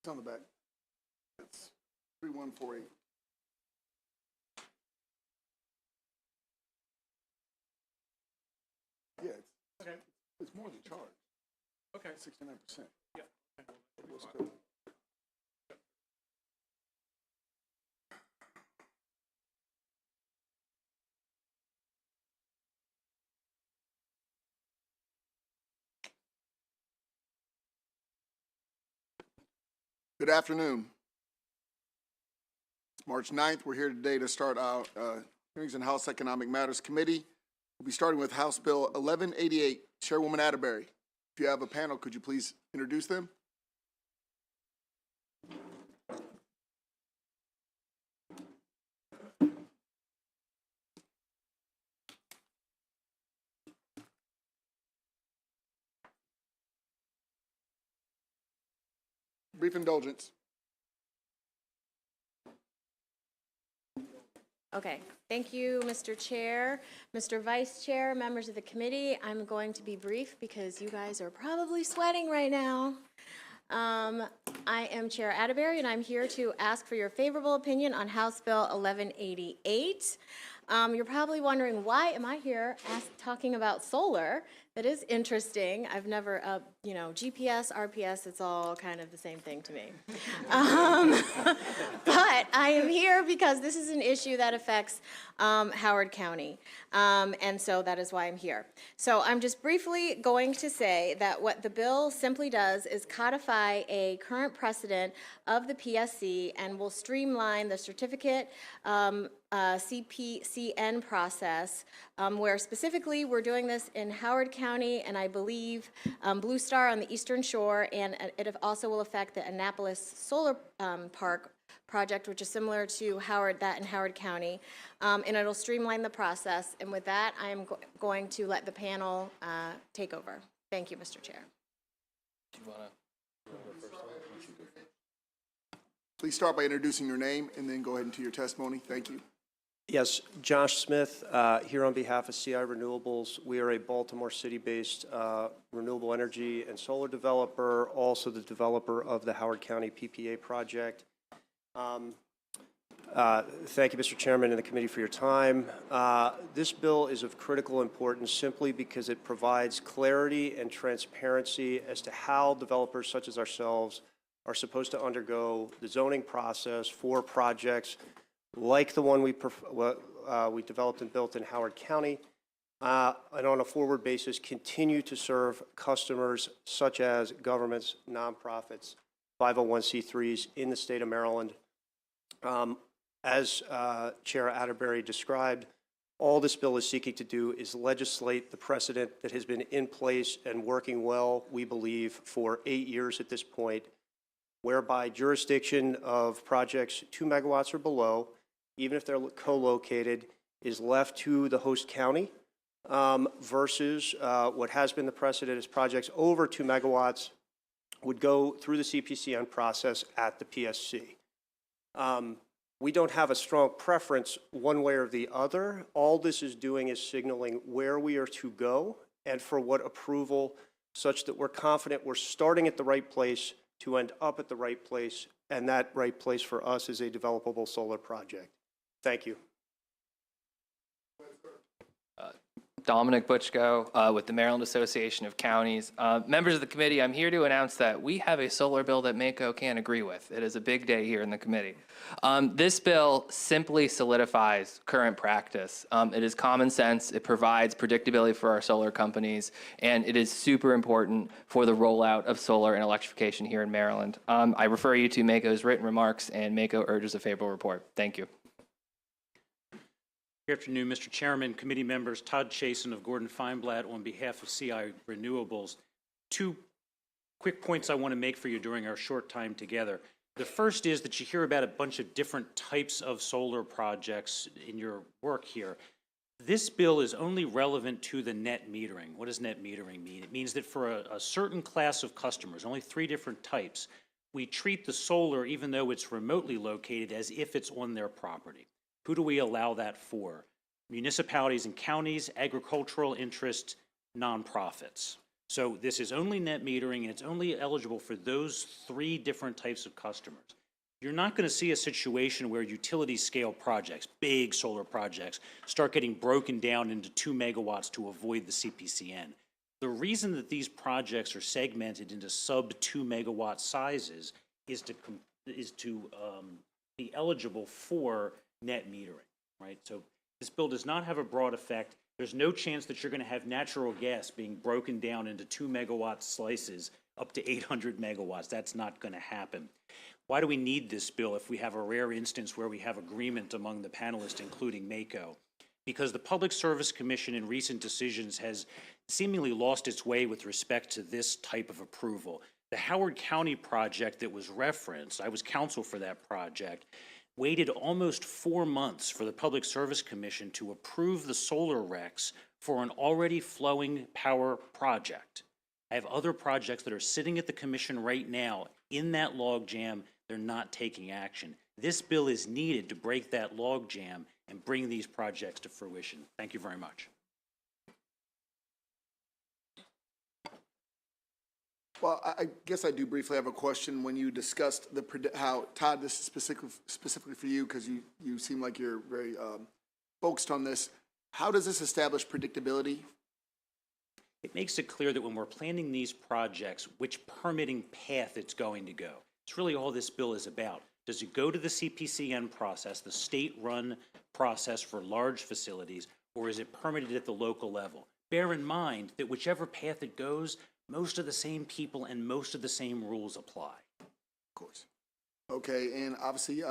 on the back. It's 3148. Yeah, it's more than charged. Okay. 69%. Yeah. Looks good. Good afternoon. It's March 9th. We're here today to start our hearings in House Economic Matters Committee. We'll be starting with House Bill 1188. Chairwoman Atterbury, if you have a panel, could you please introduce them? Brief indulgence. Okay, thank you, Mr. Chair, Mr. Vice Chair, members of the committee. I'm going to be brief because you guys are probably sweating right now. I am Chair Atterbury, and I'm here to ask for your favorable opinion on House Bill 1188. You're probably wondering, why am I here talking about solar? That is interesting. I've never, GPS, RPS, it's all kind of the same thing to me. But I am here because this is an issue that affects Howard County, and so that is why I'm here. So I'm just briefly going to say that what the bill simply does is codify a current precedent of the PSC and will streamline the certificate CPCN process, where specifically we're doing this in Howard County and I believe Blue Star on the Eastern Shore, and it also will affect the Annapolis Solar Park project, which is similar to that in Howard County, and it'll streamline the process. And with that, I am going to let the panel take over. Thank you, Mr. Chair. Do you want to go first? Please start by introducing your name and then go ahead into your testimony. Thank you. Yes, Josh Smith, here on behalf of CI Renewables. We are a Baltimore City-based renewable energy and solar developer, also the developer of the Howard County PPA project. Thank you, Mr. Chairman and the committee, for your time. This bill is of critical importance simply because it provides clarity and transparency as to how developers such as ourselves are supposed to undergo the zoning process for projects like the one we developed and built in Howard County, and on a forward basis continue to serve customers such as governments, nonprofits, 501c3s in the state of Maryland. As Chair Atterbury described, all this bill is seeking to do is legislate the precedent that has been in place and working well, we believe, for 8 years at this point, whereby jurisdiction of projects 2 megawatts or below, even if they're co-located, is left to the host county versus what has been the precedent is projects over 2 megawatts would go through the CPCN process at the PSC. We don't have a strong preference one way or the other. All this is doing is signaling where we are to go and for what approval, such that we're confident we're starting at the right place to end up at the right place, and that right place for us is a developable solar project. Thank you. Dominic Butchko with the Maryland Association of Counties. Members of the committee, I'm here to announce that we have a solar bill that MACO can't agree with. It is a big day here in the committee. This bill simply solidifies current practice. It is common sense. It provides predictability for our solar companies, and it is super important for the rollout of solar and electrification here in Maryland. I refer you to MACO's written remarks, and MACO urges a favorable report. Thank you. Good afternoon, Mr. Chairman, committee members. Todd Chasen of Gordon Feinblatt on behalf of CI Renewables. 2 quick points I want to make for you during our short time together. The first is that you hear about a bunch of different types of solar projects in your work here. This bill is only relevant to the net metering. What does net metering mean? It means that for a certain class of customers, only 3 different types, we treat the solar, even though it's remotely located, as if it's on their property. Who do we allow that for? Municipalities and counties, agricultural interests, nonprofits. So this is only net metering, and it's only eligible for those 3 different types of customers. You're not going to see a situation where utility scale projects, big solar projects, start getting broken down into 2 megawatts to avoid the CPCN. The reason that these projects are segmented into sub 2 megawatt sizes is to be eligible for net metering, right? So this bill does not have a broad effect. There's no chance that you're going to have natural gas being broken down into 2 megawatt slices up to 800 megawatts. That's not going to happen. Why do we need this bill if we have a rare instance where we have agreement among the panelists, including MACO? Because the Public Service Commission in recent decisions has seemingly lost its way with respect to this type of approval. The Howard County project that was referenced, I was counsel for that project, waited almost 4 months for the Public Service Commission to approve the solar recs for an already flowing power project. I have other projects that are sitting at the commission right now in that logjam. They're not taking action. This bill is needed to break that logjam and bring these projects to fruition. Thank you very much. Well, I guess I do briefly have a question. When you discussed how, Todd, this is specifically for you because you seem like you're very focused on this. How does this establish predictability? It makes it clear that when we're planning these projects, which permitting path it's going to go. It's really all this bill is about. Does it go to the CPCN process, the state-run process for large facilities, or is it permitted at the local level? Bear in mind that whichever path it goes, most of the same people and most of the same rules apply. Of course. Okay, and obviously,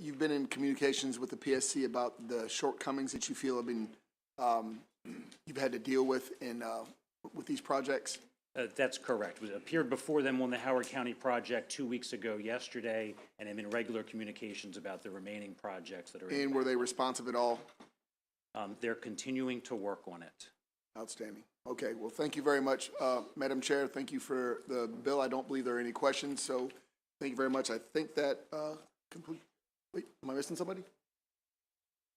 you've been in communications with the PSC about the shortcomings that you feel have been you've had to deal with with these projects. That's correct. It appeared before them on the Howard County project 2 weeks ago yesterday, and I'm in regular communications about the remaining projects that are in. And were they responsive at all? They're continuing to work on it. Outstanding. Okay, well, thank you very much, Madam Chair. Thank you for the bill. I don't believe there are any questions, so thank you very much. I think that complete. Wait, am I missing somebody?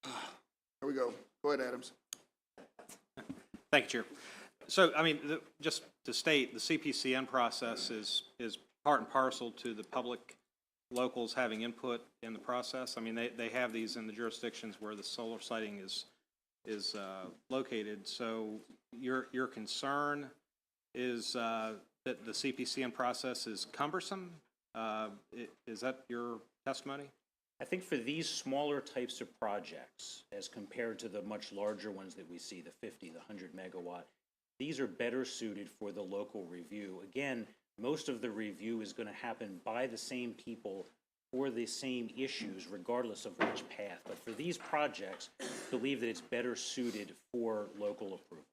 There we go. Go ahead, Adams. Thank you, Chair. So, I mean, just to state, the CPCN process is part and parcel to the public locals having input in the process. I mean, they have these in the jurisdictions where the solar siting is located. So your concern is that the CPCN process is cumbersome? Is that your testimony? I think for these smaller types of projects, as compared to the much larger ones that we see, the 50, the 100 megawatt, these are better suited for the local review. Again, most of the review is going to happen by the same people for the same issues, regardless of which path. But for these projects, I believe that it's better suited for local approval.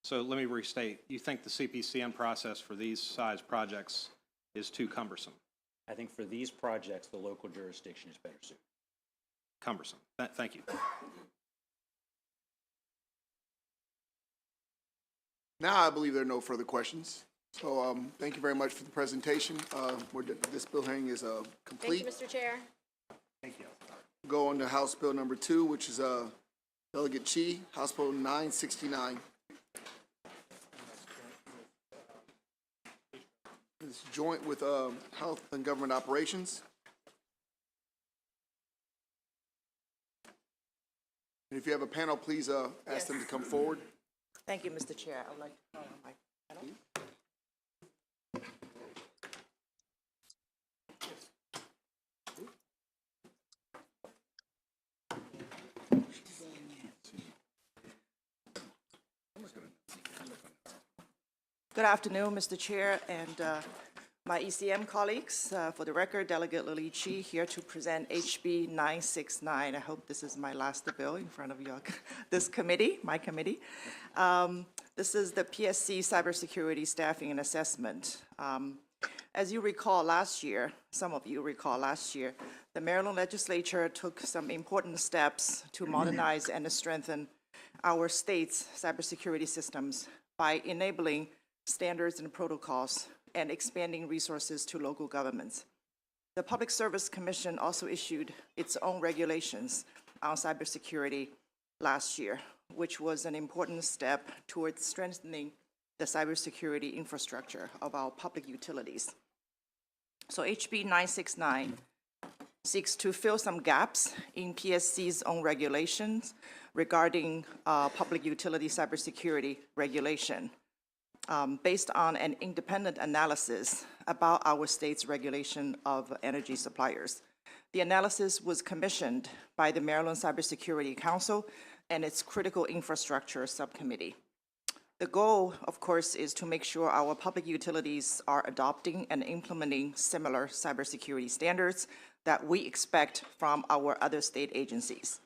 So let me restate. You think the CPCN process for these size projects is too cumbersome? I think for these projects, the local jurisdiction is better suited. Cumbersome. Thank you. Now I believe there are no further questions. So thank you very much for the presentation. This bill hearing is complete. Thank you, Mr. Chair. Thank you. Go on to House Bill number 2, which is Delegate Chi, House Bill 969. It's joint with Health and Government Operations. And if you have a panel, please ask them to come forward. Thank you, Mr. Chair. I would like to call on my panel. Good afternoon, Mr. Chair and my ECM colleagues. For the record, Delegate Lily Chi here to present HB 969. I hope this is my last bill in front of this committee, my committee. This is the PSC Cybersecurity Staffing and Assessment. As you recall last year, some of you recall last year, the Maryland legislature took some important steps to modernize and strengthen our state's cybersecurity systems by enabling standards and protocols and expanding resources to local governments. The Public Service Commission also issued its own regulations on cybersecurity last year, which was an important step towards strengthening the cybersecurity infrastructure of our public utilities. So HB 969 seeks to fill some gaps in PSC's own regulations regarding public utility cybersecurity regulation based on an independent analysis about our state's regulation of energy suppliers. The analysis was commissioned by the Maryland Cybersecurity Council and its Critical Infrastructure Subcommittee. The goal, of course, is to make sure our public utilities are adopting and implementing similar cybersecurity standards that we expect from our other state agencies.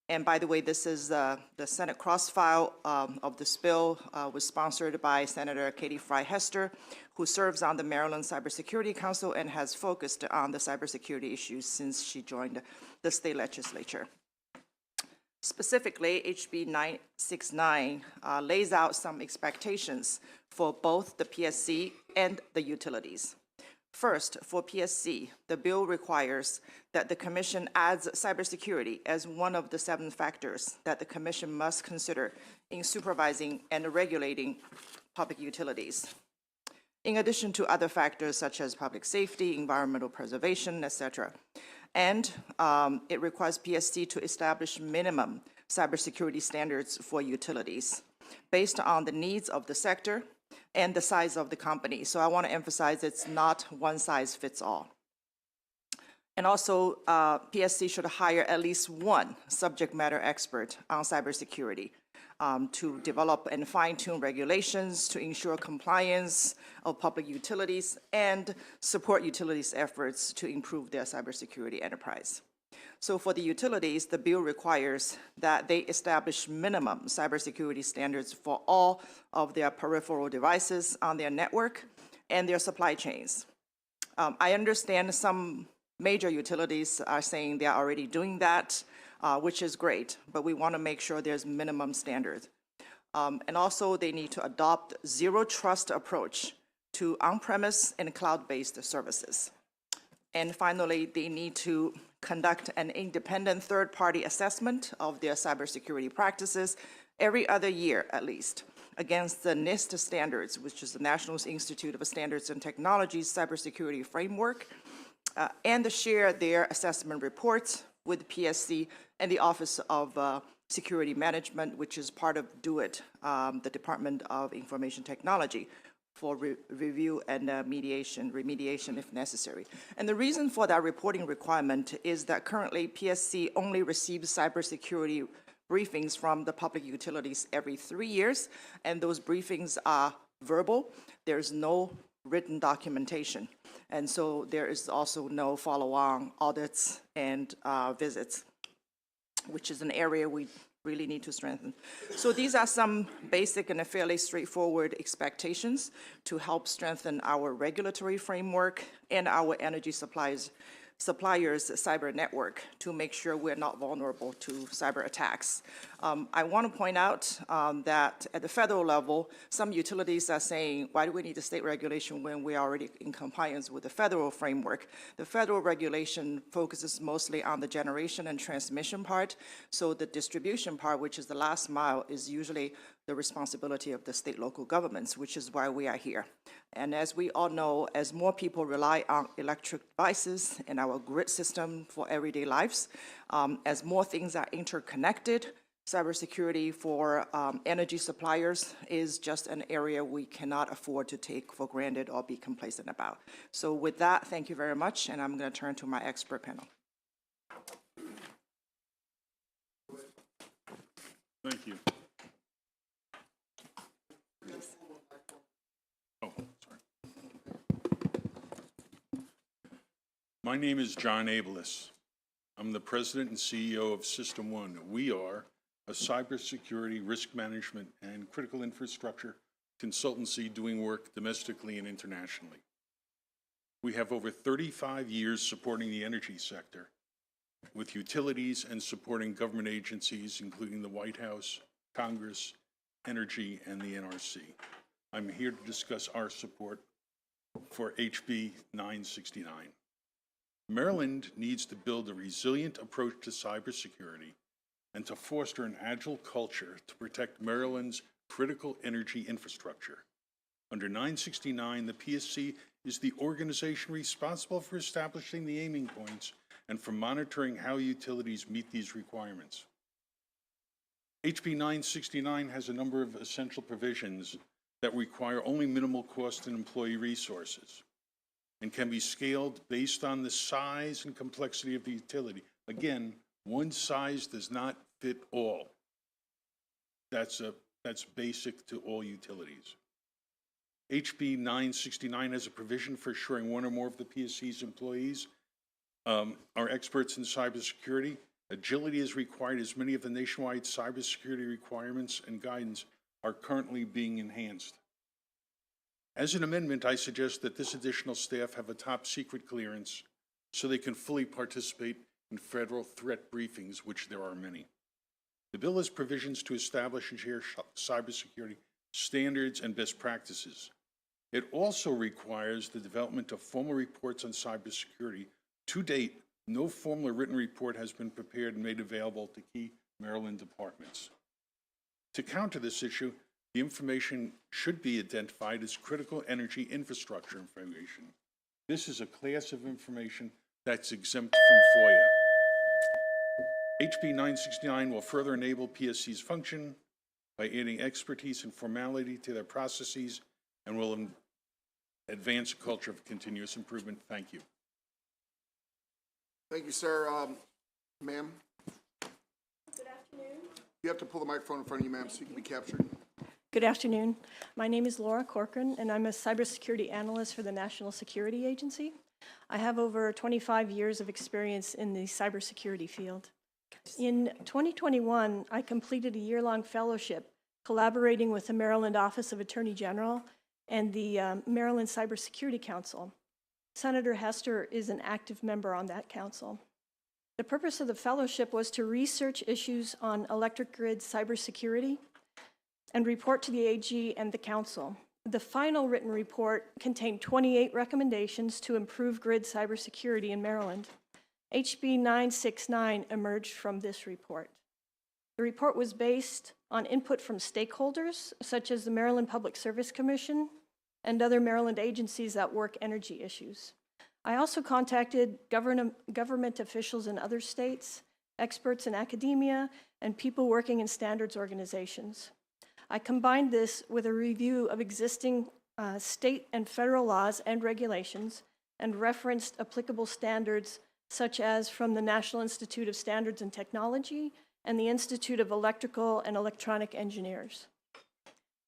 And by the way, this is the Senate cross-file of this bill was sponsored by Senator Katie Fry-Hester, who serves on the Maryland Cybersecurity Council and has focused on the cybersecurity issues since she joined the state legislature. Specifically, HB 969 lays out some expectations for both the PSC and the utilities. First, for PSC, the bill requires that the Commission adds cybersecurity as one of the 7 factors that the Commission must consider in supervising and regulating public utilities, in addition to other factors such as public safety, environmental preservation, etc. And it requires PSC to establish minimum cybersecurity standards for utilities based on the needs of the sector and the size of the company. So I want to emphasize it's not one size fits all. And also, PSC should hire at least one subject matter expert on cybersecurity to develop and fine-tune regulations to ensure compliance of public utilities and support utilities' efforts to improve their cybersecurity enterprise. So for the utilities, the bill requires that they establish minimum cybersecurity standards for all of their peripheral devices on their network and their supply chains. I understand some major utilities are saying they're already doing that, which is great, but we want to make sure there's minimum standards. And also, they need to adopt zero trust approach to on-premise and cloud-based services. And finally, they need to conduct an independent third-party assessment of their cybersecurity practices every other year at least against the NIST standards, which is the National Institute of Standards and Technology's cybersecurity framework, and to share their assessment reports with PSC and the Office of Security Management, which is part of DOIT, the Department of Information Technology, for review and remediation if necessary. And the reason for that reporting requirement is that currently PSC only receives cybersecurity briefings from the public utilities every 3 years, and those briefings are verbal. There's no written documentation. And so there is also no follow-on audits and visits, which is an area we really need to strengthen. So these are some basic and fairly straightforward expectations to help strengthen our regulatory framework and our energy suppliers' cyber network to make sure we're not vulnerable to cyber attacks. I want to point out that at the federal level, some utilities are saying, why do we need a state regulation when we're already in compliance with the federal framework? The federal regulation focuses mostly on the generation and transmission part, so the distribution part, which is the last mile, is usually the responsibility of the state local governments, which is why we are here. And as we all know, as more people rely on electric devices in our grid system for everyday lives, as more things are interconnected, cybersecurity for energy suppliers is just an area we cannot afford to take for granted or be complacent about. So with that, thank you very much, and I'm going to turn to my expert panel. Thank you. Oh, sorry. My name is John Abelis. I'm the president and CEO of System One. We are a cybersecurity, risk management, and critical infrastructure consultancy doing work domestically and internationally. We have over 35 years supporting the energy sector with utilities and supporting government agencies, including the White House, Congress, Energy, and the NRC. I'm here to discuss our support for HB 969. Maryland needs to build a resilient approach to cybersecurity and to foster an agile culture to protect Maryland's critical energy infrastructure. Under 969, the PSC is the organization responsible for establishing the aiming points and for monitoring how utilities meet these requirements. HB 969 has a number of essential provisions that require only minimal cost and employee resources and can be scaled based on the size and complexity of the utility. Again, one size does not fit all. That's basic to all utilities. HB 969 has a provision for assuring one or more of the PSC's employees are experts in cybersecurity. Agility is required as many of the nationwide cybersecurity requirements and guidance are currently being enhanced. As an amendment, I suggest that this additional staff have a top secret clearance so they can fully participate in federal threat briefings, which there are many. The bill has provisions to establish and share cybersecurity standards and best practices. It also requires the development of formal reports on cybersecurity. To date, no formal written report has been prepared and made available to key Maryland departments. To counter this issue, the information should be identified as critical energy infrastructure information. This is a class of information that's exempt from FOIA. HB 969 will further enable PSC's function by adding expertise and formality to their processes and will advance a culture of continuous improvement. Thank you. Thank you, sir. Ma'am? Good afternoon. You have to pull the microphone in front of you, ma'am, so you can be captured. Good afternoon. My name is Laura Corcoran, and I'm a cybersecurity analyst for the National Security Agency. I have over 25 years of experience in the cybersecurity field. In 2021, I completed a year-long fellowship collaborating with the Maryland Office of Attorney General and the Maryland Cybersecurity Council. Senator Hester is an active member on that council. The purpose of the fellowship was to research issues on electric grid cybersecurity and report to the AG and the council. The final written report contained 28 recommendations to improve grid cybersecurity in Maryland. HB 969 emerged from this report. The report was based on input from stakeholders, such as the Maryland Public Service Commission and other Maryland agencies that work energy issues. I also contacted government officials in other states, experts in academia, and people working in standards organizations. I combined this with a review of existing state and federal laws and regulations and referenced applicable standards such as from the National Institute of Standards and Technology and the Institute of Electrical and Electronic Engineers.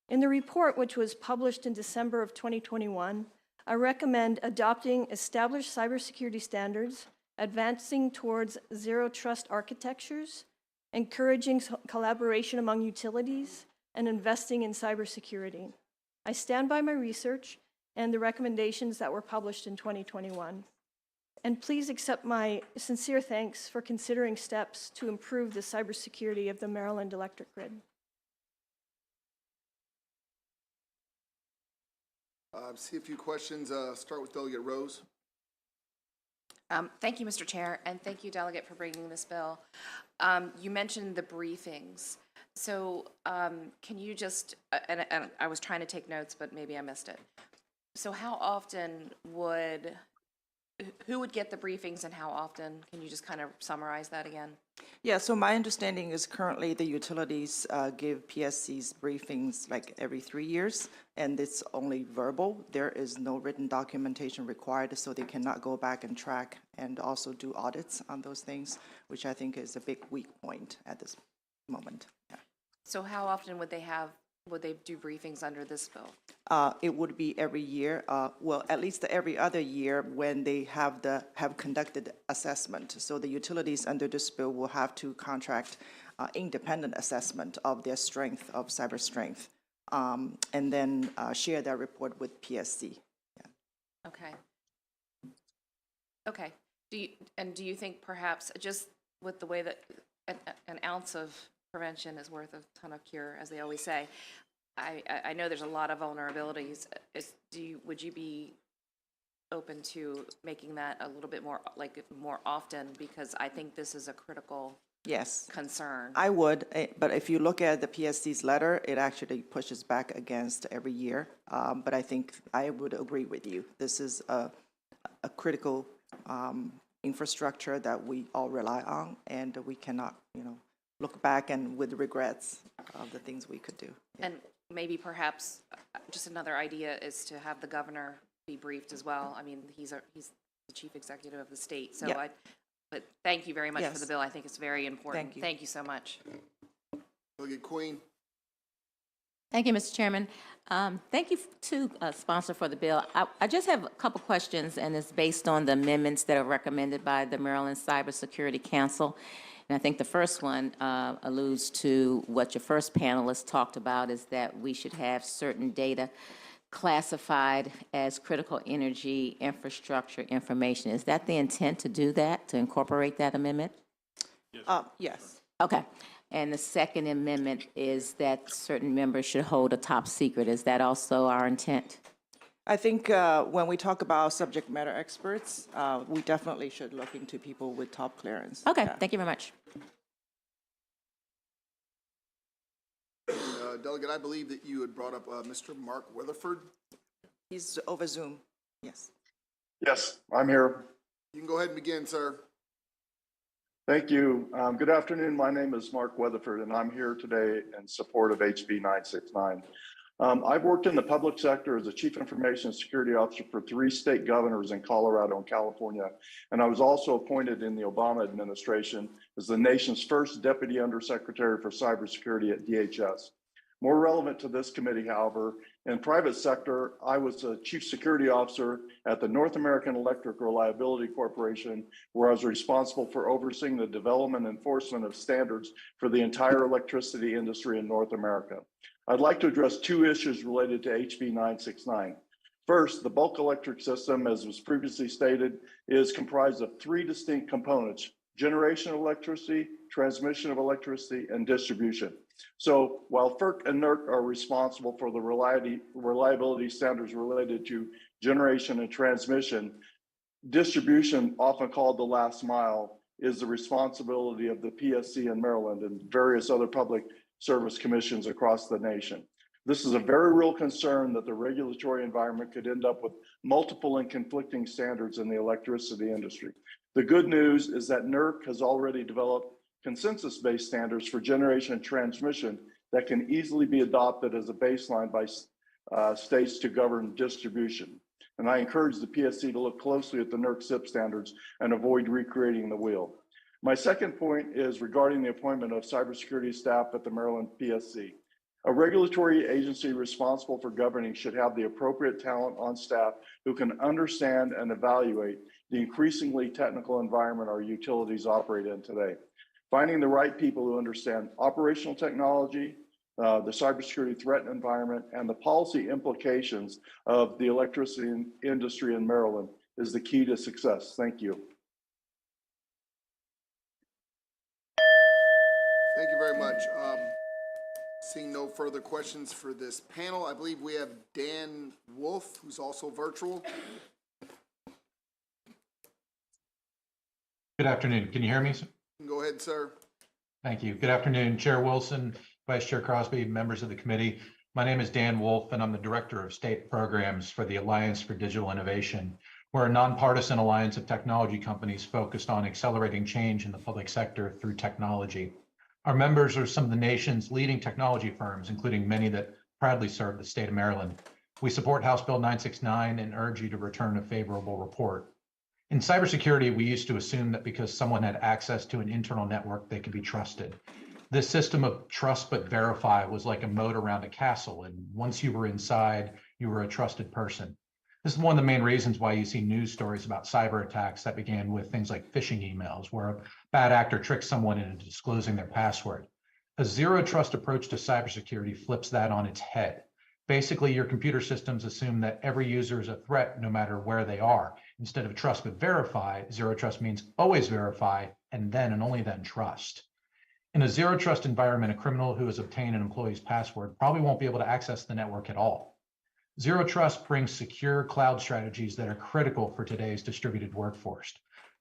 In the report, which was published in December of 2021, I recommend adopting established cybersecurity standards, advancing towards zero trust architectures, encouraging collaboration among utilities, and investing in cybersecurity. I stand by my research and the recommendations that were published in 2021. And please accept my sincere thanks for considering steps to improve the cybersecurity of the Maryland electric grid. See a few questions. Start with Delegate Rose. Thank you, Mr. Chair, and thank you, Delegate, for bringing this bill. You mentioned the briefings. So can you just, and I was trying to take notes, but maybe I missed it. So how often who would get the briefings and how often? Can you just kind of summarize that again? Yeah, so my understanding is currently the utilities give PSCs briefings like every 3 years, and it's only verbal. There is no written documentation required, so they cannot go back and track and also do audits on those things, which I think is a big weak point at this moment. Yeah. So how often would they do briefings under this bill? It would be every year, well, at least every other year when they have conducted assessment. So the utilities under this bill will have to contract independent assessment of their strength, of cyber strength, and then share that report with PSC. Yeah. Okay. Okay. Do you think perhaps just with the way that an ounce of prevention is worth a ton of cure, as they always say, I know there's a lot of vulnerabilities. Would you be open to making that a little bit more, like more often? Because I think this is a critical Yes, concern. I would, but if you look at the PSC's letter, it actually pushes back against every year. But I think I would agree with you. This is a critical infrastructure that we all rely on, and we cannot, look back and with regrets of the things we could do. And maybe perhaps just another idea is to have the governor be briefed as well. I mean, he's the chief executive of the state, so Yeah. but thank you very much for Yes. the bill. I think it's very important. Thank you. Thank you so much. Delegate Queen. Thank you, Mr. Chairman. Thank you to sponsor for the bill. I just have a couple questions, and it's based on the amendments that are recommended by the Maryland Cybersecurity Council. And I think the first one alludes to what your first panelist talked about, is that we should have certain data classified as critical energy infrastructure information. Is that the intent to do that, to incorporate that amendment? Yes. Okay. And the second amendment is that certain members should hold a top secret. Is that also our intent? I think when we talk about subject matter experts, we definitely should look into people with top clearance. Okay, Yeah. thank you very much. Delegate, I believe that you had brought up Mr. Mark Weatherford. He's over Zoom. Yes. Yes, I'm here. You can go ahead and begin, sir. Thank you. Good afternoon. My name is Mark Weatherford, and I'm here today in support of HB 969. I've worked in the public sector as a chief information security officer for 3 state governors in Colorado and California, and I was also appointed in the Obama administration as the nation's first deputy undersecretary for cybersecurity at DHS. More relevant to this committee, however, in private sector, I was a chief security officer at the North American Electric Reliability Corporation, where I was responsible for overseeing the development and enforcement of standards for the entire electricity industry in North America. I'd like to address 2 issues related to HB 969. First, the bulk electric system, as was previously stated, is comprised of 3 distinct components: generation of electricity, transmission of electricity, and distribution. So while FERC and NERC are responsible for the reliability standards related to generation and transmission, distribution, often called the last mile, is the responsibility of the PSC in Maryland and various other public service commissions across the nation. This is a very real concern that the regulatory environment could end up with multiple and conflicting standards in the electricity industry. The good news is that NERC has already developed consensus-based standards for generation and transmission that can easily be adopted as a baseline by states to govern distribution. And I encourage the PSC to look closely at the NERC SIP standards and avoid recreating the wheel. My second point is regarding the appointment of cybersecurity staff at the Maryland PSC. A regulatory agency responsible for governing should have the appropriate talent on staff who can understand and evaluate the increasingly technical environment our utilities operate in today. Finding the right people who understand operational technology, the cybersecurity threat environment, and the policy implications of the electricity industry in Maryland is the key to success. Thank you. Thank you very much. Seeing no further questions for this panel, I believe we have Dan Wolf, who's also virtual. Good afternoon. Can you hear me? Go ahead, sir. Thank you. Good afternoon, Chair Wilson, Vice Chair Crosby, members of the committee. My name is Dan Wolf, and I'm the Director of State Programs for the Alliance for Digital Innovation. We're a nonpartisan alliance of technology companies focused on accelerating change in the public sector through technology. Our members are some of the nation's leading technology firms, including many that proudly serve the state of Maryland. We support House Bill 969 and urge you to return a favorable report. In cybersecurity, we used to assume that because someone had access to an internal network, they could be trusted. This system of trust but verify was like a moat around a castle, and once you were inside, you were a trusted person. This is one of the main reasons why you see news stories about cyber attacks that began with things like phishing emails, where a bad actor tricks someone into disclosing their password. A zero trust approach to cybersecurity flips that on its head. Basically, your computer systems assume that every user is a threat no matter where they are. Instead of trust but verify, zero trust means always verify and then and only then trust. In a zero trust environment, a criminal who has obtained an employee's password probably won't be able to access the network at all. Zero trust brings secure cloud strategies that are critical for today's distributed workforce.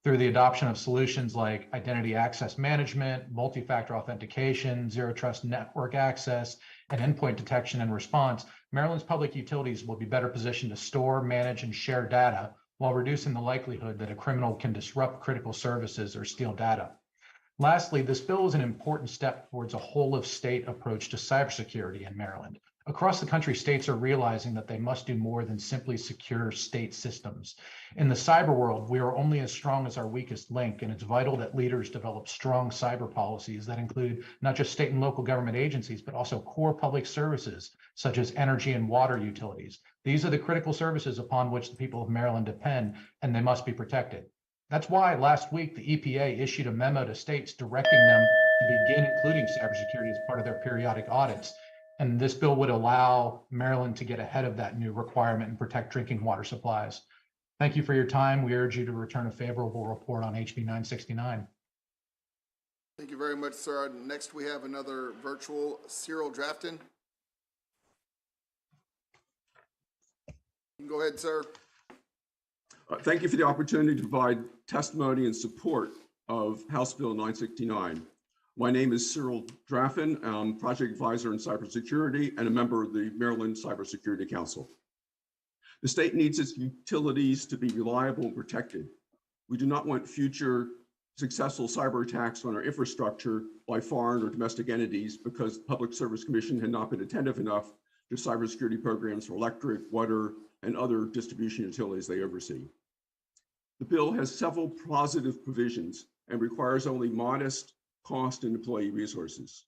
through the adoption of solutions like identity access management, multi-factor authentication, zero trust network access, and endpoint detection and response, Maryland's public utilities will be better positioned to store, manage, and share data while reducing the likelihood that a criminal can disrupt critical services or steal data. Lastly, this bill is an important step towards a whole-of-state approach to cybersecurity in Maryland. Across the country, states are realizing that they must do more than simply secure state systems. In the cyber world, we are only as strong as our weakest link, and it's vital that leaders develop strong cyber policies that include not just state and local government agencies, but also core public services, such as energy and water utilities. These are the critical services upon which the people of Maryland depend, and they must be protected. That's why last week, the EPA issued a memo to states directing them to begin including cybersecurity as part of their periodic audits. And this bill would allow Maryland to get ahead of that new requirement and protect drinking water supplies. Thank you for your time. We urge you to return a favorable report on HB 969. Thank you very much, sir. Next, we have another virtual, Cyril Drafton. Go ahead, sir. Thank you for the opportunity to provide testimony in support of House Bill 969. My name is Cyril Draffin. I'm project advisor in cybersecurity and a member of the Maryland Cybersecurity Council. The state needs its utilities to be reliable and protected. We do not want future successful cyber attacks on our infrastructure by foreign or domestic entities because the Public Service Commission had not been attentive enough to cybersecurity programs for electric, water, and other distribution utilities they oversee. The bill has several positive provisions and requires only modest cost and employee resources.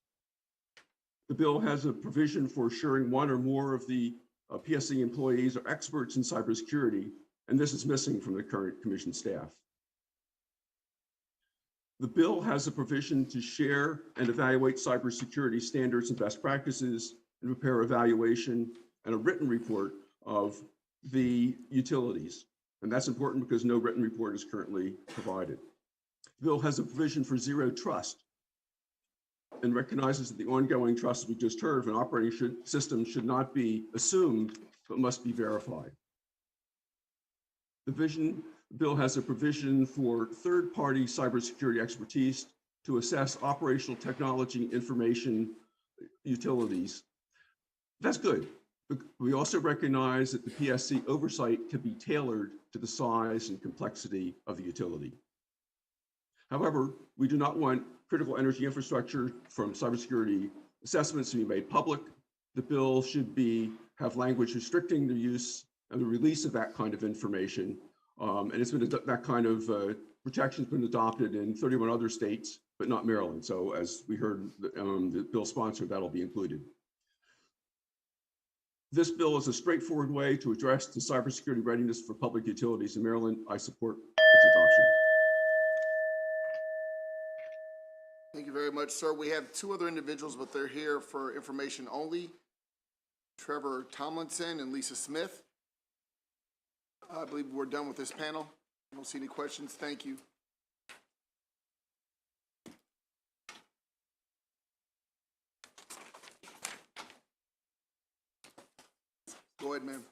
The bill has a provision for assuring one or more of the PSC employees are experts in cybersecurity, and this is missing from the current commission staff. The bill has a provision to share and evaluate cybersecurity standards and best practices and prepare evaluation and a written report of the utilities. And that's important because no written report is currently provided. The bill has a provision for zero trust and recognizes that the ongoing trust we just heard of an operating system should not be assumed, but must be verified. The bill has a provision for third-party cybersecurity expertise to assess operational technology information utilities. That's good. We also recognize that the PSC oversight can be tailored to the size and complexity of the utility. However, we do not want critical energy infrastructure from cybersecurity assessments to be made public. The bill should have language restricting the use and the release of that kind of information. And it's been that kind of protection has been adopted in 31 other states, but not Maryland. So as we heard, the bill sponsor, that'll be included. This bill is a straightforward way to address the cybersecurity readiness for public utilities in Maryland. I support its adoption. Thank you very much, sir. We have two other individuals, but they're here for information only. Trevor Tomlinson and Lisa Smith. I believe we're done with this panel. I don't see any questions. Thank you. Go ahead, ma'am.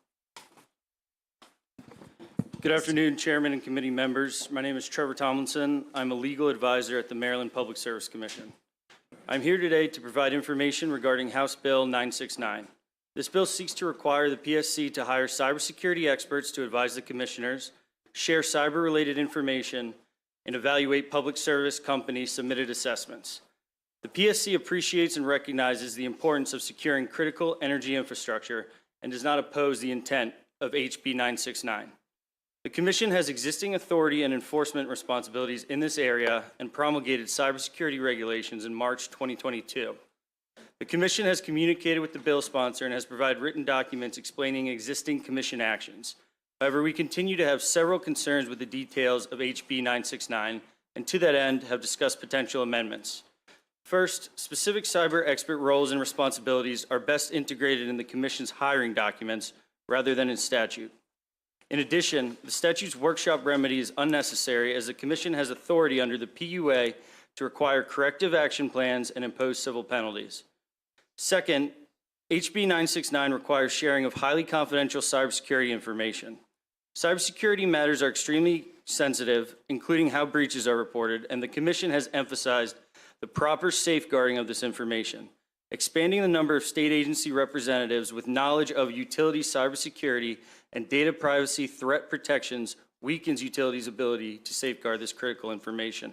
Good afternoon, Chairman and committee members. My name is Trevor Tomlinson. I'm a legal advisor at the Maryland Public Service Commission. I'm here today to provide information regarding House Bill 969. This bill seeks to require the PSC to hire cybersecurity experts to advise the commissioners, share cyber-related information, and evaluate public service companies' submitted assessments. The PSC appreciates and recognizes the importance of securing critical energy infrastructure and does not oppose the intent of HB 969. The Commission has existing authority and enforcement responsibilities in this area and promulgated cybersecurity regulations in March 2022. The Commission has communicated with the bill sponsor and has provided written documents explaining existing Commission actions. However, we continue to have several concerns with the details of HB 969, and to that end have discussed potential amendments. First, specific cyber expert roles and responsibilities are best integrated in the Commission's hiring documents rather than in statute. In addition, the statute's workshop remedy is unnecessary as the Commission has authority under the PUA to require corrective action plans and impose civil penalties. Second, HB 969 requires sharing of highly confidential cybersecurity information. Cybersecurity matters are extremely sensitive, including how breaches are reported, and the Commission has emphasized the proper safeguarding of this information. Expanding the number of state agency representatives with knowledge of utility cybersecurity and data privacy threat protections weakens utilities' ability to safeguard this critical information.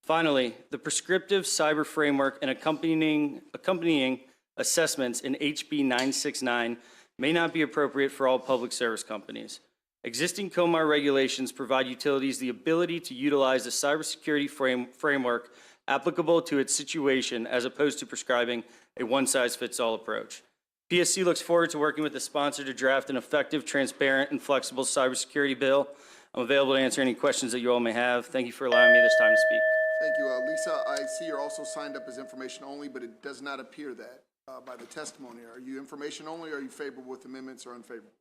Finally, the prescriptive cyber framework and accompanying assessments in HB 969 may not be appropriate for all public service companies. Existing COMAR regulations provide utilities the ability to utilize a cybersecurity framework applicable to its situation as opposed to prescribing a one-size-fits-all approach. PSC looks forward to working with the sponsor to draft an effective, transparent, and flexible cybersecurity bill. I'm available to answer any questions that you all may have. Thank you for allowing me this time to speak. Thank you. Lisa, I see you're also signed up as information only, but it does not appear that by the testimony. Are you information only, or are you favorable with amendments or unfavorable?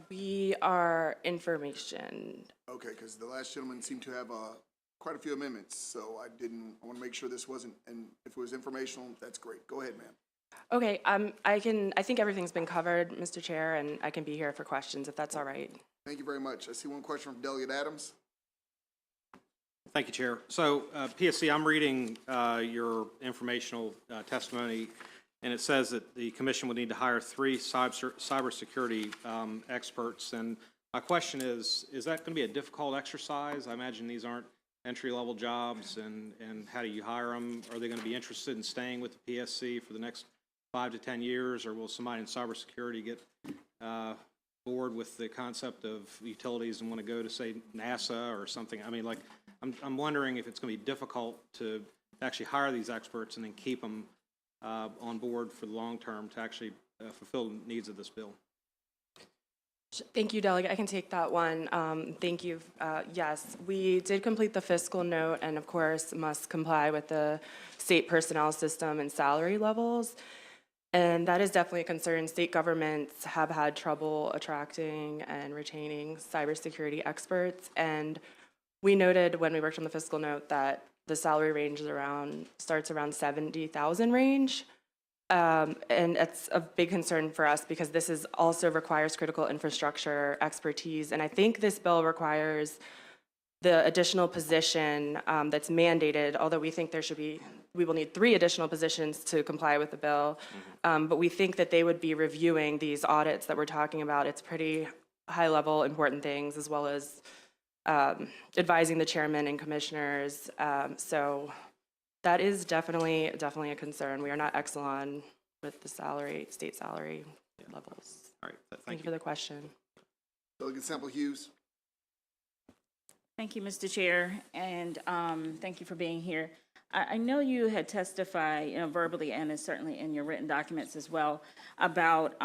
We are information. Okay, because the last gentleman seemed to have quite a few amendments, so I want to make sure this wasn't, and if it was informational, that's great. Go ahead, ma'am. Okay, I think everything's been covered, Mr. Chair, and I can be here for questions if that's all right. Thank you very much. I see one question from Delegate Adams. Thank you, Chair. So, PSC, I'm reading your informational testimony, and it says that the commission would need to hire 3 cybersecurity experts. And my question is that going to be a difficult exercise? I imagine these aren't entry-level jobs, and how do you hire them? Are they going to be interested in staying with the PSC for the next 5 to 10 years, or will somebody in cybersecurity get bored with the concept of utilities and want to go to, say, NASA or something? I mean, like, I'm wondering if it's going to be difficult to actually hire these experts and then keep them on board for the long term to actually fulfill the needs of this bill. Thank you, Delegate. I can take that one. Thank you. Yes, we did complete the fiscal note and, of course, must comply with the state personnel system and salary levels. And that is definitely a concern. State governments have had trouble attracting and retaining cybersecurity experts. And we noted when we worked on the fiscal note that the salary range starts around 70,000 range. And it's a big concern for us because this also requires critical infrastructure expertise. And I think this bill requires the additional position that's mandated, although we think we will need 3 additional positions to comply with the bill. But we think that they would be reviewing these audits that we're talking about. It's pretty high level, important things, as well as advising the chairman and commissioners. So that is definitely a concern. We are not Exelon with the state salary levels. All right, Thank you for the question. Delegate Sample Hughes. Thank you, Mr. Chair, and thank you for being here. I know you had testified, verbally and certainly in your written documents as well, about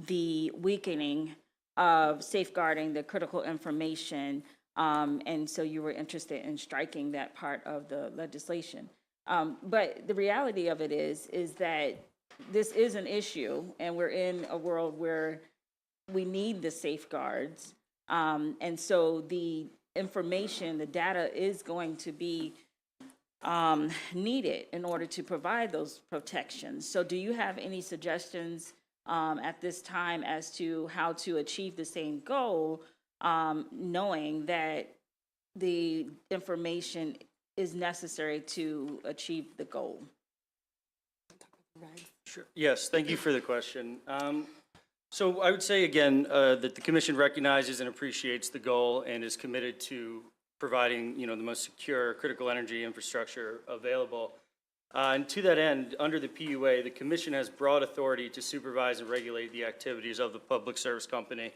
the weakening of safeguarding the critical information, and so you were interested in striking that part of the legislation. But the reality of it is that this is an issue, and we're in a world where we need the safeguards. And so the information, the data is going to be needed in order to provide those protections. So do you have any suggestions at this time as to how to achieve the same goal, knowing that the information is necessary to achieve the goal? Sure. Yes, thank you for the question. So I would say again that the Commission recognizes and appreciates the goal and is committed to providing, the most secure critical energy infrastructure available. And to that end, under the PUA, the Commission has broad authority to supervise and regulate the activities of the public service company.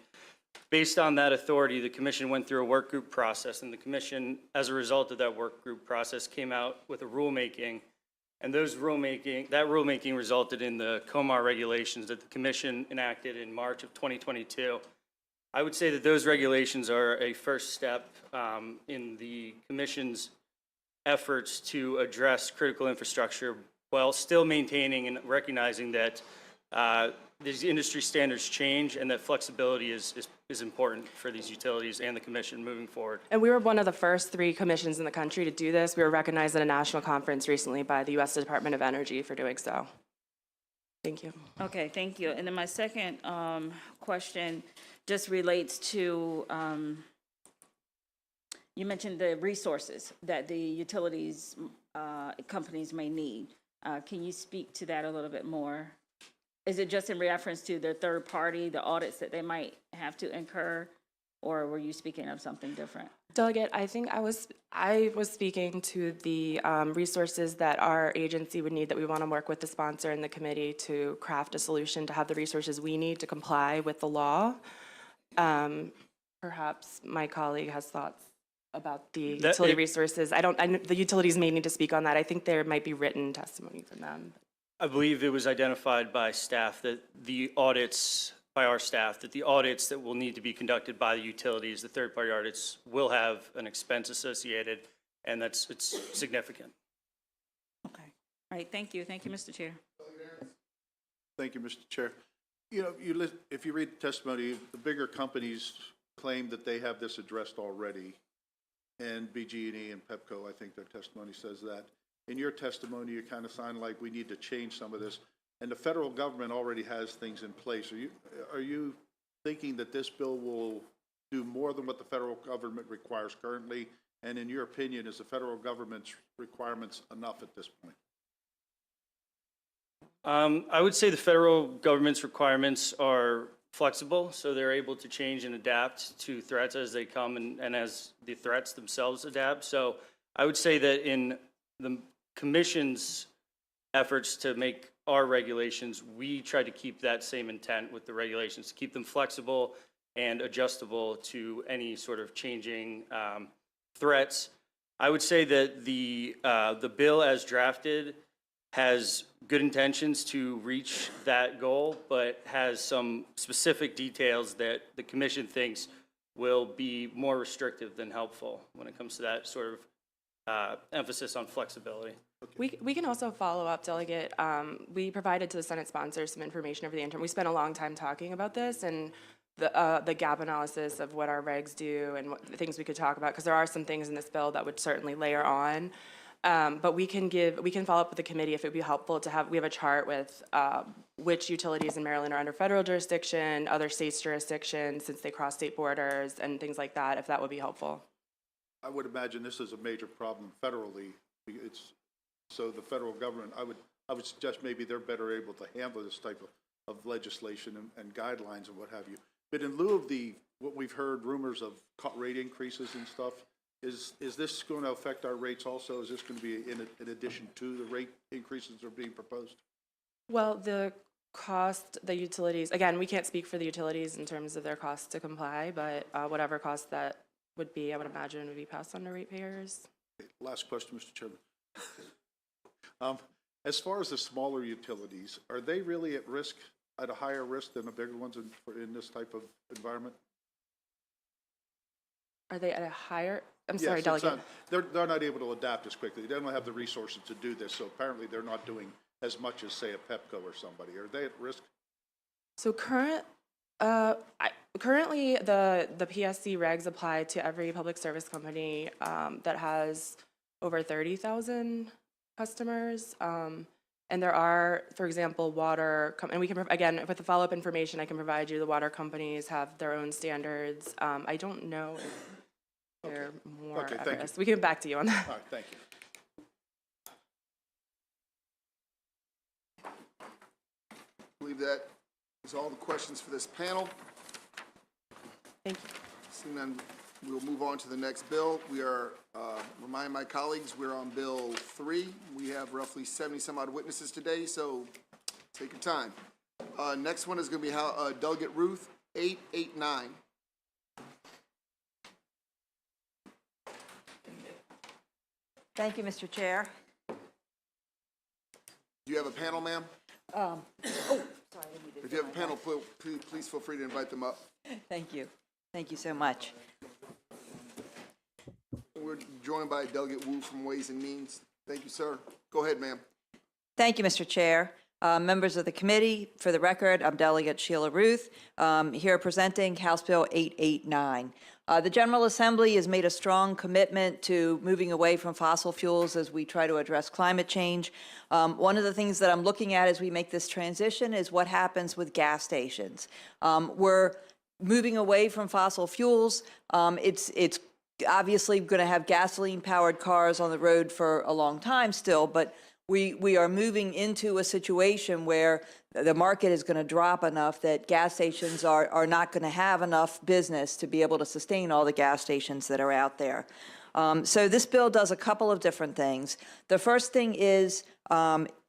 Based on that authority, the Commission went through a work group process, and the Commission, as a result of that work group process, came out with a rulemaking. And that rulemaking resulted in the COMAR regulations that the Commission enacted in March of 2022. I would say that those regulations are a first step in the Commission's efforts to address critical infrastructure while still maintaining and recognizing that these industry standards change and that flexibility is important for these utilities and the Commission moving forward. And we were one of the first 3 commissions in the country to do this. We were recognized at a national conference recently by the U.S. Department of Energy for doing so. Thank you. Okay, thank you. And then my second question just relates to you mentioned the resources that the utilities companies may need. Can you speak to that a little bit more? Is it just in reference to the third party, the audits that they might have to incur, or were you speaking of something different? Delegate, I think I was speaking to the resources that our agency would need, that we want to work with the sponsor and the committee to craft a solution to have the resources we need to comply with the law. Perhaps my colleague has thoughts about the utility resources. The utilities may need to speak on that. I think there might be written testimony from them. I believe it was identified by staff that the audits, by our staff, that the audits that will need to be conducted by the utilities, the third-party audits, will have an expense associated, and it's significant. Okay. All right, thank you. Thank you, Mr. Chair. Thank you, Mr. Chair. You know, if you read the testimony, the bigger companies claim that they have this addressed already, and BG&E and Pepco, I think their testimony says that. In your testimony, you kind of sound like we need to change some of this, and the federal government already has things in place. Are you thinking that this bill will do more than what the federal government requires currently? And in your opinion, is the federal government's requirements enough at this point? I would say the federal government's requirements are flexible, so they're able to change and adapt to threats as they come and as the threats themselves adapt. So I would say that in the Commission's efforts to make our regulations, we try to keep that same intent with the regulations, to keep them flexible and adjustable to any sort of changing threats. I would say that the bill as drafted has good intentions to reach that goal, but has some specific details that the Commission thinks will be more restrictive than helpful when it comes to that sort of emphasis on flexibility. We can also follow up, Delegate. We provided to the Senate sponsors some information over the interim. We spent a long time talking about this and the gap analysis of what our regs do and what things we could talk about, because there are some things in this bill that would certainly layer on. But we can follow up with the committee if it would be helpful to have, we have a chart with which utilities in Maryland are under federal jurisdiction, other states' jurisdiction, since they cross state borders and things like that, if that would be helpful. I would imagine this is a major problem federally. So the federal government, I would suggest maybe they're better able to handle this type of legislation and guidelines and what have you. But in lieu of what we've heard rumors of rate increases and stuff, is this going to affect our rates also? Is this going to be in addition to the rate increases that are being proposed? Well, the utilities, again, we can't speak for the utilities in terms of their costs to comply, but whatever cost that would be, I would imagine would be passed on to ratepayers. Last question, Mr. Chairman. As far as the smaller utilities, are they really at risk, at a higher risk than the bigger ones in this type of environment? Are they at a higher, I'm Yes, sorry, Delegate. they're not able to adapt as quickly. They don't have the resources to do this, so apparently they're not doing as much as, say, a Pepco or somebody. Are they at risk? So currently, the PSC regs apply to every public service company that has over 30,000 customers. And there are, for example, water, and we can, again, with the follow-up information, I can provide you, the water companies have their own standards. I don't know if they're more at risk. We can get back to you on that. All right, thank you. I believe that is all the questions for this panel. Thank you. Seeing none, we'll move on to the next bill. We are, remind my colleagues, we're on Bill 3. We have roughly 70 some odd witnesses today, so take your time. Next one is going to be Delegate Ruth, 889. Thank you, Mr. Chair. Do you have a panel, ma'am? Sorry. If you have a panel, please feel free to invite them up. Thank you. Thank you so much. We're joined by Delegate Wu from Ways and Means. Thank you, sir. Go ahead, ma'am. Thank you, Mr. Chair. Members of the committee, for the record, I'm Delegate Sheila Ruth, here presenting House Bill 889. The General Assembly has made a strong commitment to moving away from fossil fuels as we try to address climate change. One of the things that I'm looking at as we make this transition is what happens with gas stations. We're moving away from fossil fuels. It's obviously going to have gasoline-powered cars on the road for a long time still, but we are moving into a situation where the market is going to drop enough that gas stations are not going to have enough business to be able to sustain all the gas stations that are out there. So this bill does a couple of different things. The first thing is,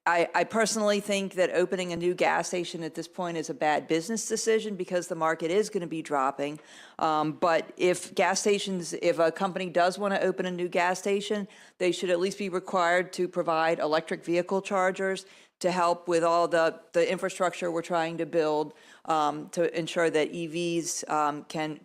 I personally think that opening a new gas station at this point is a bad business decision because the market is going to be dropping. But if a company does want to open a new gas station, they should at least be required to provide electric vehicle chargers to help with all the infrastructure we're trying to build to ensure that EVs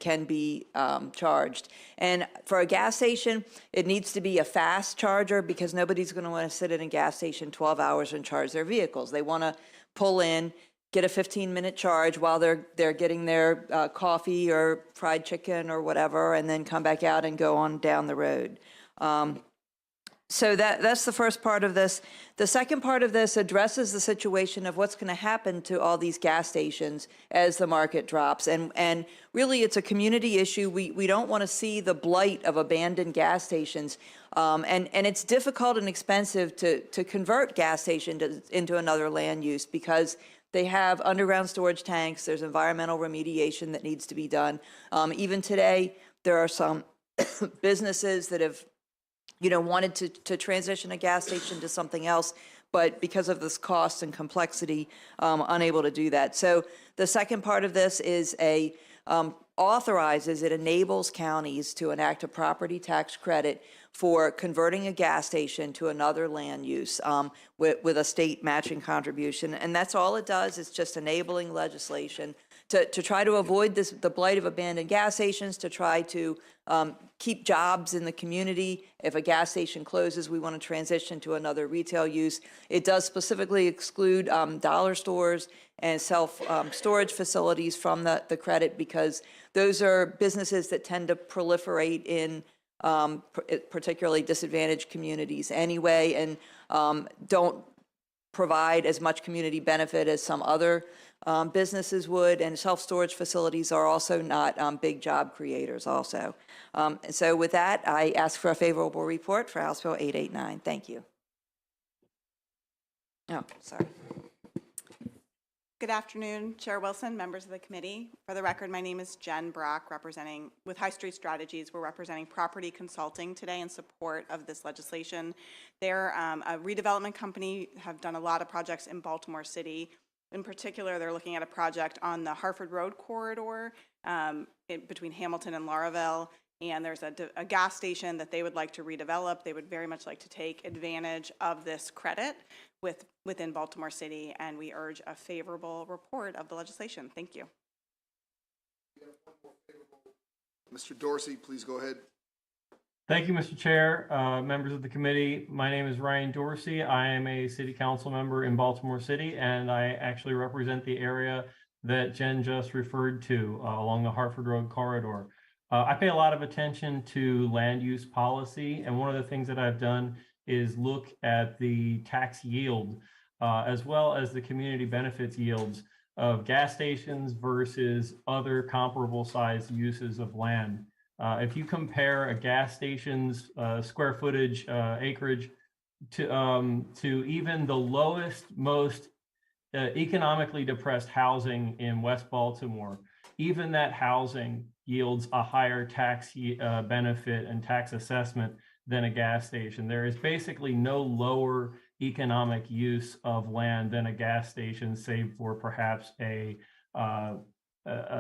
can be charged. And for a gas station, it needs to be a fast charger because nobody's going to want to sit in a gas station 12 hours and charge their vehicles. They want to pull in, get a 15-minute charge while they're getting their coffee or fried chicken or whatever, and then come back out and go on down the road. So that's the first part of this. The second part of this addresses the situation of what's going to happen to all these gas stations as the market drops. And really, it's a community issue. We don't want to see the blight of abandoned gas stations. And it's difficult and expensive to convert gas stations into another land use because they have underground storage tanks. There's environmental remediation that needs to be done. Even today, there are some businesses that have wanted to transition a gas station to something else, but because of this cost and complexity, unable to do that. So the second part of this is it enables counties to enact a property tax credit for converting a gas station to another land use with a state matching contribution. And that's all it does. It's just enabling legislation to try to avoid the blight of abandoned gas stations, to try to keep jobs in the community. If a gas station closes, we want to transition to another retail use. It does specifically exclude dollar stores and self-storage facilities from the credit because those are businesses that tend to proliferate in particularly disadvantaged communities anyway, and don't provide as much community benefit as some other businesses would, and self-storage facilities are also not big job creators also. So with that, I ask for a favorable report for House Bill 889. Thank you. Oh, sorry. Good afternoon, Chair Wilson, members of the committee. For the record, my name is Jen Brock, representing with High Street Strategies. We're representing Property Consulting today in support of this legislation. They're a redevelopment company, have done a lot of projects in Baltimore City. In particular, they're looking at a project on the Harford Road corridor between Hamilton and Lauraville. And there's a gas station that they would like to redevelop. They would very much like to take advantage of this credit within Baltimore City, and we urge a favorable report of the legislation. Thank you. Mr. Dorsey, please go ahead. Thank you, Mr. Chair, members of the committee. My name is Ryan Dorsey. I am a city council member in Baltimore City, and I actually represent the area that Jen just referred to along the Harford Road corridor. I pay a lot of attention to land use policy, and one of the things that I've done is look at the tax yield as well as the community benefits yields of gas stations versus other comparable sized uses of land. If you compare a gas station's square footage, acreage to even the lowest, most economically depressed housing in West Baltimore, even that housing yields a higher tax benefit and tax assessment than a gas station. There is basically no lower economic use of land than a gas station, save for perhaps a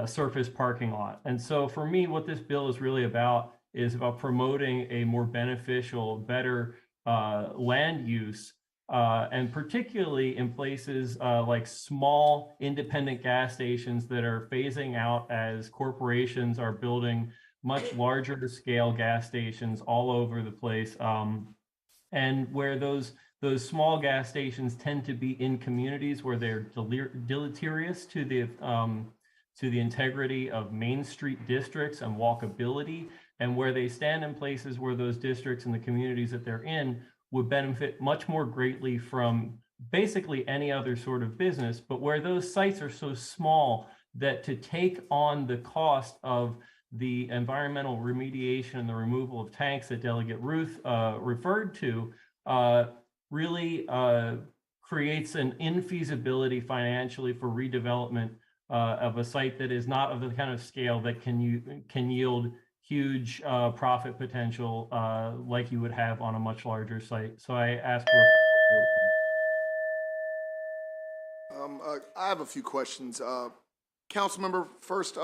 surface parking lot. And so for me, what this bill is really about is about promoting a more beneficial, better land use, and particularly in places like small independent gas stations that are phasing out as corporations are building much larger scale gas stations all over the place, and where those small gas stations tend to be in communities where they're deleterious to the integrity of Main Street districts and walkability, and where they stand in places where those districts and the communities that they're in would benefit much more greatly from basically any other sort of business, but where those sites are so small that to take on the cost of the environmental remediation and the removal of tanks that Delegate Ruth referred to really creates an infeasibility financially for redevelopment of a site that is not of the kind of scale that can yield huge profit potential like you would have on a much larger site. So I ask for. I have a few questions. Council member, first,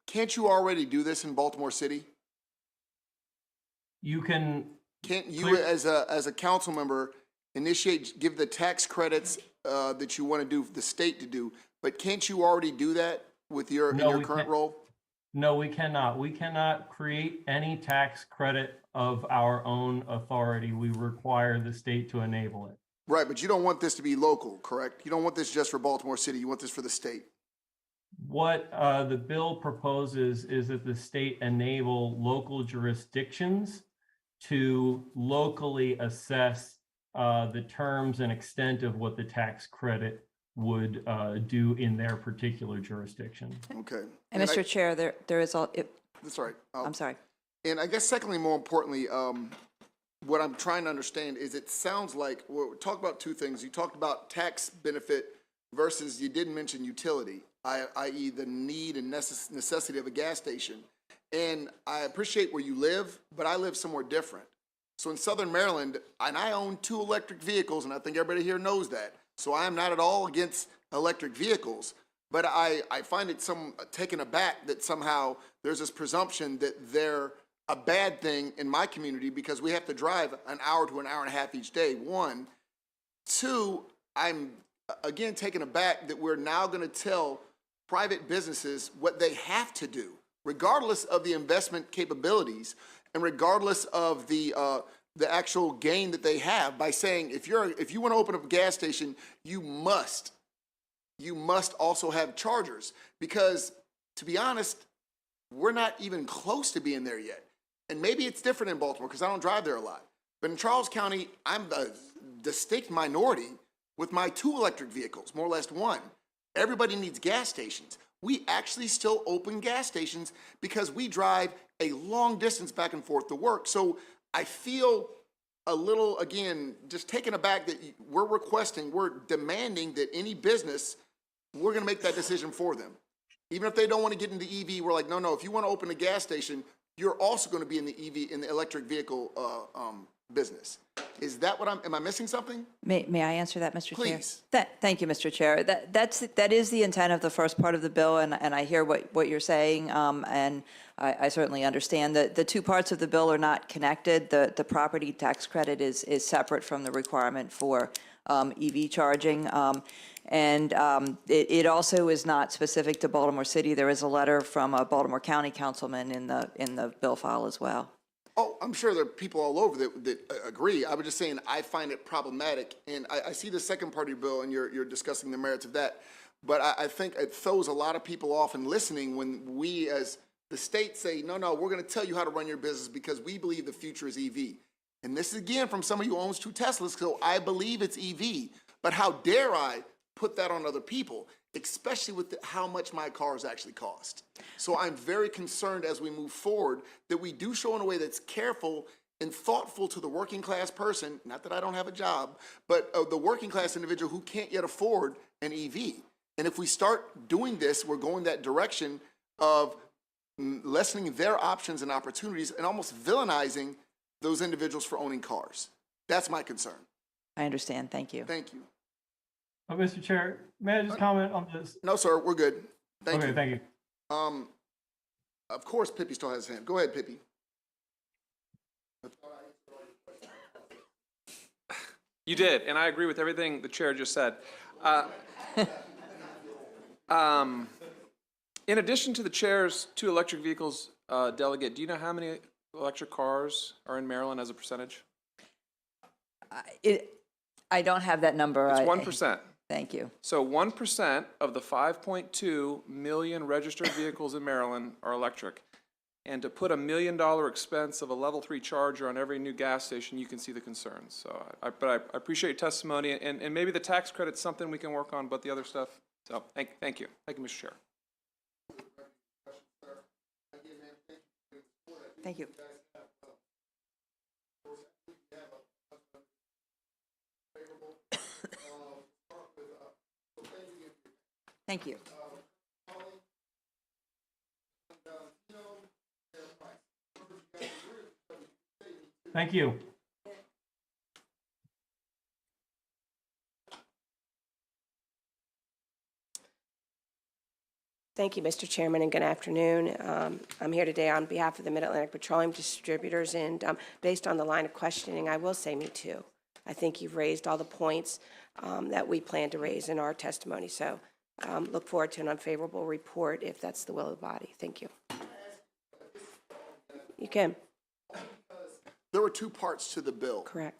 can't you already do this in Baltimore City? You can. Can't you, as a council member, give the tax credits that you want to do, the state to do, but can't you already do that with your, in your current role? No, we cannot. We cannot create any tax credit of our own authority. We require the state to enable it. Right, but you don't want this to be local, correct? You don't want this just for Baltimore City. You want this for the state. What the bill proposes is that the state enable local jurisdictions to locally assess the terms and extent of what the tax credit would do in their particular jurisdiction. Okay. And Mr. Chair, there is all. That's all right. I'm sorry. And I guess secondly, more importantly, what I'm trying to understand is it sounds like, we're talking about two things. You talked about tax benefit versus you didn't mention utility, i.e. the need and necessity of a gas station. And I appreciate where you live, but I live somewhere different. So in Southern Maryland, and I own 2 electric vehicles, and I think everybody here knows that. So I am not at all against electric vehicles, but I find it taken aback that somehow there's this presumption that they're a bad thing in my community because we have to drive an hour to an hour and a half each day, 1. 2, I'm again taken aback that we're now going to tell private businesses what they have to do, regardless of the investment capabilities and regardless of the actual gain that they have, by saying if you want to open up a gas station, you must also have chargers, because to be honest, we're not even close to being there yet. And maybe it's different in Baltimore because I don't drive there a lot. But in Charles County, I'm the distinct minority with my 2 electric vehicles, more or less 1. Everybody needs gas stations. We actually still open gas stations because we drive a long distance back and forth to work. So I feel a little, again, just taken aback that we're demanding that any business, we're going to make that decision for them. Even if they don't want to get into EV, we're like, no, if you want to open a gas station, you're also going to be in the EV, in the electric vehicle business. Is that what am I missing something? May I answer that, Mr. Chair? Please. Thank you, Mr. Chair. That is the intent of the first part of the bill, and I hear what you're saying, and I certainly understand that the 2 parts of the bill are not connected. The property tax credit is separate from the requirement for EV charging. And it also is not specific to Baltimore City. There is a letter from a Baltimore County councilman in the bill file as well. Oh, I'm sure there are people all over that agree. I was just saying I find it problematic, and I see the second part of your bill, and you're discussing the merits of that. But I think it throws a lot of people off in listening when we, as the state, say, no, we're going to tell you how to run your business because we believe the future is EV. And this is again from somebody who owns 2 Teslas, so I believe it's EV. But how dare I put that on other people, especially with how much my cars actually cost. So I'm very concerned as we move forward that we do show in a way that's careful and thoughtful to the working class person, not that I don't have a job, but the working class individual who can't yet afford an EV. And if we start doing this, we're going that direction of lessening their options and opportunities and almost villainizing those individuals for owning cars. That's my concern. I understand. Thank you. Thank you. Mr. Chair, may I just comment on this? No, sir, we're good. Thank you. Okay, thank you. Of course, Pippi still has his hand. Go ahead, Pippi. You did, and I agree with everything the chair just said. In addition to the chair's 2 electric vehicles, delegate, do you know how many electric cars are in Maryland as a percentage? I don't have that number. It's 1%. Thank you. So 1% of the 5.2 million registered vehicles in Maryland are electric. And to put $1 million expense of a level 3 charger on every new gas station, you can see the concerns. So, but I appreciate your testimony, and maybe the tax credit's something we can work on, but the other stuff. So thank you. Thank you, Mr. Chair. Thank you. Thank you. Thank you. Thank you, Mr. Chairman, and good afternoon. I'm here today on behalf of the Mid-Atlantic Petroleum Distributors, and based on the line of questioning, I will say me too. I think you've raised all the points that we plan to raise in our testimony, so look forward to an unfavorable report if that's the will of the body. Thank you. You can. There were two parts to the bill. Correct.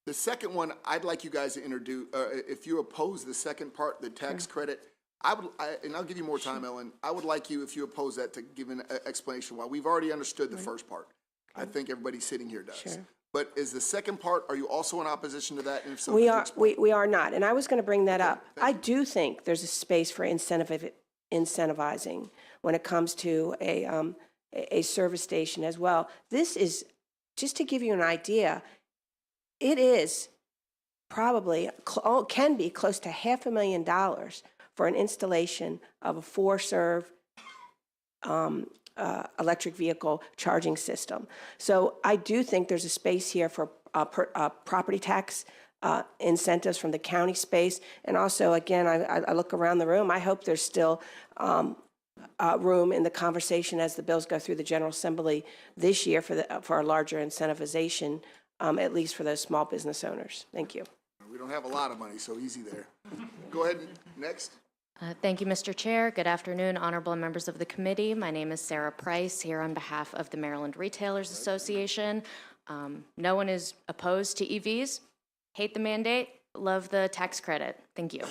The second one, I'd like you guys to introduce, if you oppose the second part, the tax credit, and I'll give you more time, Ellen. I would like you, if you oppose that, to give an explanation why. We've already understood the first part. I think everybody sitting here does. Sure. But is the second part, are you also in opposition to that? And if so, We could you are, explain? we are not, and I was going to bring that up. I do think there's a space for incentivizing when it comes to a service station as well. This is, just to give you an idea, it is probably, can be close to $500,000 for an installation of a 4-serve electric vehicle charging system. So I do think there's a space here for property tax incentives from the county space. And also, again, I look around the room, I hope there's still room in the conversation as the bills go through the General Assembly this year for a larger incentivization, at least for those small business owners. Thank you. We don't have a lot of money, so easy there. Go ahead, next. Thank you, Mr. Chair. Good afternoon, honorable members of the committee. My name is Sarah Price, here on behalf of the Maryland Retailers Association. No one is opposed to EVs. Hate the mandate, love the tax credit. Thank you.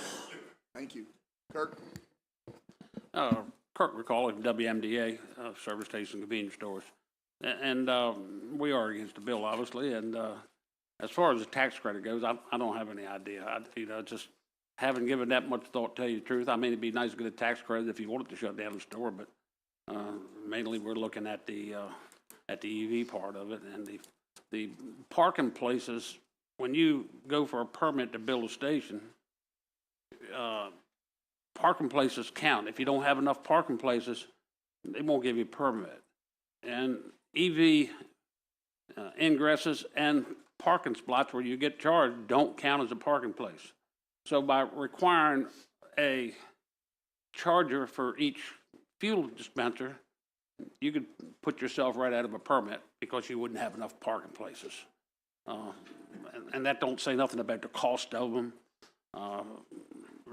Thank you. Kirk? Kirk McCauley, WMDA, service station convenience stores. And we are against the bill, obviously, and as far as the tax credit goes, I don't have any idea. Just haven't given that much thought, to tell you the truth. I mean, it'd be nice to get a tax credit if you wanted to shut down the store, but mainly we're looking at the EV part of it. And the parking places, when you go for a permit to build a station, parking places count. If you don't have enough parking places, they won't give you a permit. And EV ingresses and parking spots where you get charged don't count as a parking place. So by requiring a charger for each fuel dispenser, you could put yourself right out of a permit because you wouldn't have enough parking places. And that don't say nothing about the cost of them or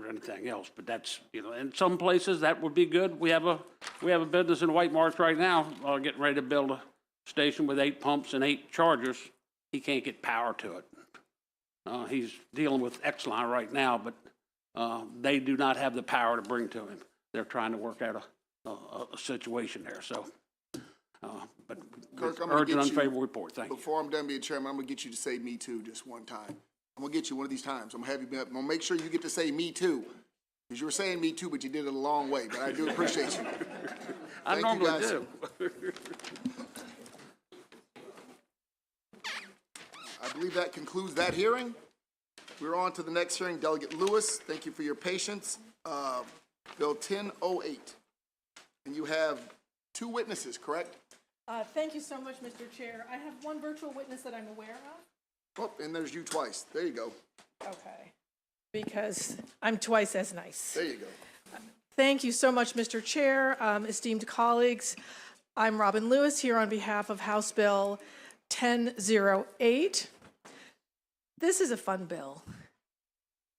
anything else, but that's, in some places that would be good. We have a business in White Marsh right now, getting ready to build a station with 8 pumps and 8 chargers. He can't get power to it. He's dealing with Exline right now, but they do not have the power to bring to him. They're trying to work out a situation there. So, but Kirk, I'm urge an gonna get unfavorable you, report. Thank you. before I'm done being chairman, I'm gonna get you to say me too just one time. I'm gonna get you one of these times. I'm gonna make sure you get to say me too. Because you were saying me too, but you did it a long way, but I do appreciate you. I normally do. I believe that concludes that hearing. We're on to the next hearing. Delegate Lewis, thank you for your patience. Bill 1008. And you have 2 witnesses, correct? Thank you so much, Mr. Chair. I have one virtual witness that I'm aware of. Oh, and there's you twice. There you go. Okay. Because I'm twice as nice. There you go. Thank you so much, Mr. Chair, esteemed colleagues. I'm Robin Lewis here on behalf of House Bill 1008. This is a fun bill.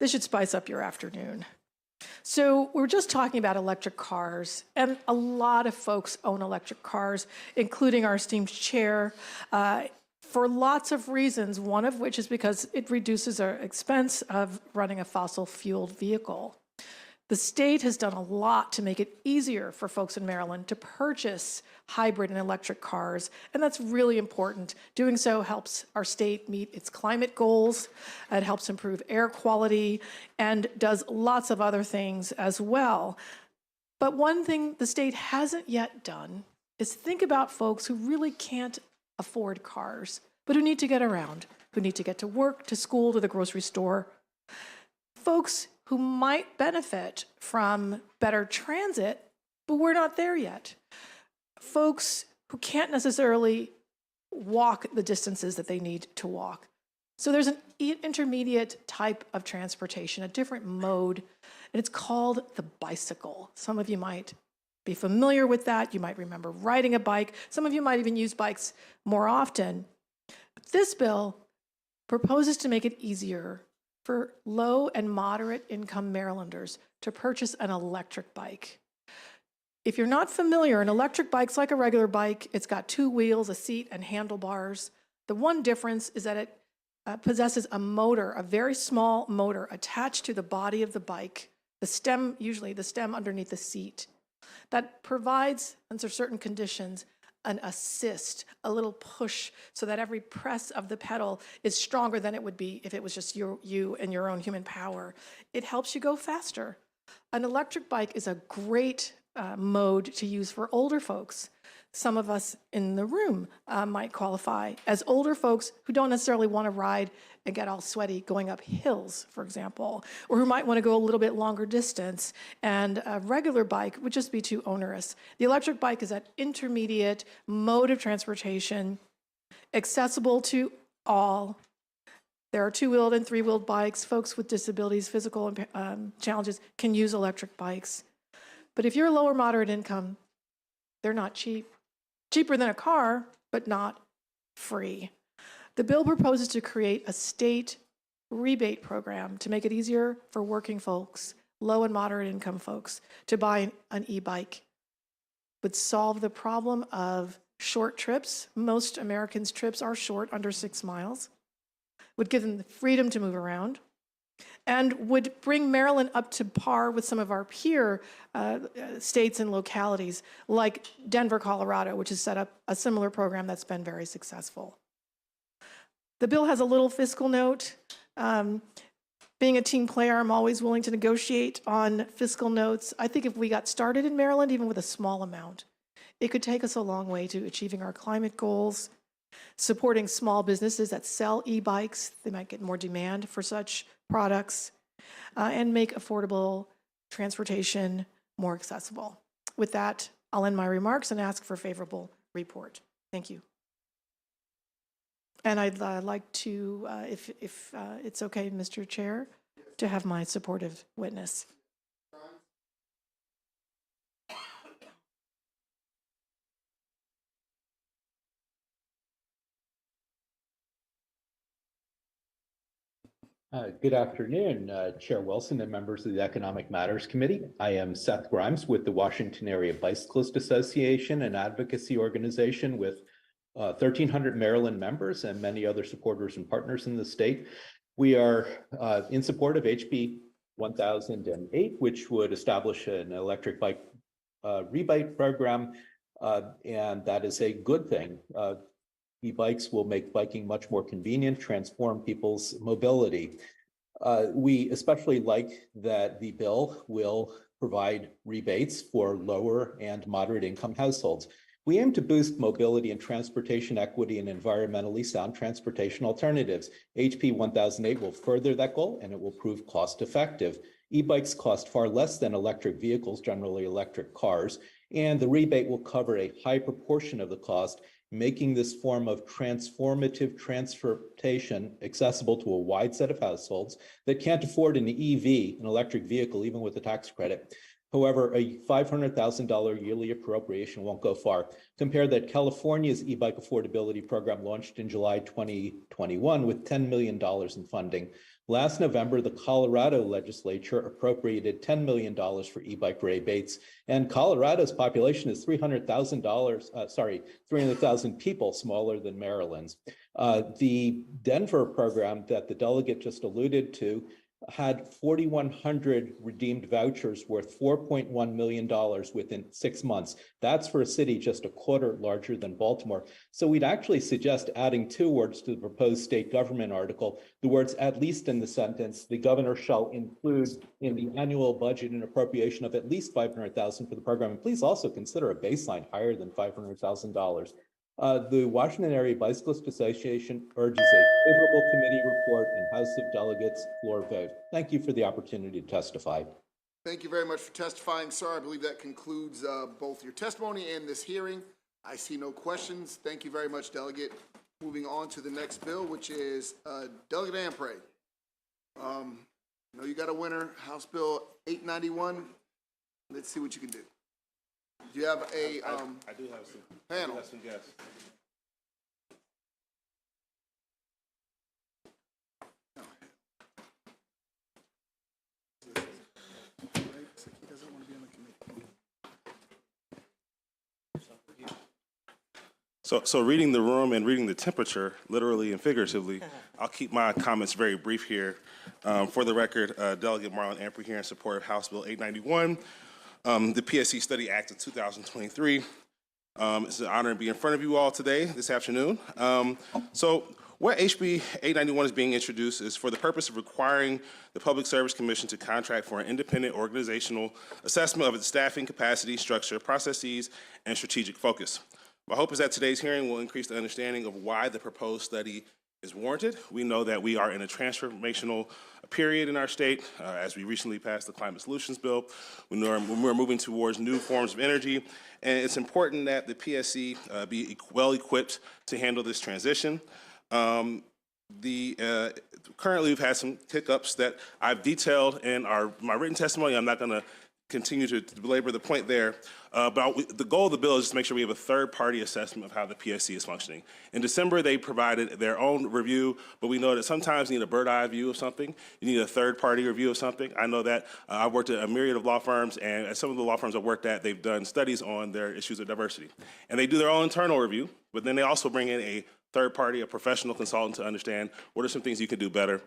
This should spice up your afternoon. So we're just talking about electric cars, and a lot of folks own electric cars, including our esteemed chair, for lots of reasons, one of which is because it reduces our expense of running a fossil-fueled vehicle. The state has done a lot to make it easier for folks in Maryland to purchase hybrid and electric cars, and that's really important. Doing so helps our state meet its climate goals, it helps improve air quality, and does lots of other things as well. But one thing the state hasn't yet done is think about folks who really can't afford cars, but who need to get around, who need to get to work, to school, to the grocery store. Folks who might benefit from better transit, but we're not there yet. Folks who can't necessarily walk the distances that they need to walk. So there's an intermediate type of transportation, a different mode, and it's called the bicycle. Some of you might be familiar with that. You might remember riding a bike. Some of you might even use bikes more often. But this bill proposes to make it easier for low and moderate income Marylanders to purchase an electric bike. If you're not familiar, an electric bike's like a regular bike. It's got 2 wheels, a seat, and handlebars. The one difference is that it possesses a motor, a very small motor attached to the body of the bike, the stem, usually the stem underneath the seat, that provides, under certain conditions, an assist, a little push, so that every press of the pedal is stronger than it would be if it was just you and your own human power. It helps you go faster. An electric bike is a great mode to use for older folks. Some of us in the room might qualify as older folks who don't necessarily want to ride and get all sweaty going up hills, for example, or who might want to go a little bit longer distance, and a regular bike would just be too onerous. The electric bike is an intermediate mode of transportation, accessible to all. There are 2-wheeled and 3-wheeled bikes. Folks with disabilities, physical challenges can use electric bikes. But if you're lower moderate income, they're not cheap. Cheaper than a car, but not free. The bill proposes to create a state rebate program to make it easier for working folks, low and moderate income folks, to buy an e-bike. Would solve the problem of short trips. Most Americans' trips are short, under 6 miles. Would give them the freedom to move around, and would bring Maryland up to par with some of our peer states and localities, like Denver, Colorado, which has set up a similar program that's been very successful. The bill has a little fiscal note. Being a team player, I'm always willing to negotiate on fiscal notes. I think if we got started in Maryland, even with a small amount, it could take us a long way to achieving our climate goals, supporting small businesses that sell e-bikes. They might get more demand for such products, and make affordable transportation more accessible. With that, I'll end my remarks and ask for a favorable report. Thank you. And I'd like to, if it's okay, Mr. Chair, to have my supportive witness. Good afternoon, Chair Wilson and members of the Economic Matters Committee. I am Seth Grimes with the Washington Area Bicyclist Association, an advocacy organization with 1,300 Maryland members and many other supporters and partners in the state. We are in support of HB 1008, which would establish an electric bike rebate program, and that is a good thing. E-bikes will make biking much more convenient, transform people's mobility. We especially like that the bill will provide rebates for lower and moderate income households. We aim to boost mobility and transportation equity and environmentally sound transportation alternatives. HB 1008 will further that goal, and it will prove cost effective. E-bikes cost far less than electric vehicles, generally electric cars, and the rebate will cover a high proportion of the cost, making this form of transformative transportation accessible to a wide set of households that can't afford an EV, an electric vehicle, even with a tax credit. However, a $500,000 yearly appropriation won't go far. Compare that California's e-bike affordability program launched in July 2021 with $10 million in funding. Last November, the Colorado legislature appropriated $10 million for e-bike rebates, and Colorado's population is 300,000 people smaller than Maryland's. The Denver program that the delegate just alluded to had 4,100 redeemed vouchers worth $4.1 million within 6 months. That's for a city just a quarter larger than Baltimore. So we'd actually suggest adding 2 words to the proposed state government article, the words "at least" in the sentence, the governor shall include in the annual budget an appropriation of at least $500,000 for the program. And please also consider a baseline higher than $500,000. The Washington Area Bicyclist Association urges a favorable committee report and House of Delegates floor vote. Thank you for the opportunity to testify. Thank you very much for testifying, sir. I believe that concludes both your testimony and this hearing. I see no questions. Thank you very much, Delegate. Moving on to the next bill, which is Delegate Ampray. I know you got a winner, House Bill 891. Let's see what you can do. Do you have a I do have some panel? I do have some guests. So reading the room and reading the temperature, literally and figuratively, I'll keep my comments very brief here. For the record, Delegate Marlon Ampry here in support of House Bill 891. The PSC Study Act of 2023. It's an honor to be in front of you all today, this afternoon. So what HB 891 is being introduced is for the purpose of requiring the Public Service Commission to contract for an independent organizational assessment of its staffing capacity, structure, processes, and strategic focus. My hope is that today's hearing will increase the understanding of why the proposed study is warranted. We know that we are in a transformational period in our state as we recently passed the Climate Solutions Bill. We know we're moving towards new forms of energy, and it's important that the PSC be well equipped to handle this transition. Currently, we've had some hiccups that I've detailed in my written testimony. I'm not going to continue to belabor the point there. But the goal of the bill is just to make sure we have a third-party assessment of how the PSC is functioning. In December, they provided their own review, but we know that sometimes you need a bird-eye view of something. You need a third-party review of something. I know that I've worked at a myriad of law firms, and at some of the law firms I've worked at, they've done studies on their issues of diversity. And they do their own internal review, but then they also bring in a third party, a professional consultant to understand what are some things you can do better.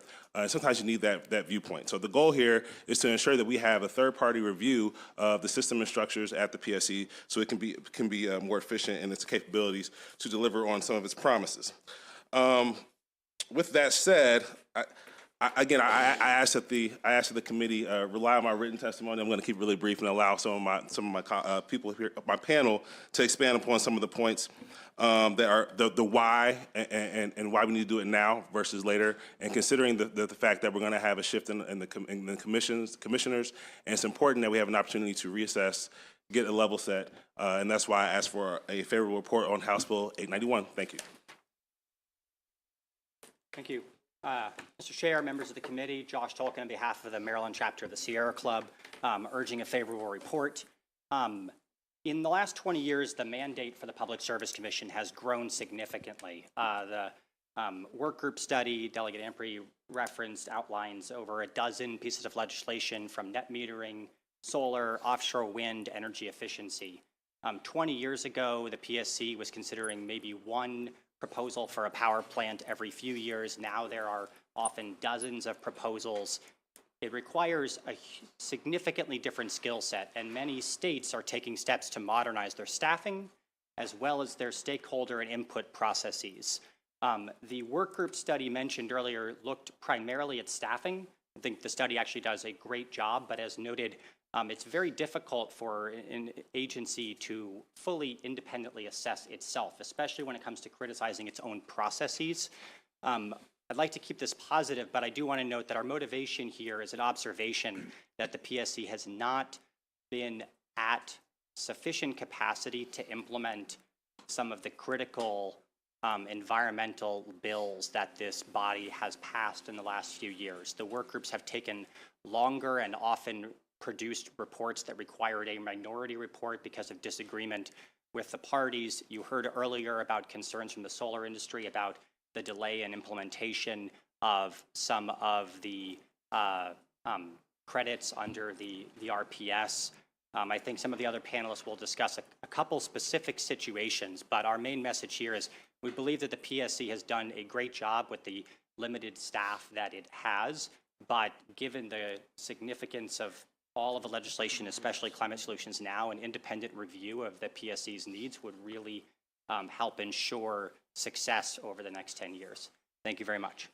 Sometimes you need that viewpoint. So the goal here is to ensure that we have a third party review of the system and structures at the PSC so it can be more efficient in its capabilities to deliver on some of its promises. With that said, I ask that the committee rely on my written testimony. I'm going to keep it really brief and allow some of my people here, my panel, to expand upon some of the points that are the why and why we need to do it now versus later, and considering the fact that we're going to have a shift in the commissioners, and it's important that we have an opportunity to reassess, get a level set, and that's why I asked for a favorable report on House Bill 891. Thank you. Thank you. Mr. Chair, members of the committee, Josh Tolkien on behalf of the Maryland chapter of the Sierra Club, urging a favorable report. In the last 20 years, the mandate for the Public Service Commission has grown significantly. The work group study Delegate Ampry referenced outlines over a dozen pieces of legislation from net metering, solar, offshore wind, energy efficiency. 20 years ago, the PSC was considering maybe one proposal for a power plant every few years. Now there are often dozens of proposals. It requires a significantly different skill set, and many states are taking steps to modernize their staffing as well as their stakeholder and input processes. The work group study mentioned earlier looked primarily at staffing. I think the study actually does a great job, but as noted, it's very difficult for an agency to fully independently assess itself, especially when it comes to criticizing its own processes. I'd like to keep this positive, but I do want to note that our motivation here is an observation that the PSC has not been at sufficient capacity to implement some of the critical environmental bills that this body has passed in the last few years. The work groups have taken longer and often produced reports that required a minority report because of disagreement with the parties. You heard earlier about concerns from the solar industry about the delay in implementation of some of the credits under the RPS. I think some of the other panelists will discuss a couple specific situations, but our main message here is we believe that the PSC has done a great job with the limited staff that it has. but given the significance of all of the legislation, especially climate solutions now, an independent review of the PSC's needs would really help ensure success over the next 10 years. Thank you very much.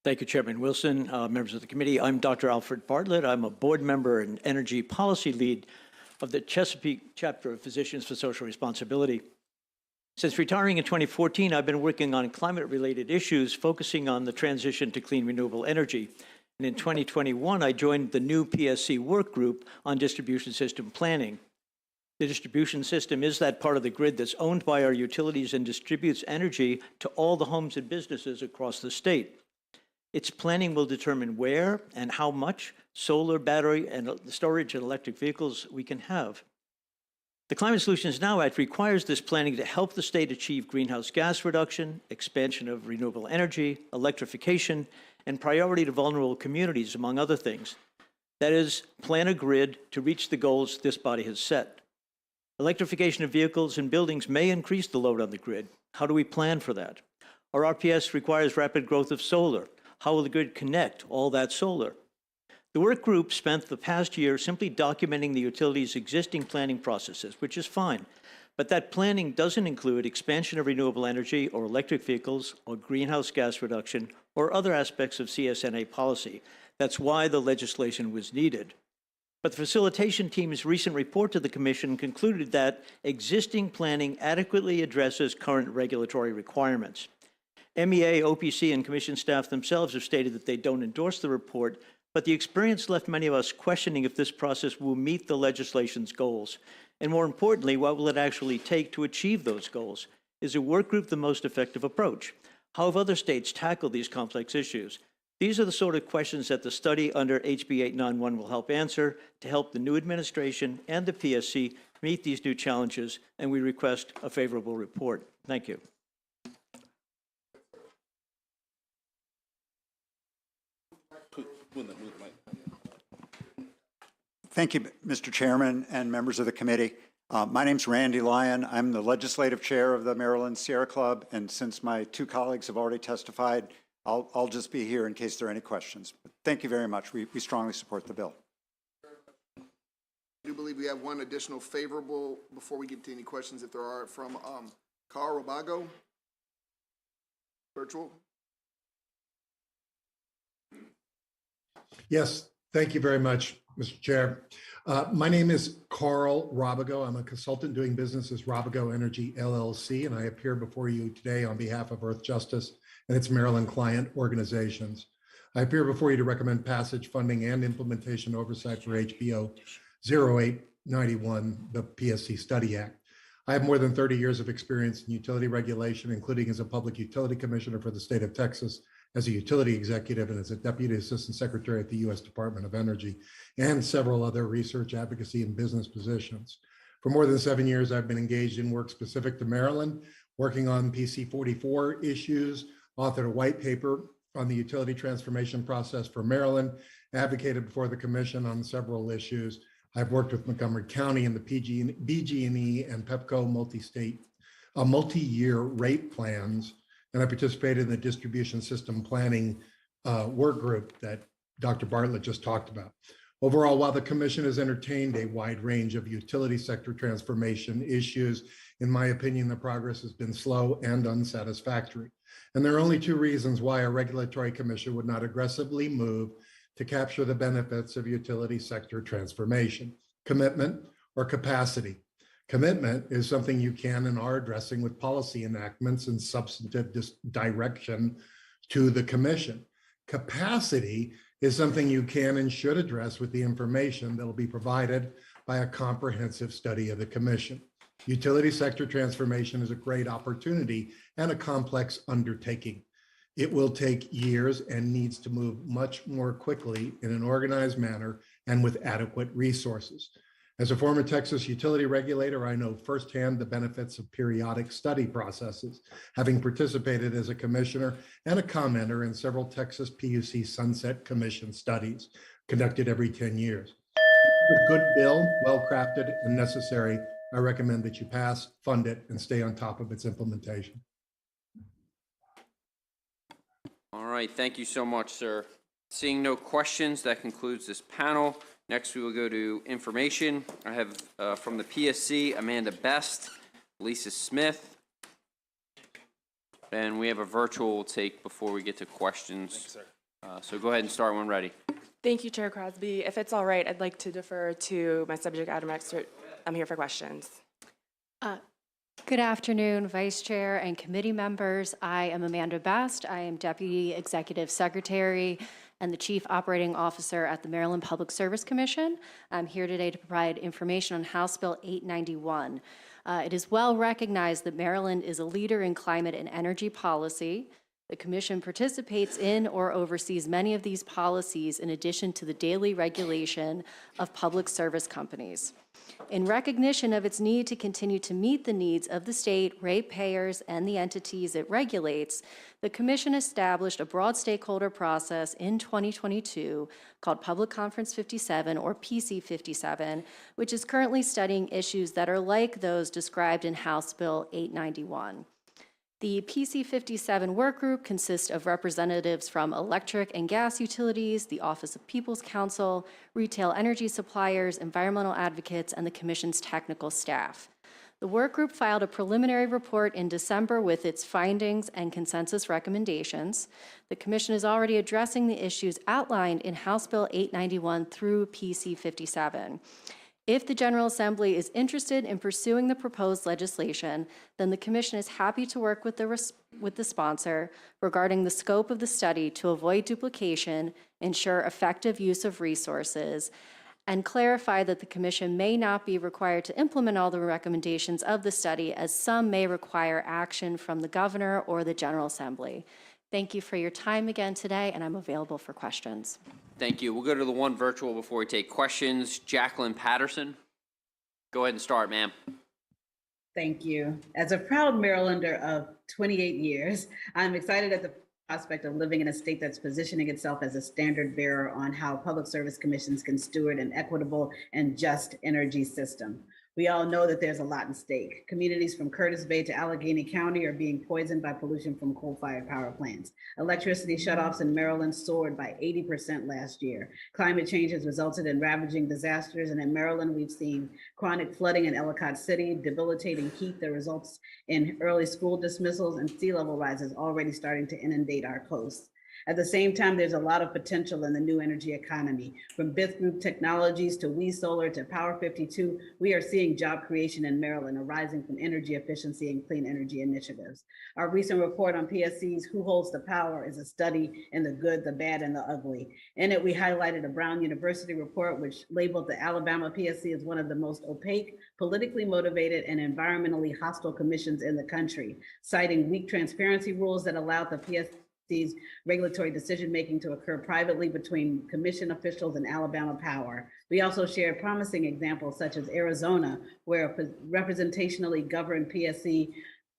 Thank you, Chairman Wilson, members of the committee. I'm Dr. Alfred Bartlett. I'm a board member and energy policy lead of the Chesapeake chapter of Physicians for Social Responsibility. Since retiring in 2014, I've been working on climate-related issues, focusing on the transition to clean renewable energy. And in 2021, I joined the new PSC work group on distribution system planning. The distribution system is that part of the grid that's owned by our utilities and distributes energy to all the homes and businesses across the state. Its planning will determine where and how much solar, battery, and storage and electric vehicles we can have. The Climate Solutions Now Act requires this planning to help the state achieve greenhouse gas reduction, expansion of renewable energy, electrification, and priority to vulnerable communities, among other things. That is, plan a grid to reach the goals this body has set. Electrification of vehicles and buildings may increase the load on the grid. How do we plan for that? Our RPS requires rapid growth of solar. How will the grid connect all that solar? The work group spent the past year simply documenting the utility's existing planning processes, which is fine, but that planning doesn't include expansion of renewable energy or electric vehicles or greenhouse gas reduction or other aspects of CSNA policy. That's why the legislation was needed. But the facilitation team's recent report to the Commission concluded that existing planning adequately addresses current regulatory requirements. MEA, OPC, and Commission staff themselves have stated that they don't endorse the report, but the experience left many of us questioning if this process will meet the legislation's goals. And more importantly, what will it actually take to achieve those goals? Is a work group the most effective approach? How have other states tackled these complex issues? These are the sort of questions that the study under HB 891 will help answer to help the new administration and the PSC meet these new challenges, and we request a favorable report. Thank you. Thank you, Mr. Chairman and members of the committee. My name's Randy Lyon. I'm the legislative chair of the Maryland Sierra Club, and since my two colleagues have already testified, I'll just be here in case there are any questions. But thank you very much. We strongly support the bill. I do believe we have one additional favorable before we get to any questions, if there are, from Carl Robago, virtual. Yes, thank you very much, Mr. Chair. My name is Carl Robago. I'm a consultant doing business as Robago Energy LLC, and I appear before you today on behalf of Earth Justice and its Maryland client organizations. I appear before you to recommend passage, funding, and implementation oversight for HBO 0891, the PSC Study Act. I have more than 30 years of experience in utility regulation, including as a public utility commissioner for the state of Texas, as a utility executive, and as a deputy assistant secretary at the U.S. Department of Energy, and several other research, advocacy, and business positions. For more than 7 years, I've been engaged in work specific to Maryland, working on PC 44 issues, authored a white paper on the utility transformation process for Maryland, advocated before the commission on several issues. I've worked with Montgomery County and the BG&E and PEPCO multi-year rate plans, and I participated in the distribution system planning work group that Dr. Bartlett just talked about. Overall, while the commission has entertained a wide range of utility sector transformation issues, in my opinion, the progress has been slow and unsatisfactory. And there are only two reasons why a regulatory commission would not aggressively move to capture the benefits of utility sector transformation: commitment or capacity. Commitment is something you can and are addressing with policy enactments and substantive direction to the commission. Capacity is something you can and should address with the information that will be provided by a comprehensive study of the commission. Utility sector transformation is a great opportunity and a complex undertaking. It will take years and needs to move much more quickly in an organized manner and with adequate resources. As a former Texas utility regulator, I know firsthand the benefits of periodic study processes, having participated as a commissioner and a commenter in several Texas PUC Sunset Commission studies conducted every 10 years. A good bill, well-crafted and necessary. I recommend that you pass, fund it, and stay on top of its implementation. All right. right, thank you so much, sir. Seeing no questions, that concludes this panel. Next, we will go to information. I have from the PSC, Amanda Best, Lisa Smith, and we have a virtual we'll take before we get to questions. Thank you, sir. So go ahead and start when ready. Thank you, Chair Crosby. If it's all right, I'd like to defer to my subject item expert. I'm here for questions. Good afternoon, Vice Chair and committee members. I am Amanda Best. I am Deputy Executive Secretary and the Chief Operating Officer at the Maryland Public Service Commission. I'm here today to provide information on House Bill 891. It is well recognized that Maryland is a leader in climate and energy policy. The Commission participates in or oversees many of these policies in addition to the daily regulation of public service companies. In recognition of its need to continue to meet the needs of the state, ratepayers, and the entities it regulates, the Commission established a broad stakeholder process in 2022 called Public Conference 57, or PC 57, which is currently studying issues that are like those described in House Bill 891. The PC 57 work group consists of representatives from electric and gas utilities, the Office of People's Counsel, retail energy suppliers, environmental advocates, and the Commission's technical staff. The work group filed a preliminary report in December with its findings and consensus recommendations. The Commission is already addressing the issues outlined in House Bill 891 through PC 57. If the General Assembly is interested in pursuing the proposed legislation, then the Commission is happy to work with the sponsor regarding the scope of the study to avoid duplication, ensure effective use of resources, and clarify that the Commission may not be required to implement all the recommendations of the study, as some may require action from the Governor or the General Assembly. Thank you for your time again today, and I'm available for questions. Thank you. We'll go to the one virtual before we take questions. Jacqueline Patterson. Go ahead and start, ma'am. Thank you. As a proud Marylander of 28 years, I'm excited at the prospect of living in a state that's positioning itself as a standard bearer on how public service commissions can steward an equitable and just energy system. We all know that there's a lot at stake. Communities from Curtis Bay to Allegheny County are being poisoned by pollution from coal-fired power plants. Electricity shutoffs in Maryland soared by 80% last year. Climate change has resulted in ravaging disasters, and in Maryland, we've seen chronic flooding in Ellicott City, debilitating heat that results in early school dismissals, and sea level rises already starting to inundate our coast. At the same time, there's a lot of potential in the new energy economy. From BIF Group Technologies to We Solar to Power 52, we are seeing job creation in Maryland arising from energy efficiency and clean energy initiatives. Our recent report on PSC's Who Holds the Power is a study in the good, the bad, and the ugly. In it, we highlighted a Brown University report which labeled the Alabama PSC as one of the most opaque, politically motivated, and environmentally hostile commissions in the country, citing weak transparency rules that allowed the PSC's regulatory decision-making to occur privately between commission officials and Alabama Power. We also shared promising examples such as Arizona, where a representationally governed PSC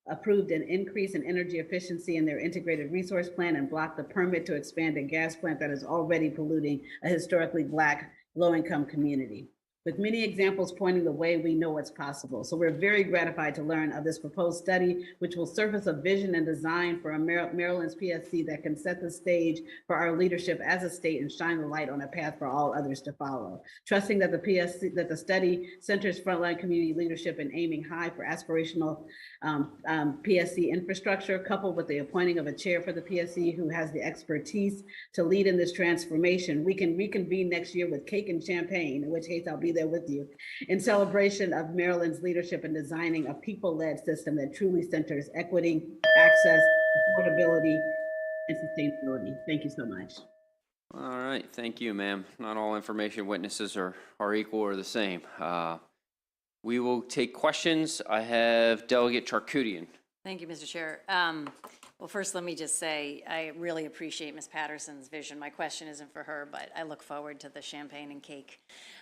approved an increase in energy efficiency in their integrated resource plan and blocked the permit to expand a gas plant that is already polluting a historically Black low-income community. With many examples pointing the way, we know what's possible. So we're very gratified to learn of this proposed study, which will surface a vision and design for a Maryland's PSC that can set the stage for our leadership as a state and shine the light on a path for all others to follow. Trusting that the study centers frontline community leadership and aiming high for aspirational PSC infrastructure, coupled with the appointing of a chair for the PSC who has the expertise to lead in this transformation, we can reconvene next year with cake and champagne, in which case I'll be there with you, in celebration of Maryland's leadership in designing a people-led system that truly centers equity, access, affordability, and sustainability. Thank you so much. All right, thank you, ma'am. Not all information witnesses are equal or the same. We will take questions. I have Delegate Charkoudian. Thank you, Mr. Chair. Well, first, let me just say I really appreciate Ms. Patterson's vision. My question isn't for her, but I look forward to the champagne and cake.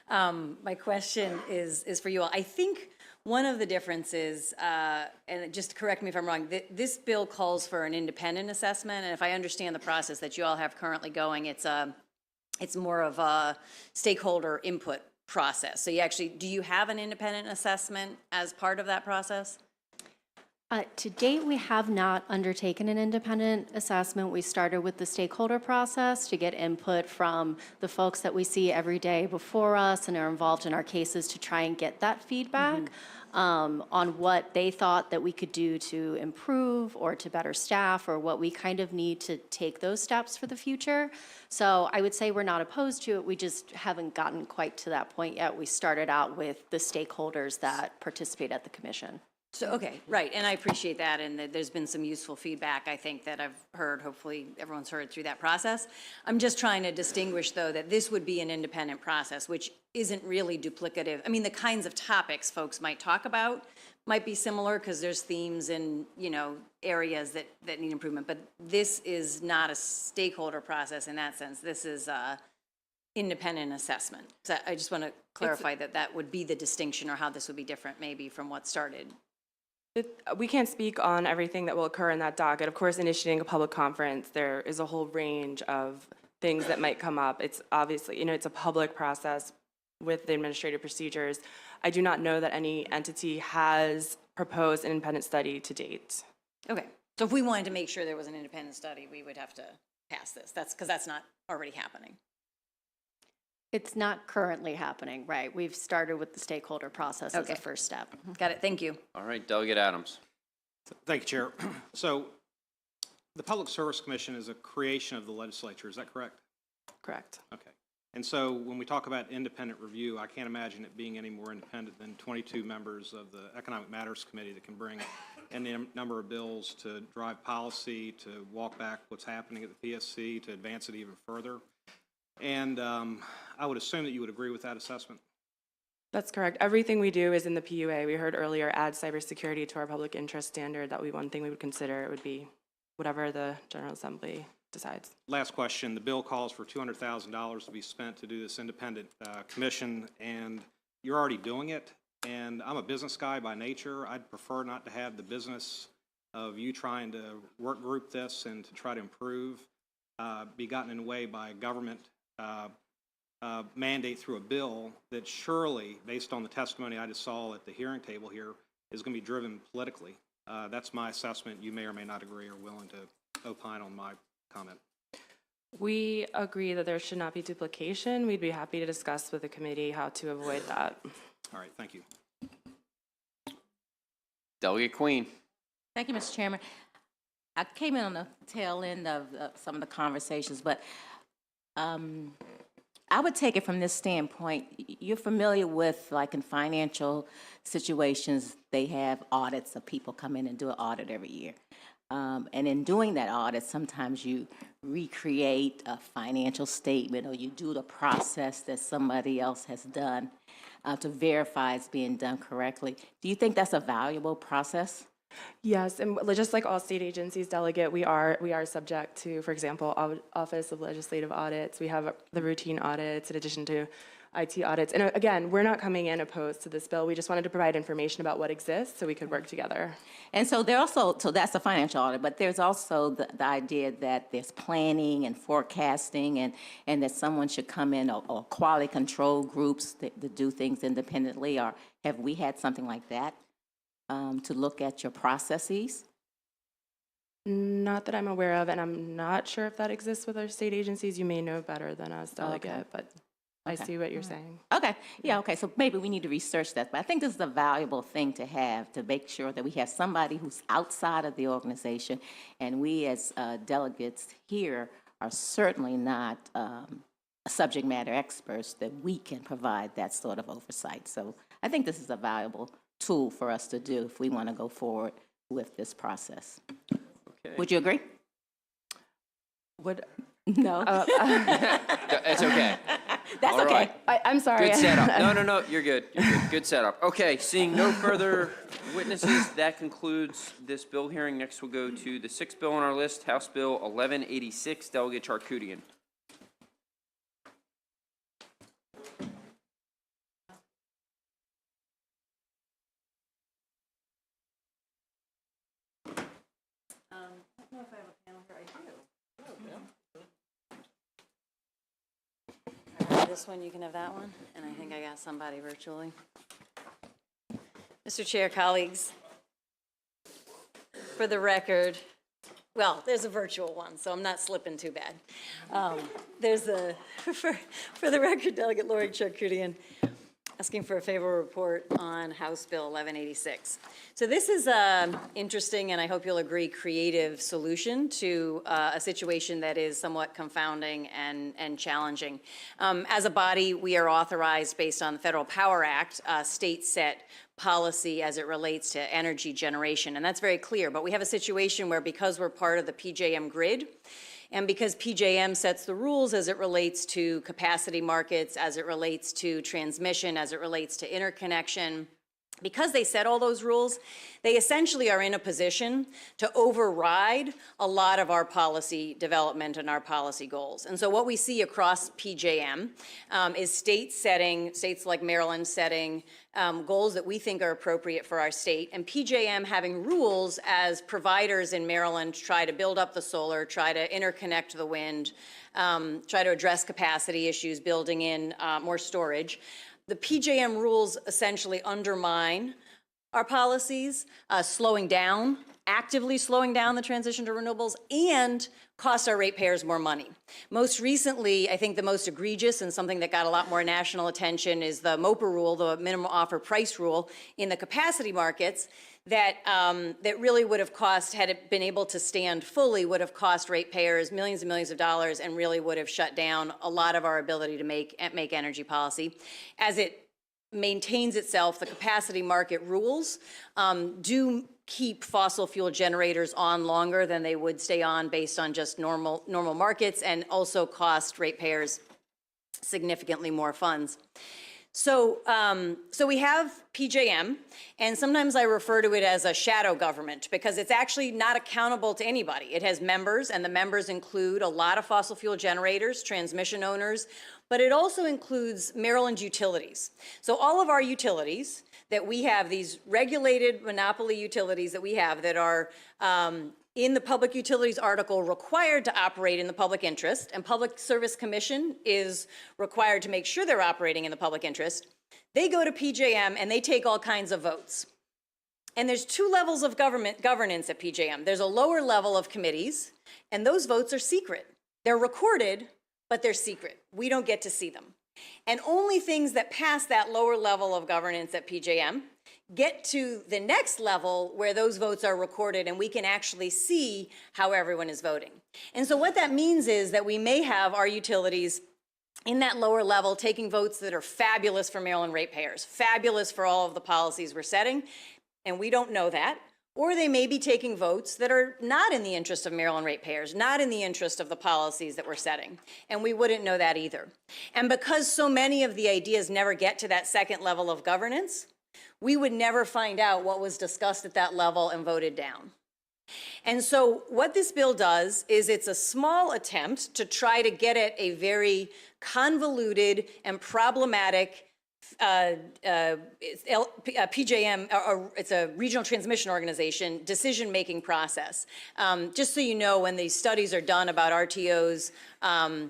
My question is for you all. I think one of the differences, and just correct me if I'm wrong, this bill calls for an independent assessment, and if I understand the process that you all have currently going, it's more of a stakeholder input process. So you actually, do you have an independent assessment as part of that process? To date, we have not undertaken an independent assessment. We started with the stakeholder process to get input from the folks that we see every day before us and are involved in our cases to try and get that feedback on what they thought that we could do to improve or to better staff or what we kind of need to take those steps for the future. So I would say we're not opposed to it. We just haven't gotten quite to that point yet. We started out with the stakeholders that participate at the commission. So, okay, right, and I appreciate that, and that there's been some useful feedback, I think, that I've heard, hopefully everyone's heard through that process. I'm just trying to distinguish, though, that this would be an independent process, which isn't really duplicative. I mean, the kinds of topics folks might talk about might be similar, because there's themes and, you know, areas that need improvement, but this is not a stakeholder process in that sense. This is a independent assessment. So I just want to clarify that that would be the distinction, or how this would be different maybe from what started. We can't speak on everything that will occur in that docket. Of course, initiating a public conference, there is a whole range of things that might come up. It's obviously, you know, it's a public process with the administrative procedures. I do not know that any entity has proposed an independent study to date. Okay, so if we wanted to make sure there was an independent study, we would have to pass this. That's because that's not already happening. It's not currently happening, right? We've started with the stakeholder process as a first step. Got it, thank you. All right, Delegate Adams. Thank you, Chair. So the Public Service Commission is a creation of the legislature, is that correct? Correct. Okay. And so when we talk about independent review, I can't imagine it being any more independent than 22 members of the Economic Matters Committee that can bring any number of bills to drive policy, to walk back what's happening at the PSC, to advance it even further. And I would assume that you would agree with that assessment. That's correct. Everything we do is in the PUA. We heard earlier, add cybersecurity to our public interest standard. That would be one thing we would consider. It would be whatever the General Assembly decides. Last question. The bill calls for $200,000 to be spent to do this independent commission, and you're already doing it. And I'm a business guy by nature. I'd prefer not to have the business of you trying to work group this and to try to improve be gotten in the way by government mandate through a bill that surely, based on the testimony I just saw at the hearing table here, is going to be driven politically. That's my assessment. You may or may not agree or willing to opine on my comment. We agree that there should not be duplication. We'd be happy to discuss with the committee how to avoid that. All right, thank you. Delegate Queen. Thank you, Mr. Chairman. I came in on the tail end of some of the conversations, but I would take it from this standpoint. You're familiar with, like in financial situations, they have audits of people come in and do an audit every year. And in doing that audit, sometimes you recreate a financial statement or you do the process that somebody else has done to verify it's being done correctly. Do you think that's a valuable process? Yes, and just like all state agencies, Delegate, we are subject to, for example, Office of Legislative Audits. We have the routine audits in addition to IT audits. And again, we're not coming in opposed to this bill. We just wanted to provide information about what exists so we could work together. And so there also, so that's a financial audit, but there's also the idea that there's planning and forecasting and that someone should come in or quality control groups that do things independently. Or have we had something like that? To look at your processes? Not that I'm aware of, and I'm not sure if that exists with our state agencies. You may know better than us, Delegate, but I see what you're saying. Okay, yeah, okay, so maybe we need to research that, but I think this is a valuable thing to have, to make sure that we have somebody who's outside of the organization, and we as delegates here are certainly not subject matter experts, that we can provide that sort of oversight. So I think this is a valuable tool for us to do if we want to go forward with this process. Okay. Would you agree? No. It's okay. That's All okay. right. I'm sorry. Good setup. No, you're good. You're good. Good setup. Okay, seeing no further witnesses, that concludes this bill hearing. Next, we'll go to the sixth bill on our list, House Bill 1186, Delegate Charkoudian. This one, you can have that one, and I think I got somebody virtually. Mr. Chair, colleagues, for the record, well, there's a virtual one, so I'm not slipping too bad. There's a, for the record, Delegate Lori Charkoudian asking for a favorable report on House Bill 1186. So this is an interesting, and I hope you'll agree, creative solution to a situation that is somewhat confounding and challenging. As a body, we are authorized, based on the Federal Power Act, state-set policy as it relates to energy generation, and that's very clear. But we have a situation where, because we're part of the PJM grid, and because PJM sets the rules as it relates to capacity markets, as it relates to transmission, as it relates to interconnection, because they set all those rules, they essentially are in a position to override a lot of our policy development and our policy goals. And so what we see across PJM is states like Maryland setting goals that we think are appropriate for our state, and PJM having rules as providers in Maryland try to build up the solar, try to interconnect the wind, try to address capacity issues, building in more storage. The PJM rules essentially undermine our policies, actively slowing down the transition to renewables, and cost our ratepayers more money. Most recently, I think the most egregious and something that got a lot more national attention is the MOPR rule, the minimum offer price rule in the capacity markets, that really would have cost, had it been able to stand fully, would have cost ratepayers millions and millions of dollars, and really would have shut down a lot of our ability to make energy policy. As it maintains itself, the capacity market rules do keep fossil fuel generators on longer than they would stay on based on just normal markets, and also cost ratepayers significantly more funds. So we have PJM, and sometimes I refer to it as a shadow government because it's actually not accountable to anybody. It has members, and the members include a lot of fossil fuel generators, transmission owners, but it also includes Maryland utilities. So all of our utilities that we have, these regulated monopoly utilities that we have that are in the Public Utilities article required to operate in the public interest, and Public Service Commission is required to make sure they're operating in the public interest, they go to PJM and they take all kinds of votes. And there's two levels of governance at PJM. There's a lower level of committees, and those votes are secret. They're recorded, but they're secret. We don't get to see them. And only things that pass that lower level of governance at PJM get to the next level where those votes are recorded and we can actually see how everyone is voting. And so what that means is that we may have our utilities in that lower level taking votes that are fabulous for Maryland ratepayers, fabulous for all of the policies we're setting, and we don't know that. Or they may be taking votes that are not in the interest of Maryland ratepayers, not in the interest of the policies that we're setting. And we wouldn't know that either. And because so many of the ideas never get to that second level of governance, we would never find out what was discussed at that level and voted down. And so what this bill does is it's a small attempt to try to get at a very convoluted and problematic PJM, it's a regional transmission organization, decision-making process. Just so you know, when these studies are done about RTOs and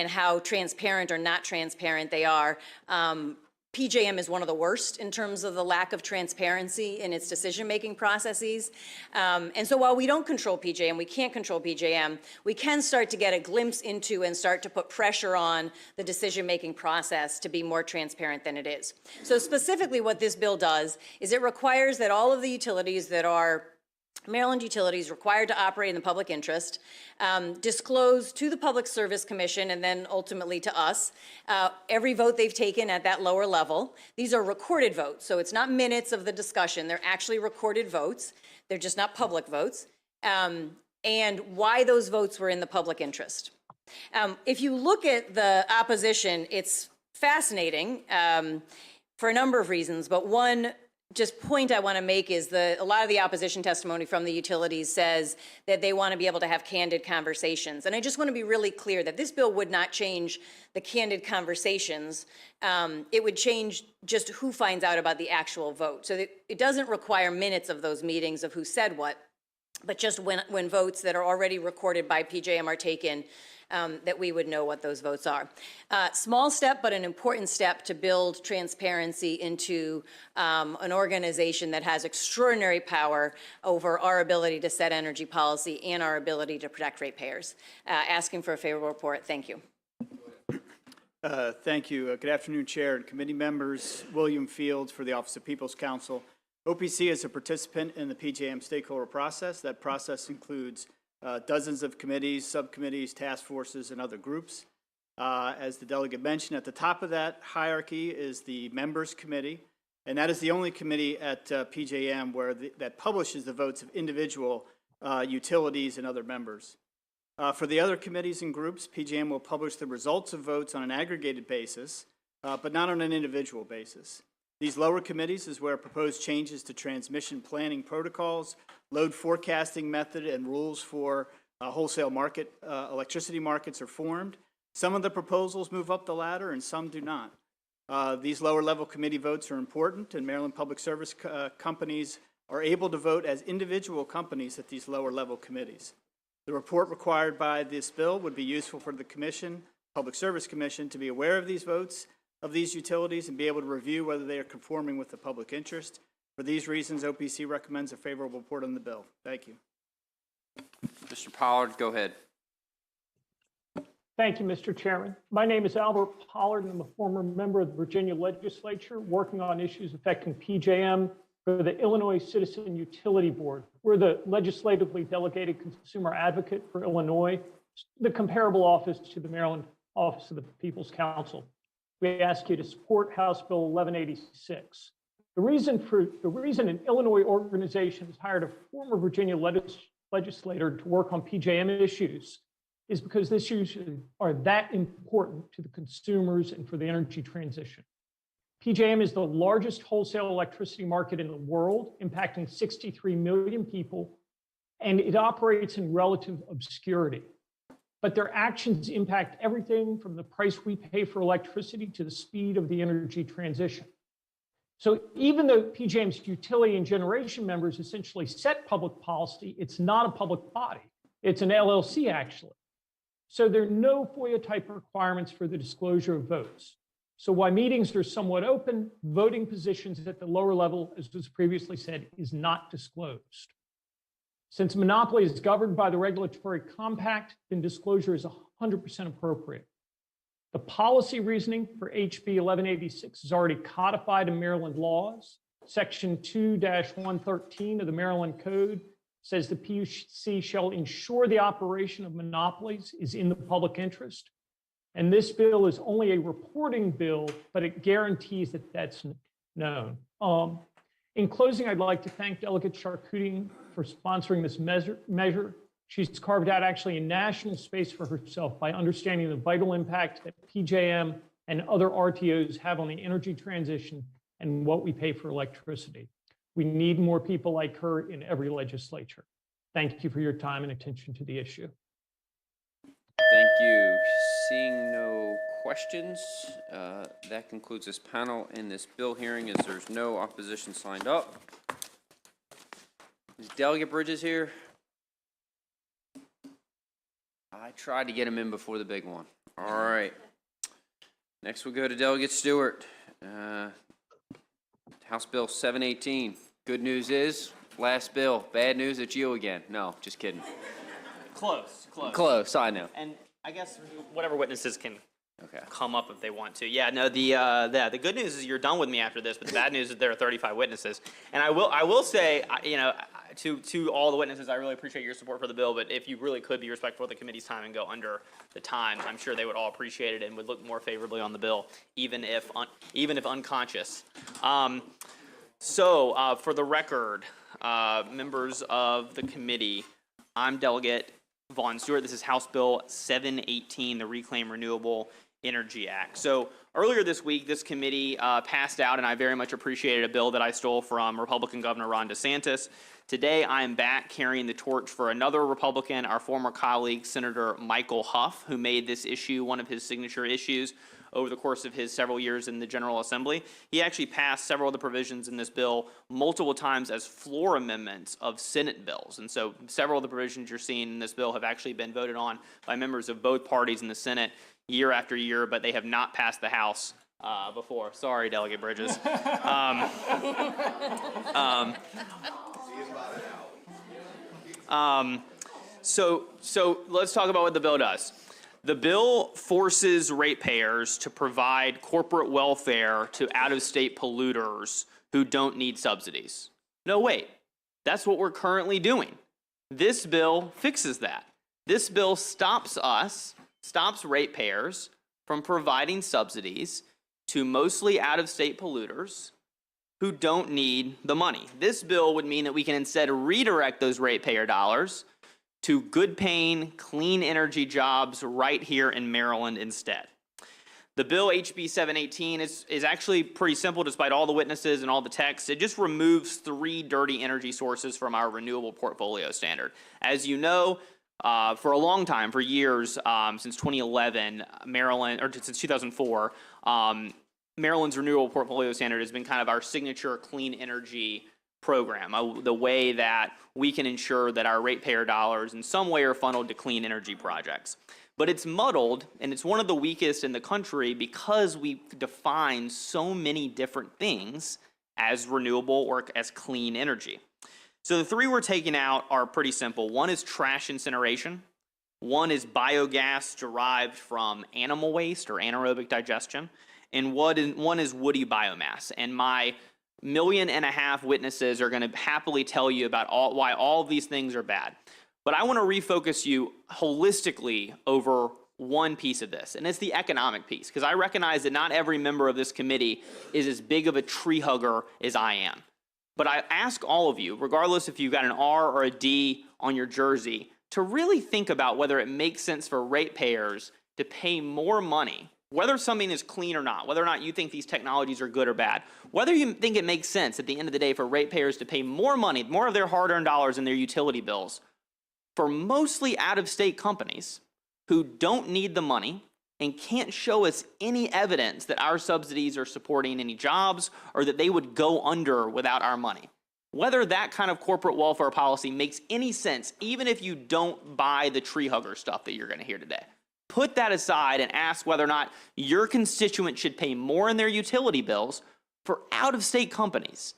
how transparent or not transparent they are, PJM is one of the worst in terms of the lack of transparency in its decision-making processes. And so while we don't control PJM, we can't control PJM, we can start to get a glimpse into and start to put pressure on the decision-making process to be more transparent than it is. So specifically what this bill does is it requires that all of the utilities that are Maryland utilities required to operate in the public interest, disclose to the Public Service Commission and then ultimately to us every vote they've taken at that lower level. These are recorded votes, so it's not minutes of the discussion. They're actually recorded votes. They're just not public votes. And why those votes were in the public interest. If you look at the opposition, it's fascinating for a number of reasons, but one just point I want to make is a lot of the opposition testimony from the utilities says that they want to be able to have candid conversations. And I just want to be really clear that this bill would not change the candid conversations. It would change just who finds out about the actual vote. So it doesn't require minutes of those meetings of who said what, but just when votes that are already recorded by PJM are taken, that we would know what those votes are. Small step, but an important step to build transparency into an organization that has extraordinary power over our ability to set energy policy and our ability to protect ratepayers. Asking for a favorable report. Thank you. Thank you. Good afternoon, Chair and committee members. William Fields for the Office of People's Counsel. OPC is a participant in the PJM stakeholder process. That process includes dozens of committees, subcommittees, task forces, and other groups. As the delegate mentioned, at the top of that hierarchy is the Members Committee, and that is the only committee at PJM where that publishes the votes of individual utilities and other members. For the other committees and groups, PJM will publish the results of votes on an aggregated basis, but not on an individual basis. These lower committees is where proposed changes to transmission planning protocols, load forecasting method, and rules for wholesale market electricity markets are formed. Some of the proposals move up the ladder and some do not. These lower level committee votes are important, and Maryland Public Service companies are able to vote as individual companies at these lower level committees. The report required by this bill would be useful for the Commission, Public Service Commission, to be aware of these votes of these utilities and be able to review whether they are conforming with the public interest. For these reasons, OPC recommends a favorable report on the bill. Thank you. Mr. Pollard, go ahead. Thank you, Mr. Chairman. My name is Albert Pollard, and I'm a former member of the Virginia legislature working on issues affecting PJM for the Illinois Citizen Utility Board. We're the legislatively delegated consumer advocate for Illinois, the comparable office to the Maryland Office of the People's Counsel. We ask you to support House Bill 1186. The reason an Illinois organization has hired a former Virginia legislator to work on PJM issues is because these issues are that important to the consumers and for the energy transition. PJM is the largest wholesale electricity market in the world, impacting 63 million people, and it operates in relative obscurity. But their actions impact everything from the price we pay for electricity to the speed of the energy transition. So even though PJM's utility and generation members essentially set public policy, it's not a public body. It's an LLC, actually. So there are no FOIA-type requirements for the disclosure of votes. So while meetings are somewhat open, voting positions at the lower level, as was previously said, is not disclosed. Since monopoly is governed by the regulatory compact, then disclosure is 100% appropriate. The policy reasoning for HB 1186 is already codified in Maryland laws. Section 2-113 of the Maryland Code says the PUC shall ensure the operation of monopolies is in the public interest. And this bill is only a reporting bill, but it guarantees that that's known. In closing, I'd like to thank Delegate Charkoudian for sponsoring this measure. She's carved out actually a national space for herself by understanding the vital impact that PJM and other RTOs have on the energy transition and what we pay for electricity. We need more people like her in every legislature. Thank you for your time and attention to the issue. Thank you. Seeing no questions, that concludes this panel and this bill hearing as there's no opposition signed up. Is Delegate Bridges here? I tried to get him in before the big one. All right. Next we'll go to Delegate Stewart. House Bill 718. Good news is, last bill. Bad news, it's you again. No, just kidding. Close. Close, I know. And I guess whatever witnesses can come up if they want to. Yeah, no, the good news is you're done with me after this, but the bad news is there are 35 witnesses. And I will say, to all the witnesses, I really appreciate your support for the bill, but if you really could be respectful of the committee's time and go under the time, I'm sure they would all appreciate it and would look more favorably on the bill, even if unconscious. So for the record, members of the committee, I'm Delegate Vaughn Stewart. This is House Bill 718, the Reclaim Renewable Energy Act. So earlier this week, this committee passed out, and I very much appreciated a bill that I stole from Republican Governor Ron DeSantis. Today, I am back carrying the torch for another Republican, our former colleague, Senator Michael Huff, who made this issue one of his signature issues over the course of his several years in the General Assembly. He actually passed several of the provisions in this bill multiple times as floor amendments of Senate bills. And so several of the provisions you're seeing in this bill have actually been voted on by members of both parties in the Senate year after year, but they have not passed the House before. Sorry, Delegate Bridges. So let's talk about what the bill does. The bill forces ratepayers to provide corporate welfare to out-of-state polluters who don't need subsidies. No, wait. That's what we're currently doing. This bill fixes that. This bill stops ratepayers from providing subsidies to mostly out-of-state polluters who don't need the money. This bill would mean that we can instead redirect those ratepayer dollars to good-paying, clean energy jobs right here in Maryland instead. The bill, HB 718, is actually pretty simple despite all the witnesses and all the text. It just removes 3 dirty energy sources from our renewable portfolio standard. As you know, for a long time, for years, since 2011, since 2004, Maryland's renewable portfolio standard has been kind of our signature clean energy program, the way that we can ensure that our ratepayer dollars in some way are funneled to clean energy projects. But it's muddled, and it's one of the weakest in the country because we define so many different things as renewable or as clean energy. So the 3 we're taking out are pretty simple. One is trash incineration. One is biogas derived from animal waste or anaerobic digestion. And one is woody biomass. And my 1.5 million witnesses are going to happily tell you about why all of these things are bad. But I want to refocus you holistically over one piece of this, and it's the economic piece, because I recognize that not every member of this committee is as big of a tree hugger as I am. But I ask all of you, regardless if you've got an R or a D on your jersey, to really think about whether it makes sense for ratepayers to pay more money, whether something is clean or not, whether or not you think these technologies are good or bad, whether you think it makes sense at the end of the day for ratepayers to pay more money, more of their hard-earned dollars in their utility bills for mostly out-of-state companies who don't need the money and can't show us any evidence that our subsidies are supporting any jobs or that they would go under without our money. Whether that kind of corporate welfare policy makes any sense, even if you don't buy the tree hugger stuff that you're going to hear today. Put that aside and ask whether or not your constituents should pay more in their utility bills for out-of-state companies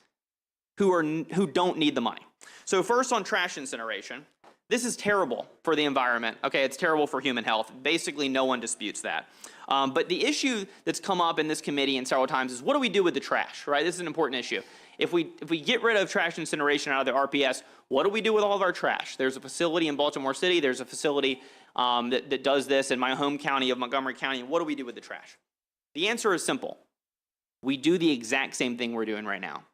who don't need the money. So first on trash incineration, this is terrible for the environment. Okay, it's terrible for human health. Basically, no one disputes that. But the issue that's come up in this committee and several times is what do we do with the trash, right? This is an important issue. If we get rid of trash incineration out of the RPS, what do we do with all of our trash? There's a facility in Baltimore City. There's a facility that does this in my home county of Montgomery County. What do we do with the trash? The answer is simple. We do the exact same thing we're doing right now,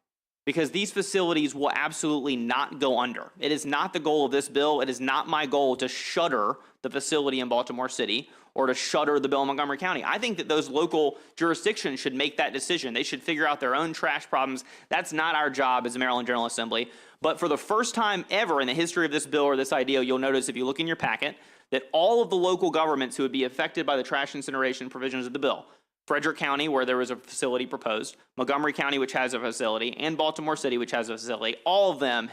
because these facilities will absolutely not go under. It is not the goal of this bill. It is not my goal to shutter the facility in Baltimore City or to shutter the bill in Montgomery County. I think that those local jurisdictions should make that decision. They should figure out their own trash problems. That's not our job as the Maryland General Assembly. But for the first time ever in the history of this bill or this idea, you'll notice if you look in your packet that all of the local governments who would be affected by the trash incineration provisions of the bill, Frederick County, where there was a facility proposed, Montgomery County, which has a facility, and Baltimore City, which has a facility, all of them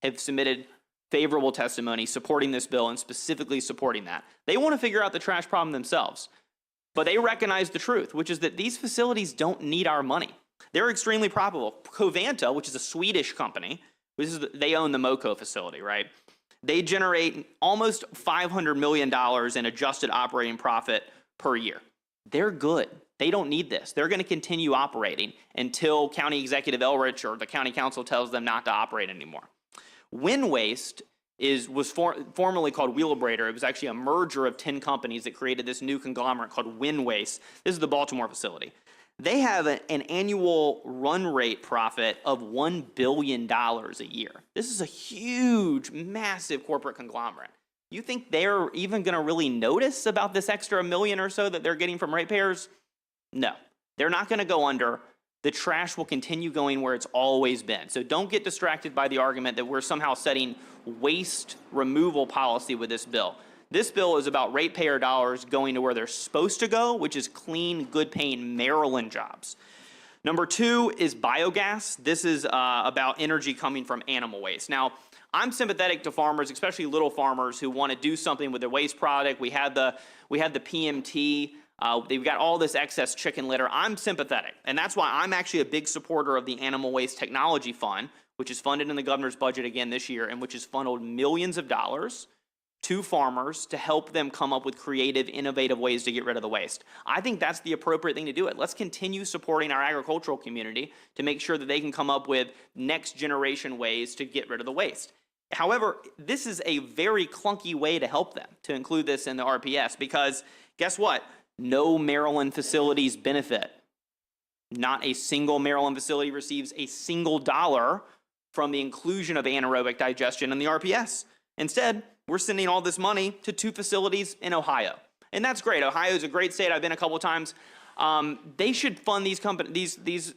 have submitted favorable testimony supporting this bill and specifically supporting that. They want to figure out the trash problem themselves, but they recognize the truth, which is that these facilities don't need our money. They're extremely profitable. Covanta, which is a Swedish company, they own the MoCo facility, right? They generate almost $500 million in adjusted operating profit per year. They're good. They don't need this. They're going to continue operating until County Executive Elrich or the County Council tells them not to operate anymore. Wind Waste was formerly called Wheelabrator. It was actually a merger of 10 companies that created this new conglomerate called Wind Waste. This is the Baltimore facility. They have an annual run rate profit of $1 billion a year. This is a huge, massive corporate conglomerate. You think they're even going to really notice about this extra million or so that they're getting from ratepayers? No, they're not going to go under. The trash will continue going where it's always been. So don't get distracted by the argument that we're somehow setting waste removal policy with this bill. This bill is about ratepayer dollars going to where they're supposed to go, which is clean, good-paying Maryland jobs. Number 2 is biogas. This is about energy coming from animal waste. Now, I'm sympathetic to farmers, especially little farmers who want to do something with their waste product. We had the PMT. They've got all this excess chicken litter. I'm sympathetic, and that's why I'm actually a big supporter of the Animal Waste Technology Fund, which is funded in the governor's budget again this year, and which has funneled millions of dollars to farmers to help them come up with creative, innovative ways to get rid of the waste. I think that's the appropriate thing to do it. Let's continue supporting our agricultural community to make sure that they can come up with next generation ways to get rid of the waste. However, this is a very clunky way to help them to include this in the RPS because guess what? No Maryland facilities benefit. Not a single Maryland facility receives a single dollar from the inclusion of anaerobic digestion in the RPS. Instead, we're sending all this money to 2 facilities in Ohio. And that's great. Ohio is a great state. I've been a couple times. They should fund these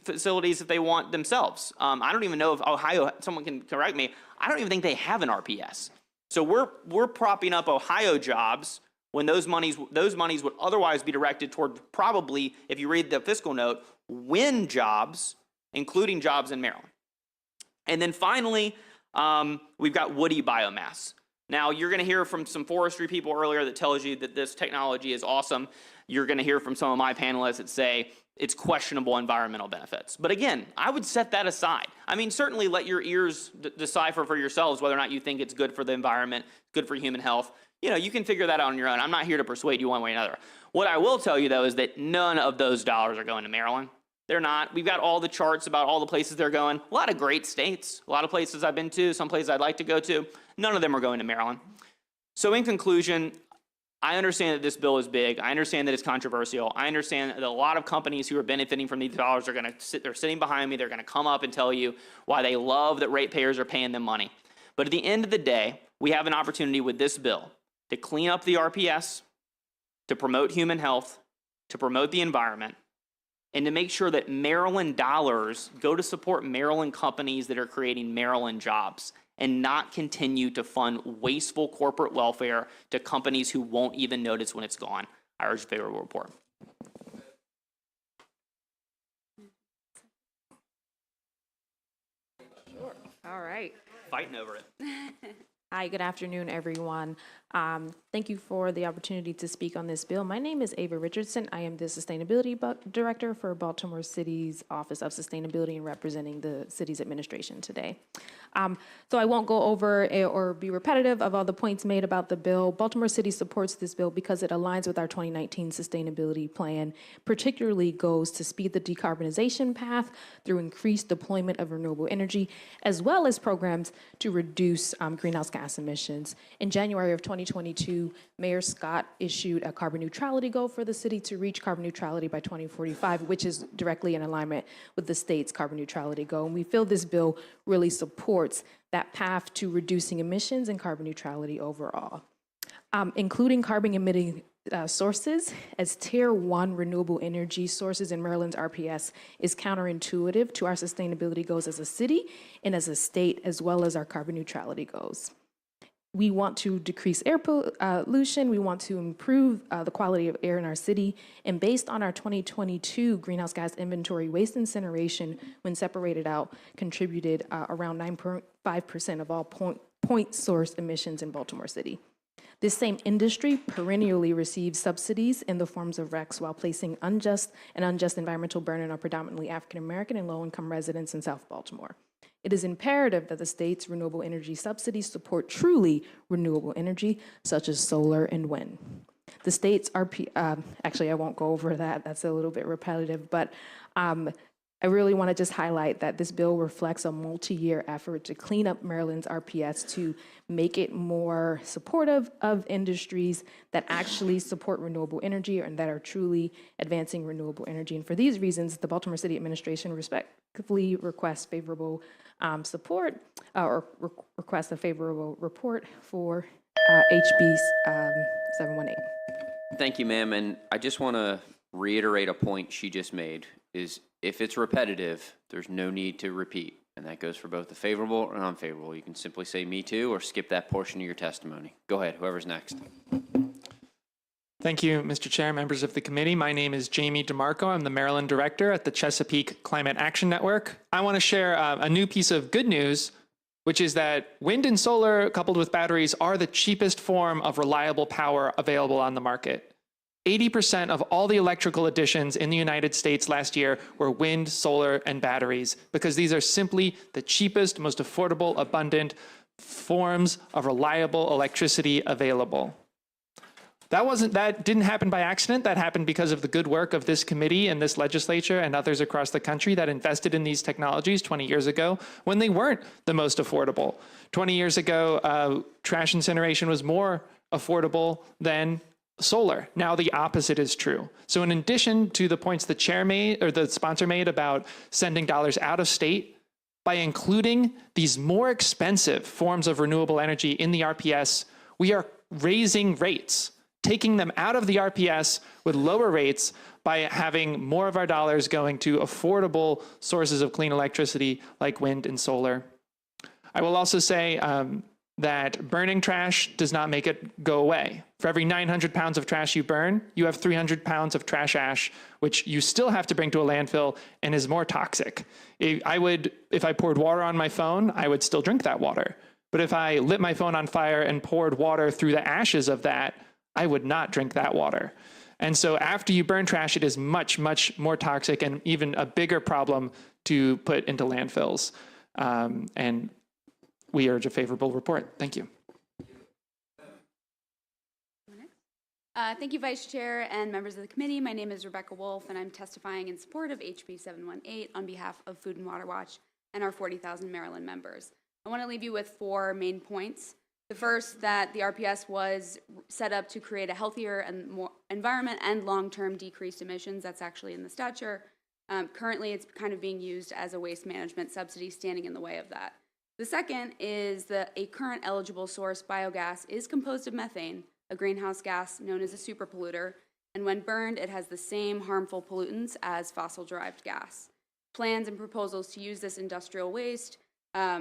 facilities if they want themselves. I don't even know if Ohio, someone can correct me, I don't even think they have an RPS. So we're propping up Ohio jobs when those monies would otherwise be directed toward probably, if you read the fiscal note, win jobs, including jobs in Maryland. And then finally, we've got woody biomass. Now, you're going to hear from some forestry people earlier that tells you that this technology is awesome. You're going to hear from some of my panelists that say it's questionable environmental benefits. But again, I would set that aside. I mean, certainly let your ears decipher for yourselves whether or not you think it's good for the environment, good for human health. You know, you can figure that out on your own. I'm not here to persuade you one way or another. What I will tell you, though, is that none of those dollars are going to Maryland. They're not. We've got all the charts about all the places they're going. A lot of great states, a lot of places I've been to, some places I'd like to go to. None of them are going to Maryland. So in conclusion, I understand that this bill is big. I understand that it's controversial. I understand that a lot of companies who are benefiting from these dollars are going to sit, they're sitting behind me. They're going to come up and tell you why they love that ratepayers are paying them money. But at the end of the day, we have an opportunity with this bill to clean up the RPS, to promote human health, to promote the environment, and to make sure that Maryland dollars go to support Maryland companies that are creating Maryland jobs and not continue to fund wasteful corporate welfare to companies who won't even notice when it's gone. I urge a favorable report. Sure. All right. Fighting over it. Hi, good afternoon, everyone. Thank you for the opportunity to speak on this bill. My name is Ava Richardson. I am the Sustainability Director for Baltimore City's Office of Sustainability and representing the city's administration today. So I won't go over or be repetitive of all the points made about the bill. Baltimore City supports this bill because it aligns with our 2019 sustainability plan, particularly goes to speed the decarbonization path through increased deployment of renewable energy, as well as programs to reduce greenhouse gas emissions. In January of 2022, Mayor Scott issued a carbon neutrality goal for the city to reach carbon neutrality by 2045, which is directly in alignment with the state's carbon neutrality goal. And we feel this bill really supports that path to reducing emissions and carbon neutrality overall. Including carbon emitting sources as Tier 1 renewable energy sources in Maryland's RPS is counterintuitive to our sustainability goals as a city and as a state, as well as our carbon neutrality goals. We want to decrease air pollution. We want to improve the quality of air in our city. And based on our 2022 greenhouse gas inventory, waste incineration, when separated out, contributed around 9.5% of all point source emissions in Baltimore City. This same industry perennially receives subsidies in the forms of RECs while placing unjust environmental burden on predominantly African-American and low-income residents in South Baltimore. It is imperative that the state's renewable energy subsidies support truly renewable energy, such as solar and wind. The state's actually, I won't go over that. That's a little bit repetitive, but I really want to just highlight that this bill reflects a multi-year effort to clean up Maryland's RPS to make it more supportive of industries that actually support renewable energy and that are truly advancing renewable energy. And for these reasons, the Baltimore City Administration respectfully requests favorable support or request a favorable report for HB 718. Thank you, ma'am. And I just want to reiterate a point she just made is If it's repetitive, there's no need to repeat. And that goes for both the favorable and unfavorable. You can simply say me too or skip that portion of your testimony. Go ahead, whoever's next. Thank you, Mr. Chair, members of the committee. My name is Jamie DeMarco. I'm the Maryland Director at the Chesapeake Climate Action Network. I want to share a new piece of good news, which is that wind and solar coupled with batteries are the cheapest form of reliable power available on the market. 80% of all the electrical additions in the United States last year were wind, solar, and batteries, because these are simply the cheapest, most affordable, abundant forms of reliable electricity available. That didn't happen by accident. That happened because of the good work of this committee and this legislature and others across the country that invested in these technologies 20 years ago when they weren't the most affordable. 20 years ago, trash incineration was more affordable than solar. Now the opposite is true. So in addition to the points the chair made, or the sponsor made about sending dollars out of state, by including these more expensive forms of renewable energy in the RPS, we are raising rates, taking them out of the RPS with lower rates by having more of our dollars going to affordable sources of clean electricity like wind and solar. I will also say that burning trash does not make it go away. For every 900 pounds of trash you burn, you have 300 pounds of trash ash, which you still have to bring to a landfill and is more toxic. If I poured water on my phone, I would still drink that water. But if I lit my phone on fire and poured water through the ashes of that, I would not drink that water. And so after you burn trash, it is much, much more toxic and even a bigger problem to put into landfills. And we urge a favorable report. Thank you. Thank you, Vice Chair and members of the committee. My name is Rebecca Wolf, and I'm testifying in support of HB 718 on behalf of Food and Water Watch and our 40,000 Maryland members. I want to leave you with 4 main points. The first, that the RPS was set up to create a healthier and more environment and long-term decreased emissions. That's actually in the statute. Currently, it's kind of being used as a waste management subsidy, standing in the way of that. The second is that a current eligible source, biogas, is composed of methane, a greenhouse gas known as a superpolluter, and when burned, it has the same harmful pollutants as fossil-derived gas. Plans and proposals to use this industrial waste,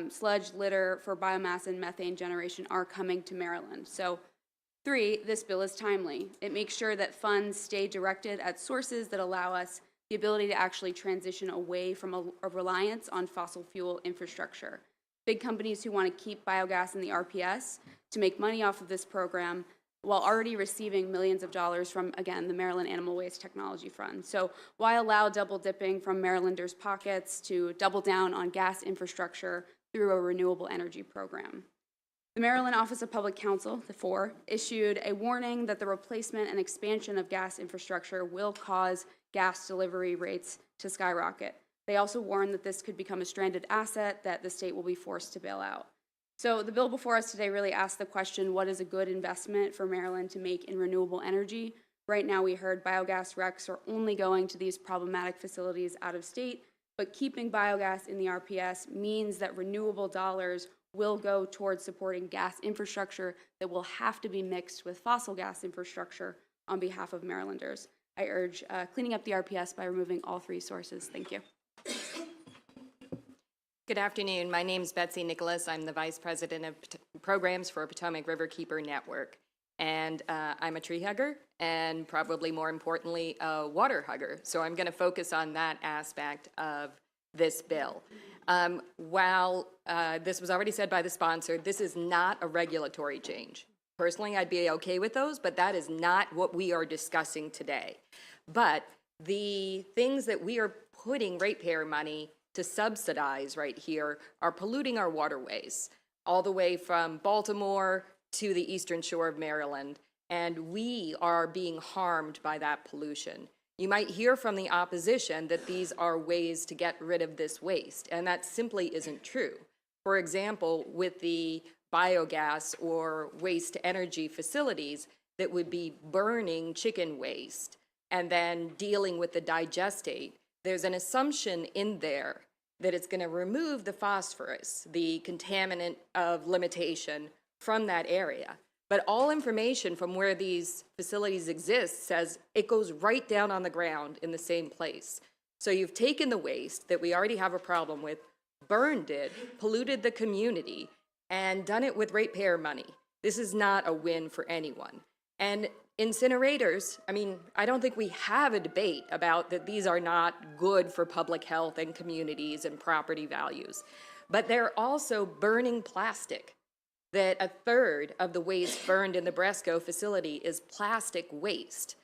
sludge, litter for biomass and methane generation are coming to Maryland. So 3, this bill is timely. It makes sure that funds stay directed at sources that allow us the ability to actually transition away from a reliance on fossil fuel infrastructure. Big companies who want to keep biogas in the RPS to make money off of this program while already receiving millions of dollars from, again, the Maryland Animal Waste Technology Fund. So why allow double dipping from Marylanders' pockets to double down on gas infrastructure through a renewable energy program? The Maryland Office of Public Counsel, the 4, issued a warning that the replacement and expansion of gas infrastructure will cause gas delivery rates to skyrocket. They also warned that this could become a stranded asset that the state will be forced to bail out. So the bill before us today really asks the question, what is a good investment for Maryland to make in renewable energy? Right now we heard biogas RECs are only going to these problematic facilities out of state, but keeping biogas in the RPS means that renewable dollars will go towards supporting gas infrastructure that will have to be mixed with fossil gas infrastructure on behalf of Marylanders. I urge cleaning up the RPS by removing all 3 sources. Thank you. Good afternoon. My name is Betsy Nicholas. I'm the Vice President of Programs for Potomac Riverkeeper Network. And I'm a tree hugger and probably more importantly, a water hugger. So I'm going to focus on that aspect of this bill. While this was already said by the sponsor, this is not a regulatory change. Personally, I'd be okay with those, but that is not what we are discussing today. But the things that we are putting ratepayer money to subsidize right here are polluting our waterways, all the way from Baltimore to the eastern shore of Maryland, and we are being harmed by that pollution. You might hear from the opposition that these are ways to get rid of this waste, and that simply isn't true. For example, with the biogas or waste to energy facilities that would be burning chicken waste and then dealing with the digestate, there's an assumption in there that it's going to remove the phosphorus, the contaminant of limitation, from that area. But all information from where these facilities exist says it goes right down on the ground in the same place. So you've taken the waste that we already have a problem with, burned it, polluted the community, and done it with ratepayer money. This is not a win for anyone. And incinerators, I mean, I don't think we have a debate about that these are not good for public health and communities and property values. But they're also burning plastic. That a third of the waste burned in the Bresco facility is plastic waste.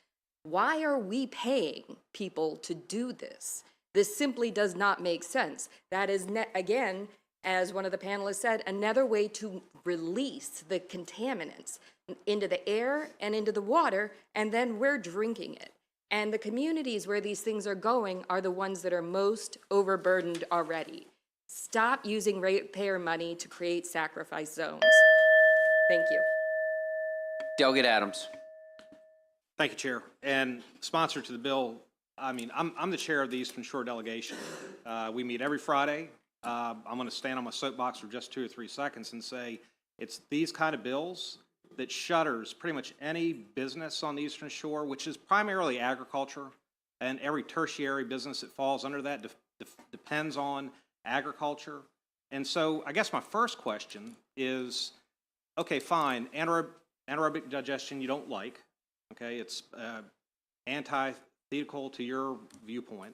Why are we paying people to do this? This simply does not make sense. That is, again, as one of the panelists said, another way to release the contaminants into the air and into the water, and then we're drinking it. And the communities where these things are going are the ones that are most overburdened already. Stop using ratepayer money to create sacrifice zones. Thank you. Delegate Adams. Thank you, Chair. And sponsor to the bill, I mean, I'm the chair of the Eastern Shore delegation. We meet every Friday. I'm going to stand on my soapbox for just 2 or 3 seconds and say it's these kind of bills that shutters pretty much any business on the Eastern Shore, which is primarily agriculture, and every tertiary business that falls under that depends on agriculture. And so I guess my first question is, okay, fine, anaerobic digestion you don't like. Okay, it's antithetical to your viewpoint.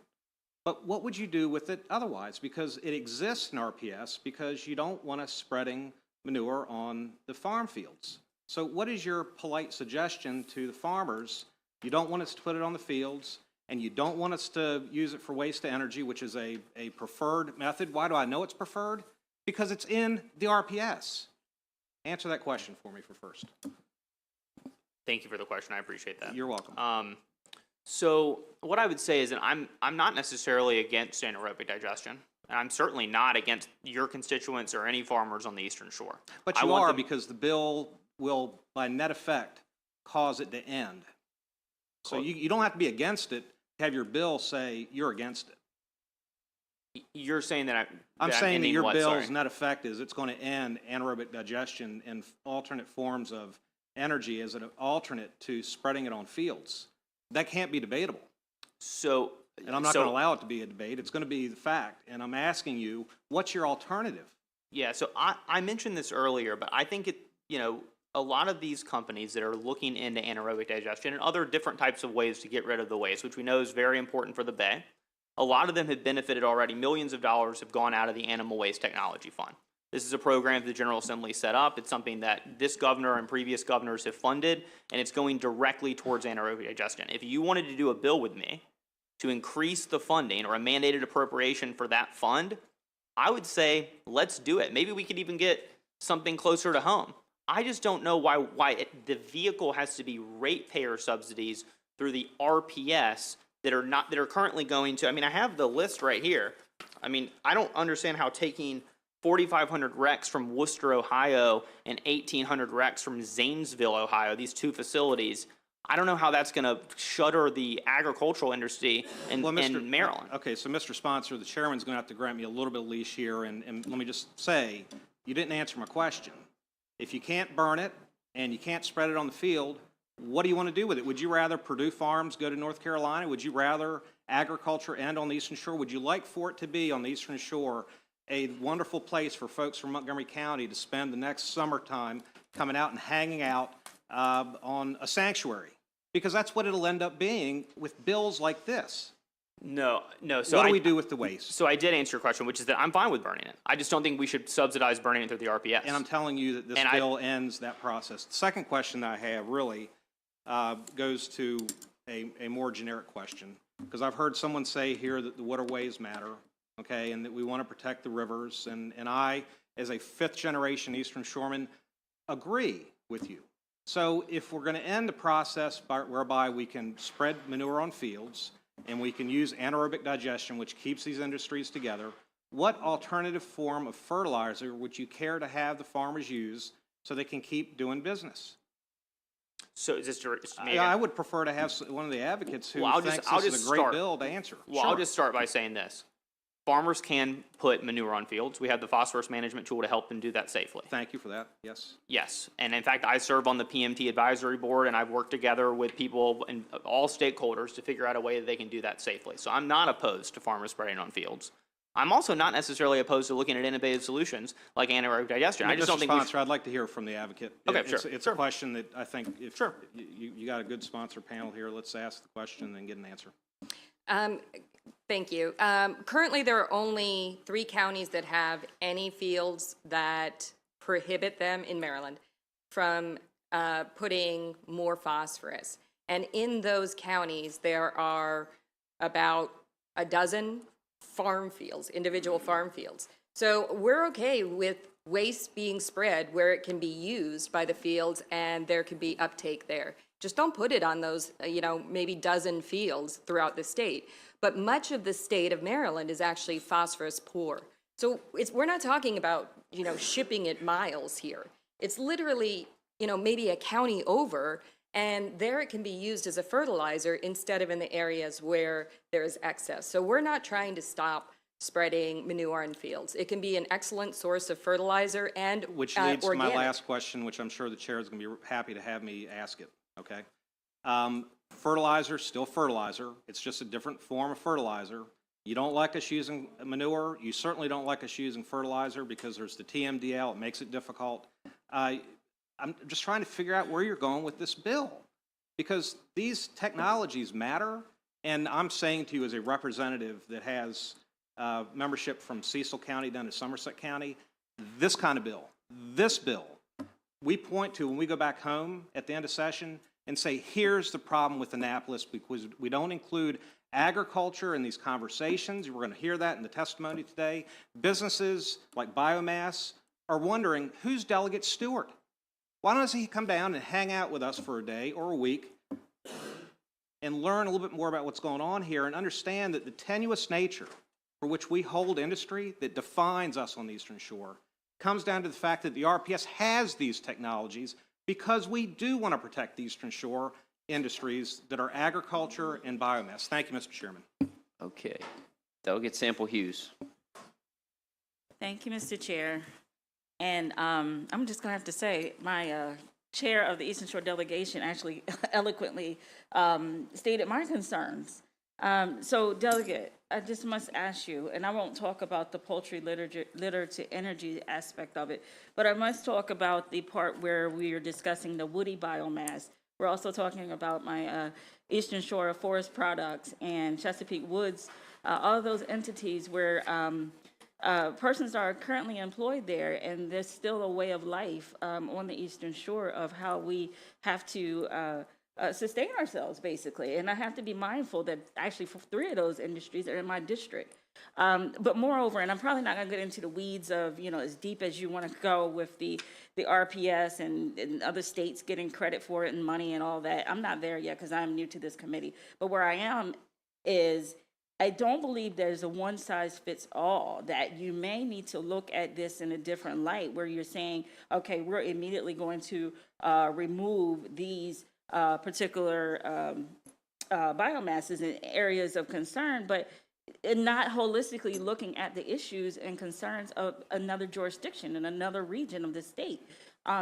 But what would you do with it otherwise? Because it exists in RPS because you don't want us spreading manure on the farm fields. So what is your polite suggestion to the farmers? You don't want us to put it on the fields, and you don't want us to use it for waste to energy, which is a preferred method. Why do I know it's preferred? Because it's in the RPS. Answer that question for me first. Thank you for the question. I appreciate that. You're welcome. So what I would say is that I'm not necessarily against anaerobic digestion, and I'm certainly not against your constituents or any farmers on the Eastern Shore. But you are, because the bill will, by net effect, cause it to end. So you don't have to be against it to have your bill say you're against it. You're saying that I'm saying that your what, bill's sorry? net effect is it's going to end anaerobic digestion and alternate forms of energy as an alternate to spreading it on fields. That can't be debatable. So, and I'm not going to allow it to be a debate. It's going to be the fact. And I'm asking you, what's your alternative? Yeah, so I mentioned this earlier, but I think a lot of these companies that are looking into anaerobic digestion and other different types of ways to get rid of the waste, which we know is very important for the Bay, a lot of them have benefited already. Millions of dollars have gone out of the Animal Waste Technology Fund. This is a program the General Assembly set up. It's something that this governor and previous governors have funded, and it's going directly towards anaerobic digestion. If you wanted to do a bill with me to increase the funding or a mandated appropriation for that fund, I would say let's do it. Maybe we could even get something closer to home. I just don't know why the vehicle has to be ratepayer subsidies through the RPS that are currently going to. I mean, I have the list right here. I mean, I don't understand how taking 4,500 RECs from Worcester, Ohio, and 1,800 RECs from Zanesville, Ohio, these two facilities, I don't know how that's going to shutter the agricultural industry in Maryland. Okay, so Mr. Sponsor, the chairman's going to have to grant me a little bit of leash here, and let me just say, you didn't answer my question. If you can't burn it and you can't spread it on the field, what do you want to do with it? Would you rather Purdue Farms go to North Carolina? Would you rather agriculture end on the Eastern Shore? Would you like for it to be on the Eastern Shore a wonderful place for folks from Montgomery County to spend the next summertime coming out and hanging out on a sanctuary? Because that's what it'll end up being with bills like this. No. So what do we do with the waste? So I did answer your question, which is that I'm fine with burning it. I just don't think we should subsidize burning it through the RPS. And I'm telling you that this bill ends that process. The second question that I have really goes to a more generic question, because I've heard someone say here that the waterways matter, okay, and that we want to protect the rivers. And I, as a fifth-generation Eastern Shoreman, agree with you. So if we're going to end the process whereby we can spread manure on fields and we can use anaerobic digestion, which keeps these industries together, what alternative form of fertilizer would you care to have the farmers use so they can keep doing business? So is this to me? I would prefer to have one of the advocates who thinks this is a great bill to answer. Well, I'll just start by saying this. farmers can put manure on fields. We have the phosphorus management tool to help them do that safely. Thank you for that. Yes. Yes, and in fact, I serve on the PMT advisory board, and I've worked together with people and all stakeholders to figure out a way that they can do that safely. So I'm not opposed to farmers spraying on fields. I'm also not necessarily opposed to looking at innovative solutions like anaerobic digestion. I just don't think Sponsor, I'd like to hear from the advocate. Okay, It's, sure. It's a question that I think if you got a good sponsor panel here, let's ask the question and then get an answer. Thank you. Currently, there are only 3 counties that have any fields that prohibit them in Maryland from putting more phosphorus. And in those counties, there are about a dozen farm fields, individual farm fields. So we're okay with waste being spread where it can be used by the fields and there can be uptake there. Just don't put it on those, maybe dozen fields throughout the state. But much of the state of Maryland is actually phosphorus poor. So we're not talking about, shipping it miles here. It's literally, maybe a county over, and there it can be used as a fertilizer instead of in the areas where there is excess. So we're not trying to stop spreading manure in fields. It can be an excellent source of fertilizer and Which leads to my organic. last question, which I'm sure the chair is going to be happy to have me ask it, okay? Fertilizer, still fertilizer. It's just a different form of fertilizer. You don't like us using manure. You certainly don't like us using fertilizer because there's the TMDL. It makes it difficult. I'm just trying to figure out where you're going with this bill because these technologies matter. And I'm saying to you as a representative that has membership from Cecil County down to Somerset County, this kind of bill, this bill, we point to when we go back home at the end of session and say, here's the problem with Annapolis because we don't include agriculture in these conversations. We're going to hear that in the testimony today. Businesses like biomass are wondering, who's Delegate Stewart? Why doesn't he come down and hang out with us for a day or a week and learn a little bit more about what's going on here and understand that the tenuous nature for which we hold industry that defines us on the Eastern Shore comes down to the fact that the RPS has these technologies because we do want to protect the Eastern Shore industries that are agriculture and biomass. Thank you, Mr. Chairman. Okay. Delegate Sample Hughes. Thank you, Mr. Chair. And I'm just going to have to say, my chair of the Eastern Shore delegation actually eloquently stated my concerns. So, Delegate, I just must ask you, and I won't talk about the poultry litter to energy aspect of it, but I must talk about the part where we are discussing the woody biomass. We're also talking about my Eastern Shore Forest Products and Chesapeake Woods, all of those entities where persons are currently employed there, and there's still a way of life on the Eastern Shore of how we have to sustain ourselves, basically. And I have to be mindful that actually 3 of those industries are in my district. But moreover, and I'm probably not going to get into the weeds of, as deep as you want to go with the RPS and other states getting credit for it and money and all that. I'm not there yet because I'm new to this committee. But where I am is I don't believe there's a one-size-fits-all, that you may need to look at this in a different light where you're saying, okay, we're immediately going to remove these particular biomasses in areas of concern, but not holistically looking at the issues and concerns of another jurisdiction in another region of the state.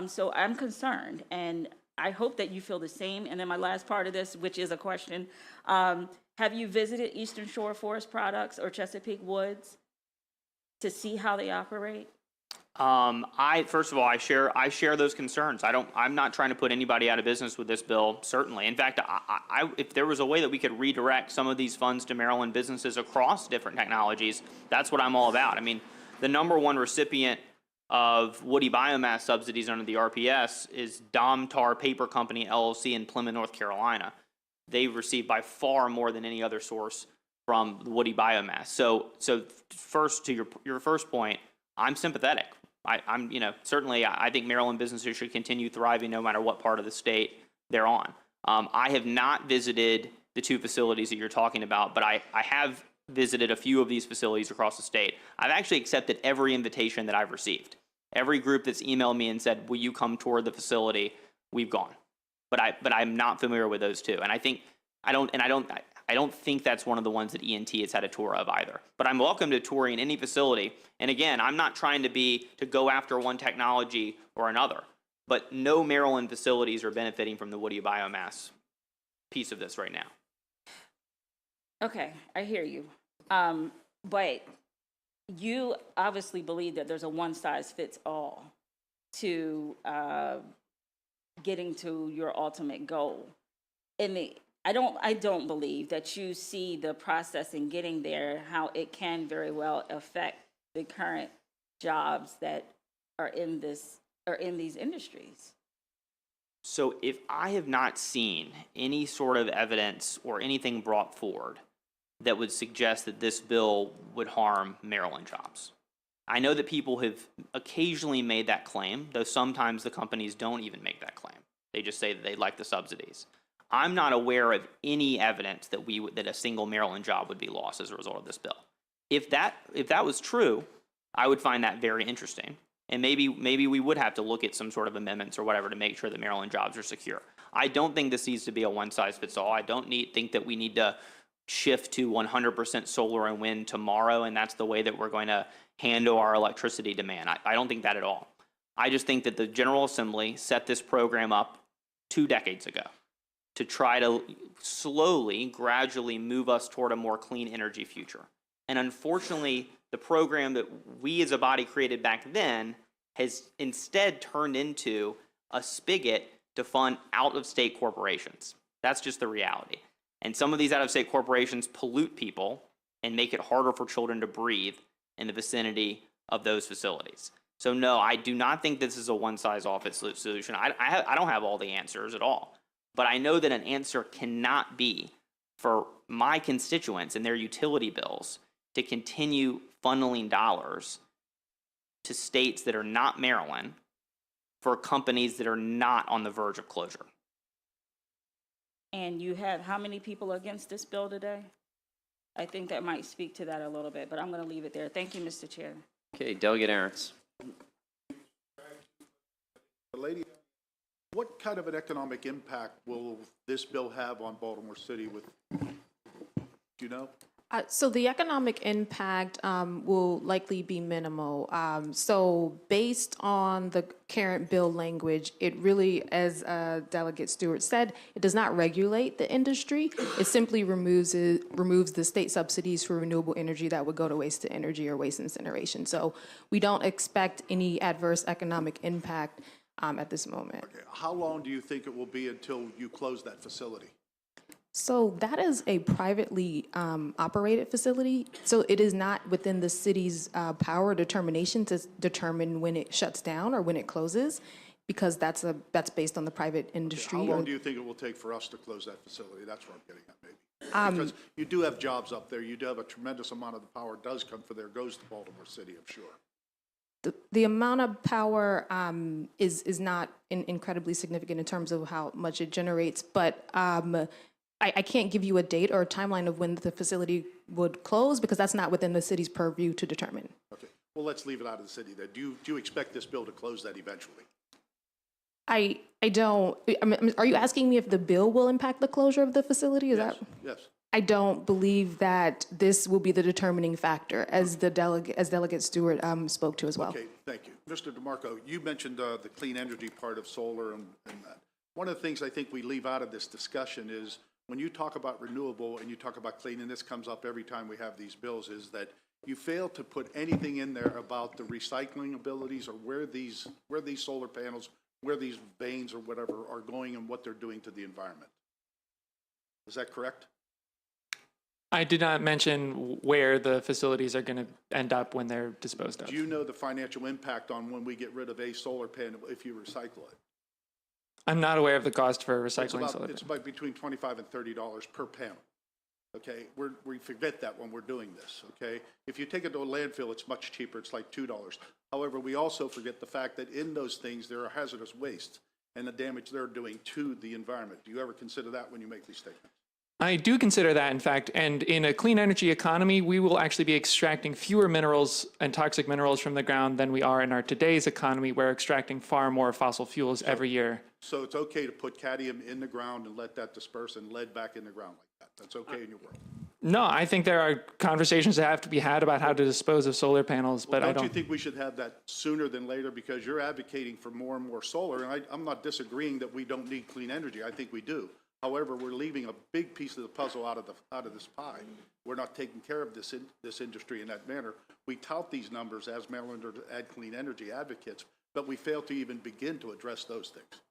So I'm concerned, and I hope that you feel the same. And then my last part of this, which is a question, have you visited Eastern Shore Forest Products or Chesapeake Woods to see how they operate? First of all, I share those concerns. I'm not trying to put anybody out of business with this bill, certainly. In fact, if there was a way that we could redirect some of these funds to Maryland businesses across different technologies, that's what I'm all about. I mean, the #1 recipient of woody biomass subsidies under the RPS is Domtar Paper Company, LLC in Plymouth, North Carolina. They've received by far more than any other source from the woody biomass. So first, to your first point, I'm sympathetic. I'm certainly I think Maryland businesses should continue thriving no matter what part of the state they're on. I have not visited the 2 facilities that you're talking about, but I have visited a few of these facilities across the state. I've actually accepted every invitation that I've received. Every group that's emailed me and said, will you come toward the facility, we've gone. But I'm not familiar with those 2. And I think, I I don't think that's one of the ones that ENT has had a tour of either. But I'm welcome to touring any facility. And again, I'm not trying to go after one technology or another. But no Maryland facilities are benefiting from the woody biomass piece of this right now. Okay, I hear you. But you obviously believe that there's a one-size-fits-all to getting to your ultimate goal. And I don't believe that you see the process in getting there, how it can very well affect the current jobs that are in these industries. So if I have not seen any sort of evidence or anything brought forward that would suggest that this bill would harm Maryland jobs. I know that people have occasionally made that claim, though sometimes the companies don't even make that claim. They just say that they like the subsidies. I'm not aware of any evidence that a single Maryland job would be lost as a result of this bill. If that was true, I would find that very interesting. And maybe we would have to look at some sort of amendments or whatever to make sure that Maryland jobs are secure. I don't think this needs to be a one-size-fits-all. I don't think that we need to shift to 100% solar and wind tomorrow, and that's the way that we're going to handle our electricity demand. I don't think that at all. I just think that the General Assembly set this program up 2 decades ago to try to slowly, gradually move us toward a more clean energy future. And unfortunately, the program that we as a body created back then has instead turned into a spigot to fund out-of-state corporations. That's just the reality. And some of these out-of-state corporations pollute people and make it harder for children to breathe in the vicinity of those facilities. So no, I do not think this is a one-size-all-fits solution. I don't have all the answers at all. But I know that an answer cannot be for my constituents and their utility bills to continue funneling dollars to states that are not Maryland for companies that are not on the verge of closure. And you have how many people against this bill today? I think that might speak to that a little bit, but I'm going to leave it there. Thank you, Mr. Chair. Okay, Delegate Aaron's. Lady, what kind of an economic impact will this bill have on Baltimore City do you know? So the economic impact will likely be minimal. So based on the current bill language, it really, as Delegate Stewart said, it does not regulate the industry. It simply removes the state subsidies for renewable energy that would go to waste to energy or waste incineration. So we don't expect any adverse economic impact at this moment. Okay. How long do you think it will be until you close that facility? So that is a privately operated facility. So it is not within the city's power determination to determine when it shuts down or when it closes, because that's based on the private industry. Okay. How long do you think it will take for us to close that facility? That's what I'm getting at, maybe. Because you do have jobs up there. You do have a tremendous amount of the power does come from there, goes to Baltimore City, I'm sure. The amount of power is not incredibly significant in terms of how much it generates, but I can't give you a date or a timeline of when the facility would close because that's not within the city's purview to determine. Okay. Well, let's leave it out of the city then. Do you expect this bill to close that eventually? I don't. Are you asking me if the bill will impact the closure of the facility? Is Yes. that? Yes. I don't believe that this will be the determining factor, as Delegate Stewart spoke to as well. Okay, thank you. Mr. DeMarco, you mentioned the clean energy part of solar and that. One of the things I think we leave out of this discussion is when you talk about renewable and you talk about clean, and this comes up every time we have these bills, is that you fail to put anything in there about the recycling abilities or where these solar panels, where these veins or whatever are going and what they're doing to the environment. Is that correct? I did not mention where the facilities are going to end up when they're disposed of. Do you know the financial impact on when we get rid of a solar panel if you recycle it? I'm not aware of the cost for recycling solar. It's about between $25 and $30 per panel. Okay, we forget that when we're doing this. Okay, if you take it to a landfill, it's much cheaper. It's like $2. However, we also forget the fact that in those things there are hazardous wastes and the damage they're doing to the environment. Do you ever consider that when you make these statements? I do consider that, in fact, and in a clean energy economy, we will actually be extracting fewer minerals and toxic minerals from the ground than we are in our today's economy. We're extracting far more fossil fuels every year. So it's okay to put cadmium in the ground and let that disperse and lead back in the ground like that? That's okay in your world. No, I think there are conversations that have to be had about how to dispose of solar panels, but I Don't don't. you think we should have that sooner than later? Because you're advocating for more and more solar, and I'm not disagreeing that we don't need clean energy. I think we do. However, we're leaving a big piece of the puzzle out of this pie. We're not taking care of this industry in that manner. We tout these numbers as Marylanders add clean energy advocates, but we fail to even begin to address those things.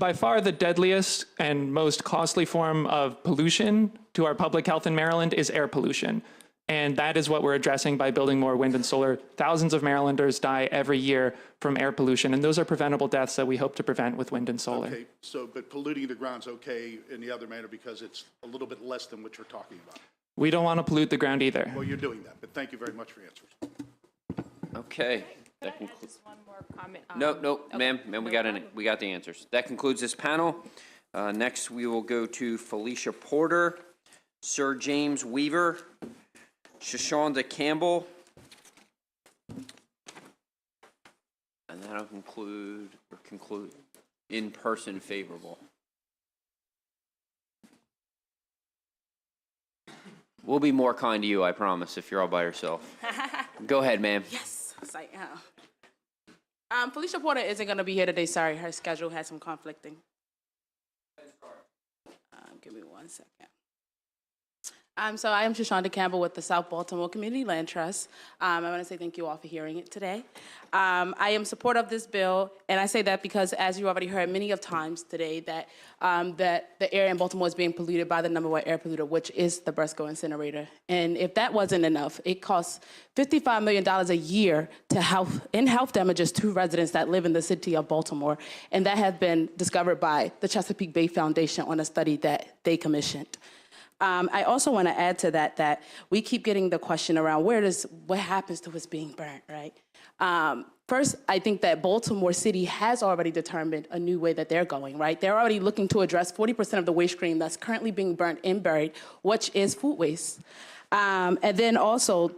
By far the deadliest and most costly form of pollution to our public health in Maryland is air pollution. And that is what we're addressing by building more wind and solar. Thousands of Marylanders die every year from air pollution, and those are preventable deaths that we hope to prevent with wind and solar. Okay, so, but polluting the ground's okay in the other manner because it's a little bit less than what you're talking about. We don't want to pollute the ground either. Well, you're doing that, but thank you very much for your answers. Okay. Could I add just one more comment? No, Okay. ma'am, we got the answers. That concludes this panel. Next, we will go to Felicia Porter, Sir James Weaver, Shoshonda Campbell, and that'll conclude in-person favorable. We'll be more kind to you, I promise, if you're all by yourself. Go ahead, ma'am. Yes, I am. Felicia Porter isn't going to be here today. Sorry, her schedule has some conflicting. Give me 1 second. So I am Shoshonda Campbell with the South Baltimore Community Land Trust. I want to say thank you all for hearing it today. I am supportive of this bill, and I say that because, as you already heard many of times today, that the air in Baltimore is being polluted by the number one air polluter, which is the Briscoe incinerator. And if that wasn't enough, it costs $55 million a year to health damages to residents that live in the city of Baltimore, and that has been discovered by the Chesapeake Bay Foundation on a study that they commissioned. I also want to add to that we keep getting the question around what happens to what's being burnt, right? First, I think that Baltimore City has already determined a new way that they're going, right? They're already looking to address 40% of the waste stream that's currently being burnt and buried, which is food waste. And then also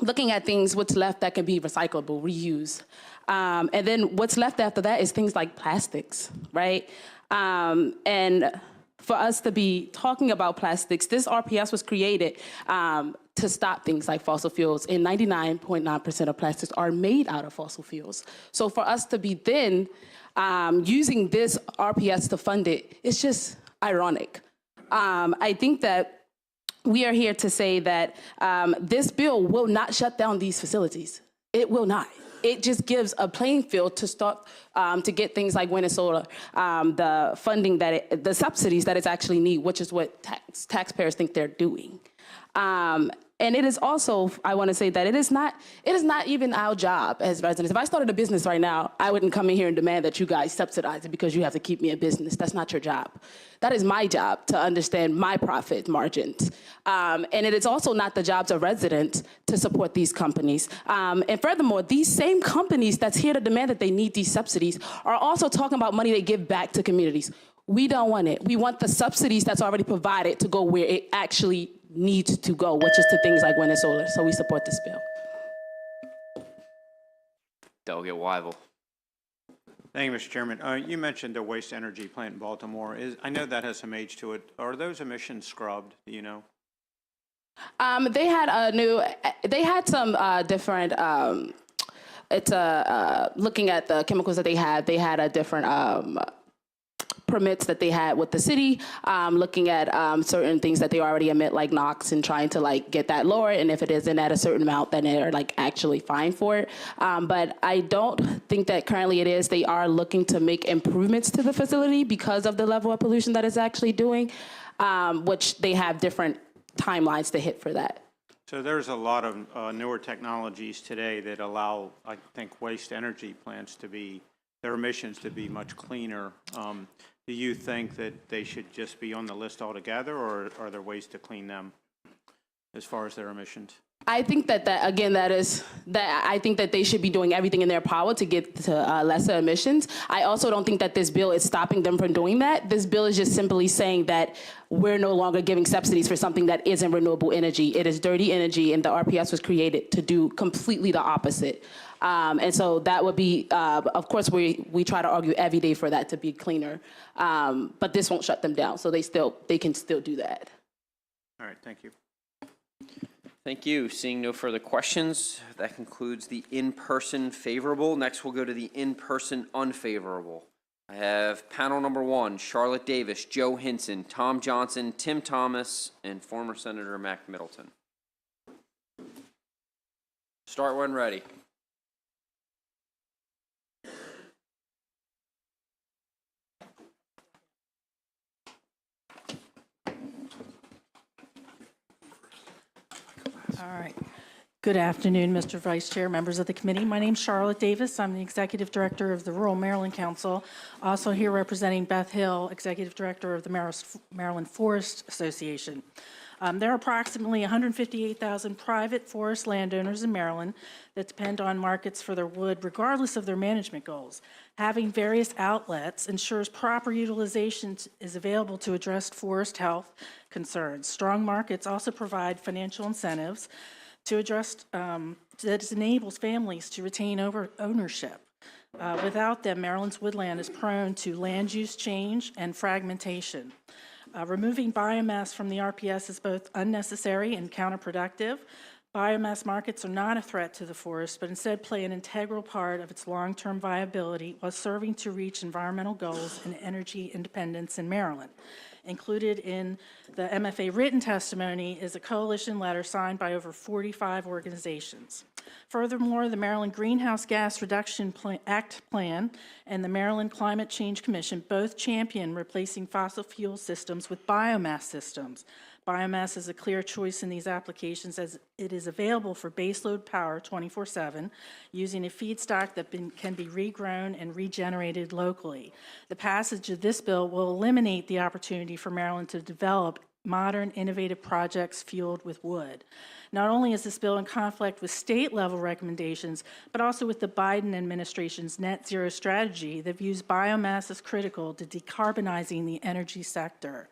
looking at things, what's left that can be recyclable, reused. And then what's left after that is things like plastics, right? And for us to be talking about plastics, this RPS was created to stop things like fossil fuels, and 99.9% of plastics are made out of fossil fuels. So for us to be then using this RPS to fund it, it's just ironic. I think that we are here to say that this bill will not shut down these facilities. It will not. It just gives a playing field to start to get things like wind and solar, the funding the subsidies that it actually need, which is what taxpayers think they're doing. And it is also, I want to say that it is not even our job as residents. If I started a business right now, I wouldn't come in here and demand that you guys subsidize it because you have to keep me in business. That's not your job. That is my job to understand my profit margins. And it is also not the jobs of residents to support these companies. And furthermore, these same companies that's here to demand that they need these subsidies are also talking about money they give back to communities. We don't want it. We want the subsidies that's already provided to go where it actually needs to go, which is to things like wind and solar. So we support this bill. Delegate Weibel. Thank you, Mr. Chairman. You mentioned the waste energy plant in Baltimore. I know that has some age to it. Are those emissions scrubbed? Do you know? They had some different, looking at the chemicals that they had a different permits that they had with the city, looking at certain things that they already emit, like NOx, and trying to get that lower. And if it isn't at a certain amount, then they're actually fined for it. But I don't think that currently it is. They are looking to make improvements to the facility because of the level of pollution that it's actually doing, which they have different timelines to hit for that. So there's a lot of newer technologies today that allow, I think, waste energy plants to be, their emissions to be much cleaner. Do you think that they should just be on the list altogether, or are there ways to clean them as far as their emissions? I think that I think that they should be doing everything in their power to get to lesser emissions. I also don't think that this bill is stopping them from doing that. This bill is just simply saying that we're no longer giving subsidies for something that isn't renewable energy. It is dirty energy, and the RPS was created to do completely the opposite. And so that would be, of course, we try to argue every day for that to be cleaner, but this won't shut them down, so they can still do that. All right, thank you. Thank you. Seeing no further questions, that concludes the in-person favorable. Next, we'll go to the in-person unfavorable. I have panel number 1, Charlotte Davis, Joe Hinson, Tom Johnson, Tim Thomas, and former Senator Mac Middleton. Start when ready. All right. Good afternoon, Mr. Vice Chair, members of the committee. My name's Charlotte Davis. I'm the Executive Director of the Rural Maryland Council. Also here representing Beth Hill, Executive Director of the Maryland Forest Association. There are approximately 158,000 private forest landowners in Maryland that depend on markets for their wood regardless of their management goals. Having various outlets ensures proper utilization is available to address forest health concerns. Strong markets also provide financial incentives to address that enables families to retain ownership. Without them, Maryland's woodland is prone to land use change and fragmentation. Removing biomass from the RPS is both unnecessary and counterproductive. Biomass markets are not a threat to the forest, but instead play an integral part of its long-term viability while serving to reach environmental goals and energy independence in Maryland. Included in the MFA written testimony is a coalition letter signed by over 45 organizations. Furthermore, the Maryland Greenhouse Gas Reduction Act Plan and the Maryland Climate Change Commission both champion replacing fossil fuel systems with biomass systems. Biomass is a clear choice in these applications as it is available for baseload power 24/7 using a feedstock that can be regrown and regenerated locally. The passage of this bill will eliminate the opportunity for Maryland to develop modern, innovative projects fueled with wood. Not only is this bill in conflict with state-level recommendations, but also with the Biden administration's net zero strategy that views biomass as critical to decarbonizing the energy sector.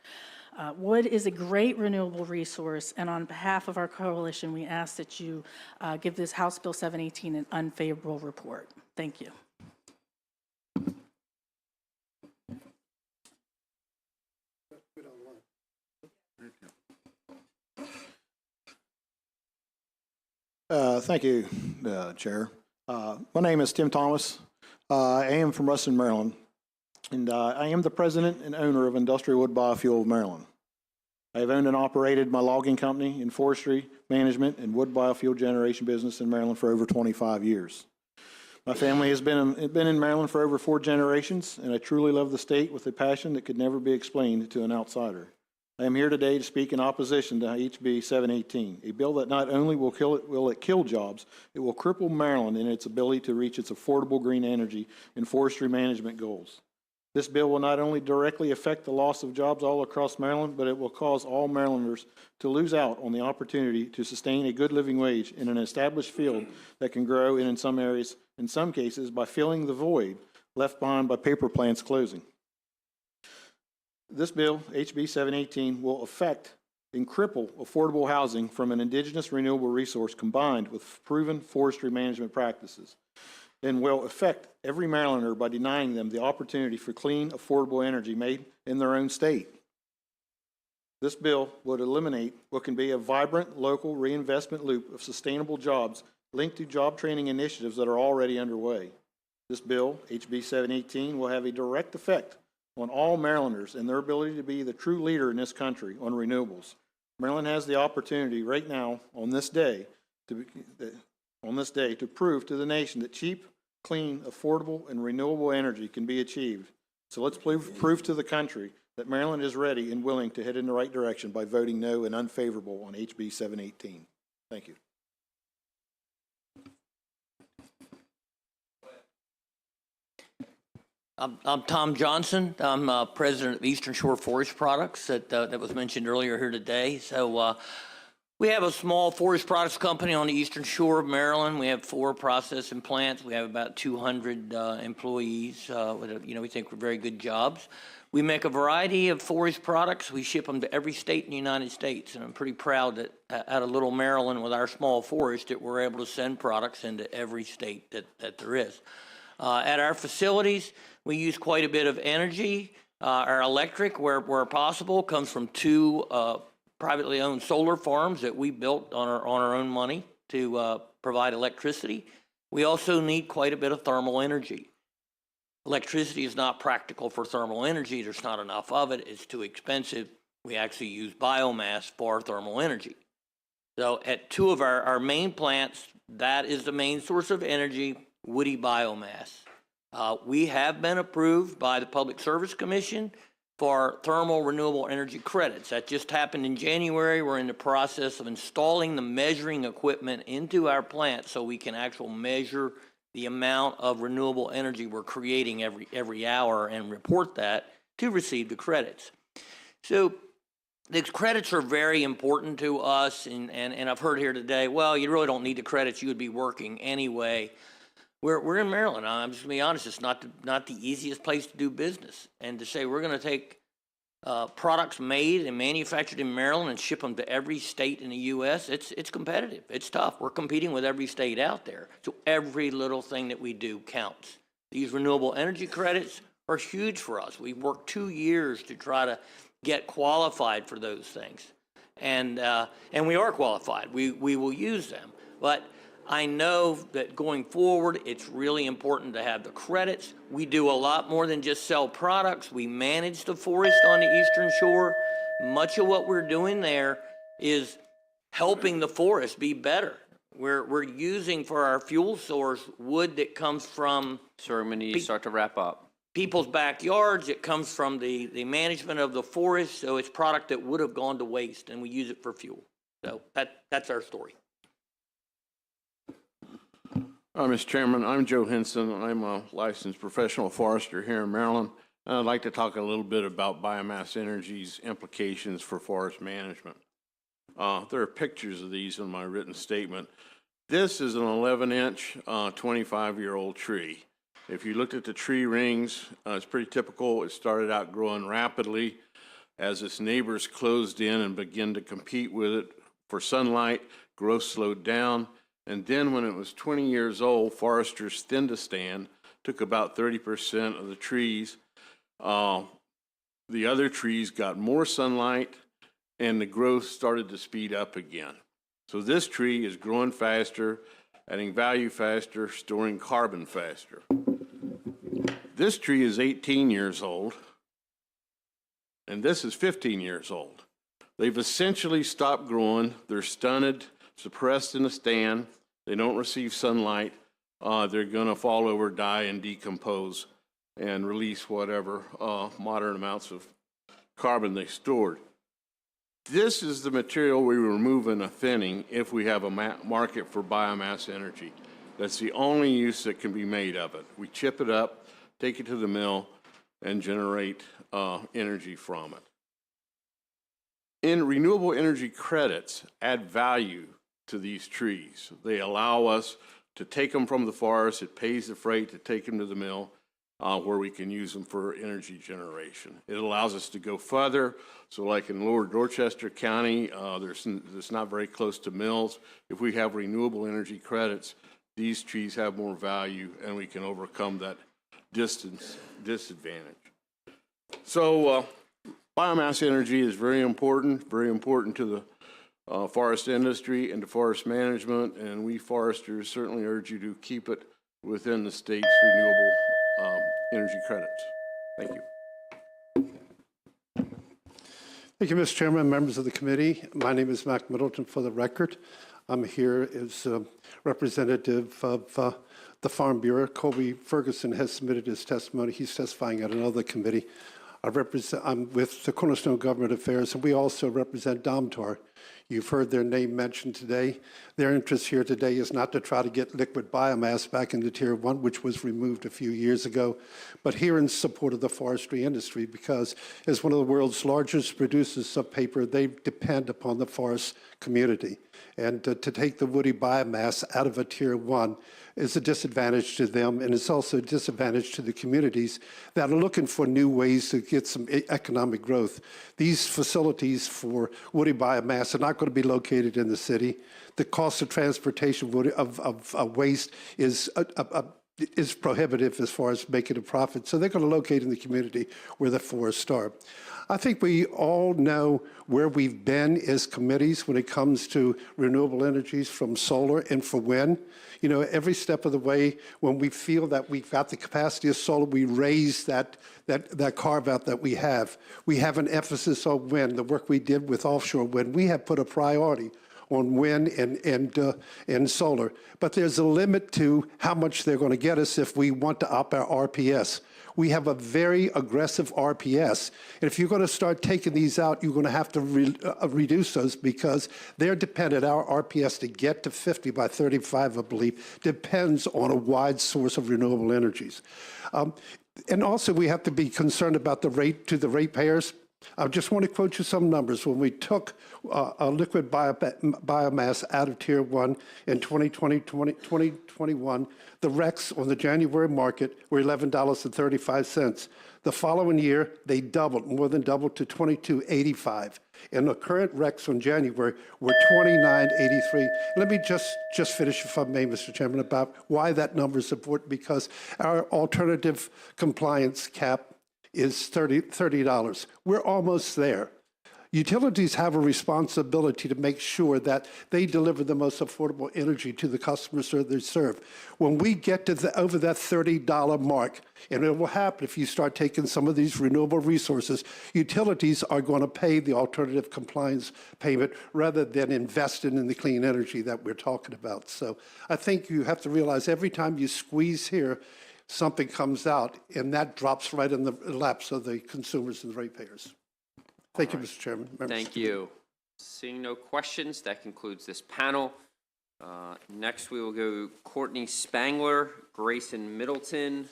Wood is a great renewable resource, and on behalf of our coalition, we ask that you give this House Bill 718 an unfavorable report. Thank you. Thank you, Chair. My name is Tim Thomas. I am from Ruston, Maryland, and I am the president and owner of Industrial Wood Biofuel of Maryland. I have owned and operated my logging company in forestry management and wood biofuel generation business in Maryland for over 25 years. My family has been in Maryland for over 4 generations, and I truly love the state with a passion that could never be explained to an outsider. I am here today to speak in opposition to HB 718, a bill that not only will kill jobs, it will cripple Maryland in its ability to reach its affordable green energy and forestry management goals. This bill will not only directly affect the loss of jobs all across Maryland, but it will cause all Marylanders to lose out on the opportunity to sustain a good living wage in an established field that can grow in some areas, in some cases, by filling the void left behind by paper plants closing. This bill, HB 718, will affect and cripple affordable housing from an indigenous renewable resource combined with proven forestry management practices, and will affect every Marylander by denying them the opportunity for clean, affordable energy made in their own state. This bill would eliminate what can be a vibrant local reinvestment loop of sustainable jobs linked to job training initiatives that are already underway. This bill, HB 718, will have a direct effect on all Marylanders and their ability to be the true leader in this country on renewables. Maryland has the opportunity right now on this day to prove to the nation that cheap, clean, affordable, and renewable energy can be achieved. So let's prove to the country that Maryland is ready and willing to head in the right direction by voting no and unfavorable on HB 718. Thank you. I'm Tom Johnson. I'm president of Eastern Shore Forest Products that was mentioned earlier here today. So we have a small forest products company on the Eastern Shore of Maryland. We have 4 processing plants. We have about 200 employees. We think we're very good jobs. We make a variety of forest products. We ship them to every state in the United States, and I'm pretty proud that out of little Maryland with our small forest that we're able to send products into every state that there is. At our facilities, we use quite a bit of energy. Our electric, where possible, comes from 2 privately owned solar farms that we built on our own money to provide electricity. We also need quite a bit of thermal energy. Electricity is not practical for thermal energy. There's not enough of it. It's too expensive. We actually use biomass for thermal energy. So at two of our main plants, that is the main source of energy, woody biomass. We have been approved by the Public Service Commission for thermal renewable energy credits. That just happened in January. We're in the process of installing the measuring equipment into our plant so we can actually measure the amount of renewable energy we're creating every hour and report that to receive the credits. So the credits are very important to us, and I've heard here today, well, you really don't need the credits, you would be working anyway. We're in Maryland. I'm just going to be honest, it's not the easiest place to do business. And to say we're going to take products made and manufactured in Maryland and ship them to every state in the U.S., it's competitive. It's tough. We're competing with every state out there. So every little thing that we do counts. These renewable energy credits are huge for us. We've worked 2 years to try to get qualified for those things. And we are qualified. We will use them. But I know that going forward, it's really important to have the credits. We do a lot more than just sell products. We manage the forest on the Eastern Shore. Much of what we're doing there is helping the forest be better. We're using for our fuel source wood that comes from... Sir, I'm going to need to start to wrap up. People's backyards. It comes from the management of the forest, so it's product that would have gone to waste, and we use it for fuel. So that's our story. Mr. Chairman, I'm Joe Henson. I'm a licensed professional forester here in Maryland. And I'd like to talk a little bit about biomass energy's implications for forest management. There are pictures of these in my written statement. This is an 11-inch, 25-year-old tree. If you looked at the tree rings, it's pretty typical. It started out growing rapidly as its neighbors closed in and began to compete with it for sunlight. Growth slowed down. And then when it was 20 years old, foresters thinned the stand, took about 30% of the trees. The other trees got more sunlight, and the growth started to speed up again. So this tree is growing faster, adding value faster, storing carbon faster. This tree is 18 years old, and this is 15 years old. They've essentially stopped growing. They're stunted, suppressed in the stand. They don't receive sunlight. They're going to fall over, die, and decompose and release whatever moderate amounts of carbon they stored. This is the material we remove in a thinning if we have a market for biomass energy. That's the only use that can be made of it. We chip it up, take it to the mill, and generate energy from it. In renewable energy credits, add value to these trees. They allow us to take them from the forest. It pays the freight to take them to the mill where we can use them for energy generation. It allows us to go further. So like in lower Dorchester County, there's not very close to mills. If we have renewable energy credits, these trees have more value and we can overcome that disadvantage. So biomass energy is very important to the forest industry and to forest management, and we foresters certainly urge you to keep it within the state's renewable energy credits. Thank you. Thank you, Mr. Chairman, members of the committee. My name is Mac Middleton for the record. I'm here as a representative of the Farm Bureau. Colby Ferguson has submitted his testimony. He's testifying at another committee. I'm with the Cornerstone Government Affairs, and we also represent Domtar. You've heard their name mentioned today. Their interest here today is not to try to get liquid biomass back into Tier 1, which was removed a few years ago, but here in support of the forestry industry, because as one of the world's largest producers of paper, they depend upon the forest community. And to take the woody biomass out of a Tier 1 is a disadvantage to them, and it's also a disadvantage to the communities that are looking for new ways to get some economic growth. These facilities for woody biomass are not going to be located in the city. The cost of transportation of waste is is prohibitive as far as making a profit. So they're going to locate in the community where the forests are. I think we all know where we've been as committees when it comes to renewable energies from solar and for wind. You know, every step of the way, when we feel that we've got the capacity of solar, we raise that carve out that we have. We have an emphasis on wind. The work we did with offshore wind, we have put a priority on wind and solar. But there's a limit to how much they're going to get us if we want to up our RPS. We have a very aggressive RPS. And if you're going to start taking these out, you're going to have to reduce those because they're dependent, our RPS to get to 50 by 35, I believe, depends on a wide source of renewable energies. And also we have to be concerned about the rate to the ratepayers. I just want to quote you some numbers. When we took a liquid biomass out of Tier 1 in 2021, the RECs on the January market were $11.35. The following year, they doubled, more than doubled to $22.85. And the current RECs on January were $29.83. Let me just finish, if I may, Mr. Chairman, about why that number is important, because our alternative compliance cap is $30. We're almost there. Utilities have a responsibility to make sure that they deliver the most affordable energy to the customers that they serve. When we get to over that $30 mark, and it will happen if you start taking some of these renewable resources, utilities are going to pay the alternative compliance payment rather than investing in the clean energy that we're talking about. So I think you have to realize every time you squeeze here, something comes out, and that drops right in the laps of the consumers and the ratepayers. Thank you, Mr. Chairman. Thank you. Seeing no questions, that concludes this panel. Next, we will go Courtney Spangler, Grayson Middleton,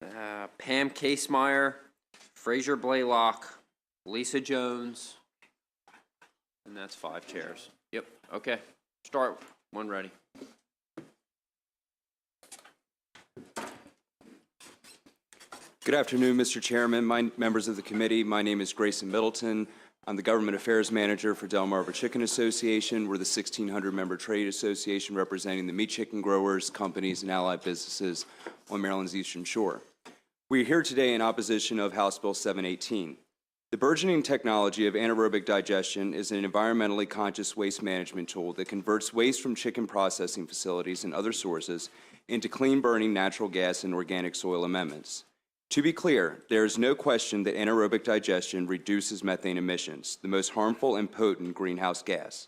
Pam Casemeyer, Fraser Blaylock, Lisa Jones, and that's 5 chairs. Yep, okay. Start when ready. Good afternoon, Mr. Chairman, members of the committee. My name is Grayson Middleton. I'm the Government Affairs Manager for Delmarva Chicken Association. We're the 1,600-member trade association representing the meat chicken growers, companies, and allied businesses on Maryland's Eastern Shore. We're here today in opposition of House Bill 718. The burgeoning technology of anaerobic digestion is an environmentally conscious waste management tool that converts waste from chicken processing facilities and other sources into clean-burning natural gas and organic soil amendments. To be clear, there is no question that anaerobic digestion reduces methane emissions, the most harmful and potent greenhouse gas.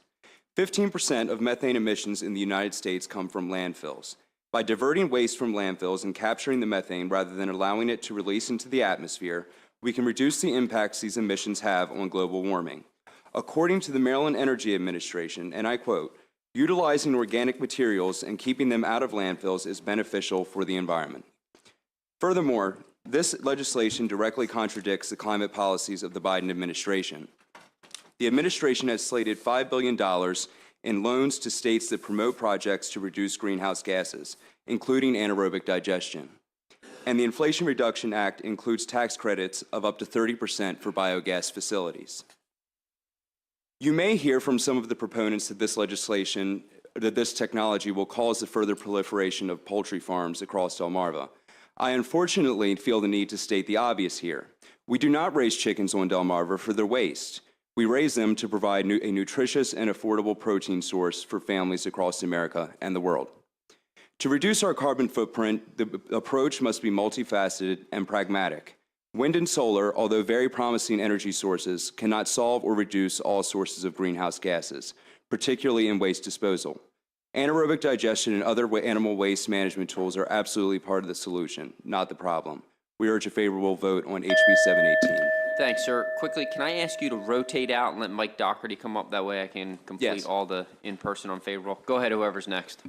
15% of methane emissions in the United States come from landfills. By diverting waste from landfills and capturing the methane rather than allowing it to release into the atmosphere, we can reduce the impacts these emissions have on global warming. According to the Maryland Energy Administration, and I quote, "Utilizing organic materials and keeping them out of landfills is beneficial for the environment." Furthermore, this legislation directly contradicts the climate policies of the Biden administration. The administration has slated $5 billion in loans to states that promote projects to reduce greenhouse gases, including anaerobic digestion. And the Inflation Reduction Act includes tax credits of up to 30% for biogas facilities. You may hear from some of the proponents of this legislation that this technology will cause the further proliferation of poultry farms across Delmarva. I unfortunately feel the need to state the obvious here. We do not raise chickens on Delmarva for their waste. We raise them to provide a nutritious and affordable protein source for families across America and the world. To reduce our carbon footprint, the approach must be multifaceted and pragmatic. Wind and solar, although very promising energy sources, cannot solve or reduce all sources of greenhouse gases, particularly in waste disposal. Anaerobic digestion and other animal waste management tools are absolutely part of the solution, not the problem. We urge a favorable vote on HB 718. Thanks, sir. Quickly, can I ask you to rotate out and let Mike Doherty come up? That way I can complete all the in-person unfavorable. Go ahead, whoever's next.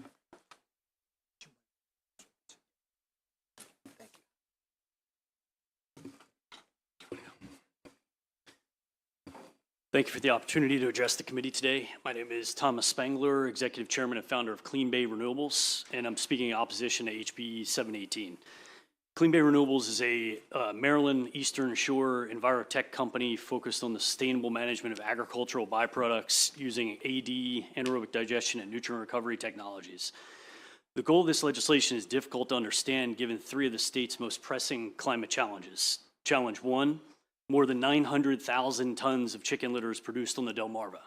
Thank you for the opportunity to address the committee today. My name is Thomas Spangler, Executive Chairman and founder of Clean Bay Renewables, and I'm speaking in opposition to HB 718. Clean Bay Renewables is a Maryland Eastern Shore envirotech company focused on the sustainable management of agricultural byproducts using AD, anaerobic digestion, and nutrient recovery technologies. The goal of this legislation is difficult to understand given three of the state's most pressing climate challenges. Challenge one, more than 900,000 tons of chicken litter is produced on the Delmarva,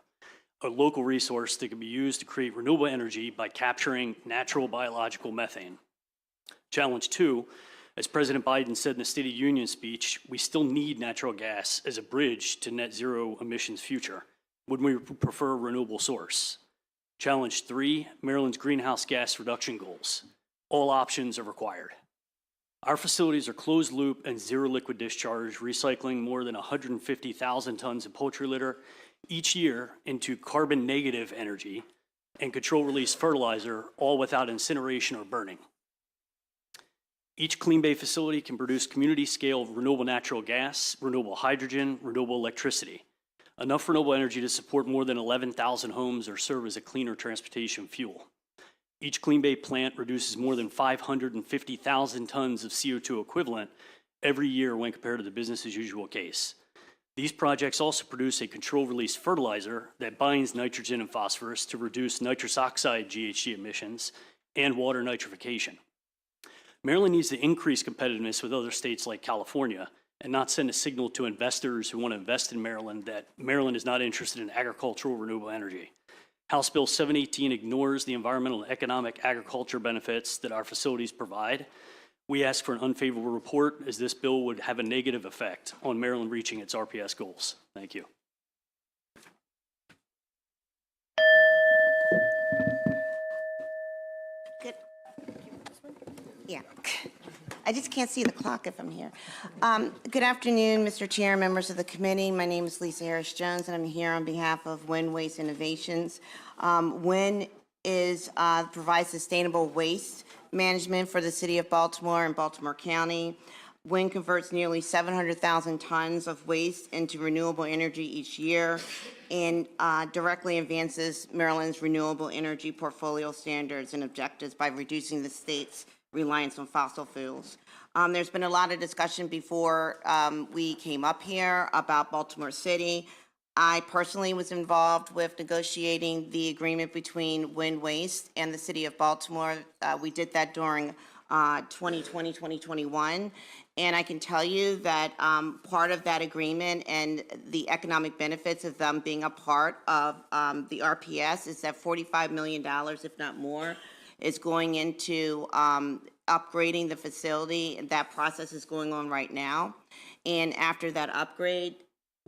a local resource that can be used to create renewable energy by capturing natural biological methane. Challenge two, as President Biden said in the State of the Union speech, we still need natural gas as a bridge to net zero emissions future. Would we prefer a renewable source? Challenge three, Maryland's greenhouse gas reduction goals. All options are required. Our facilities are closed loop and zero liquid discharge, recycling more than 150,000 tons of poultry litter each year into carbon negative energy and control release fertilizer, all without incineration or burning. Each Clean Bay facility can produce community scale renewable natural gas, renewable hydrogen, renewable electricity, enough renewable energy to support more than 11,000 homes or serve as a cleaner transportation fuel. Each Clean Bay plant reduces more than 550,000 tons of CO2 equivalent every year when compared to the business as usual case. These projects also produce a control release fertilizer that binds nitrogen and phosphorus to reduce nitrous oxide GHG emissions and water nitrification. Maryland needs to increase competitiveness with other states like California and not send a signal to investors who want to invest in Maryland that Maryland is not interested in agricultural renewable energy. House Bill 718 ignores the environmental and economic agriculture benefits that our facilities provide. We ask for an unfavorable report as this bill would have a negative effect on Maryland reaching its RPS goals. Thank you. Good. Yeah. I just can't see the clock if I'm here. Good afternoon, Mr. Chair, members of the committee. My name is Lisa Harris-Jones, and I'm here on behalf of WIN Waste Innovations. WIN provides sustainable waste management for the city of Baltimore and Baltimore County. WIN converts nearly 700,000 tons of waste into renewable energy each year and directly advances Maryland's renewable energy portfolio standards and objectives by reducing the state's reliance on fossil fuels. There's been a lot of discussion before we came up here about Baltimore City. I personally was involved with negotiating the agreement between WIN Waste and the City of Baltimore. We did that during 2020, 2021. And I can tell you that part of that agreement and the economic benefits of them being a part of the RPS is that $45 million, if not more, is going into upgrading the facility, and that process is going on right now. And after that upgrade,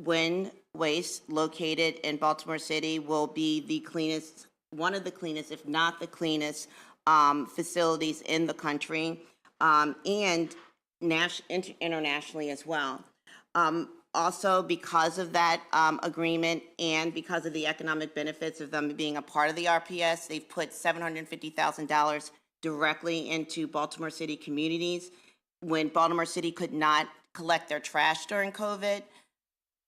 WIN Waste, located in Baltimore City, will be the cleanest, one of the cleanest, if not the cleanest, facilities in the country, and internationally as well. Also, because of that agreement and because of the economic benefits of them being a part of the RPS, they've put $750,000 directly into Baltimore City communities. When Baltimore City could not collect their trash during COVID,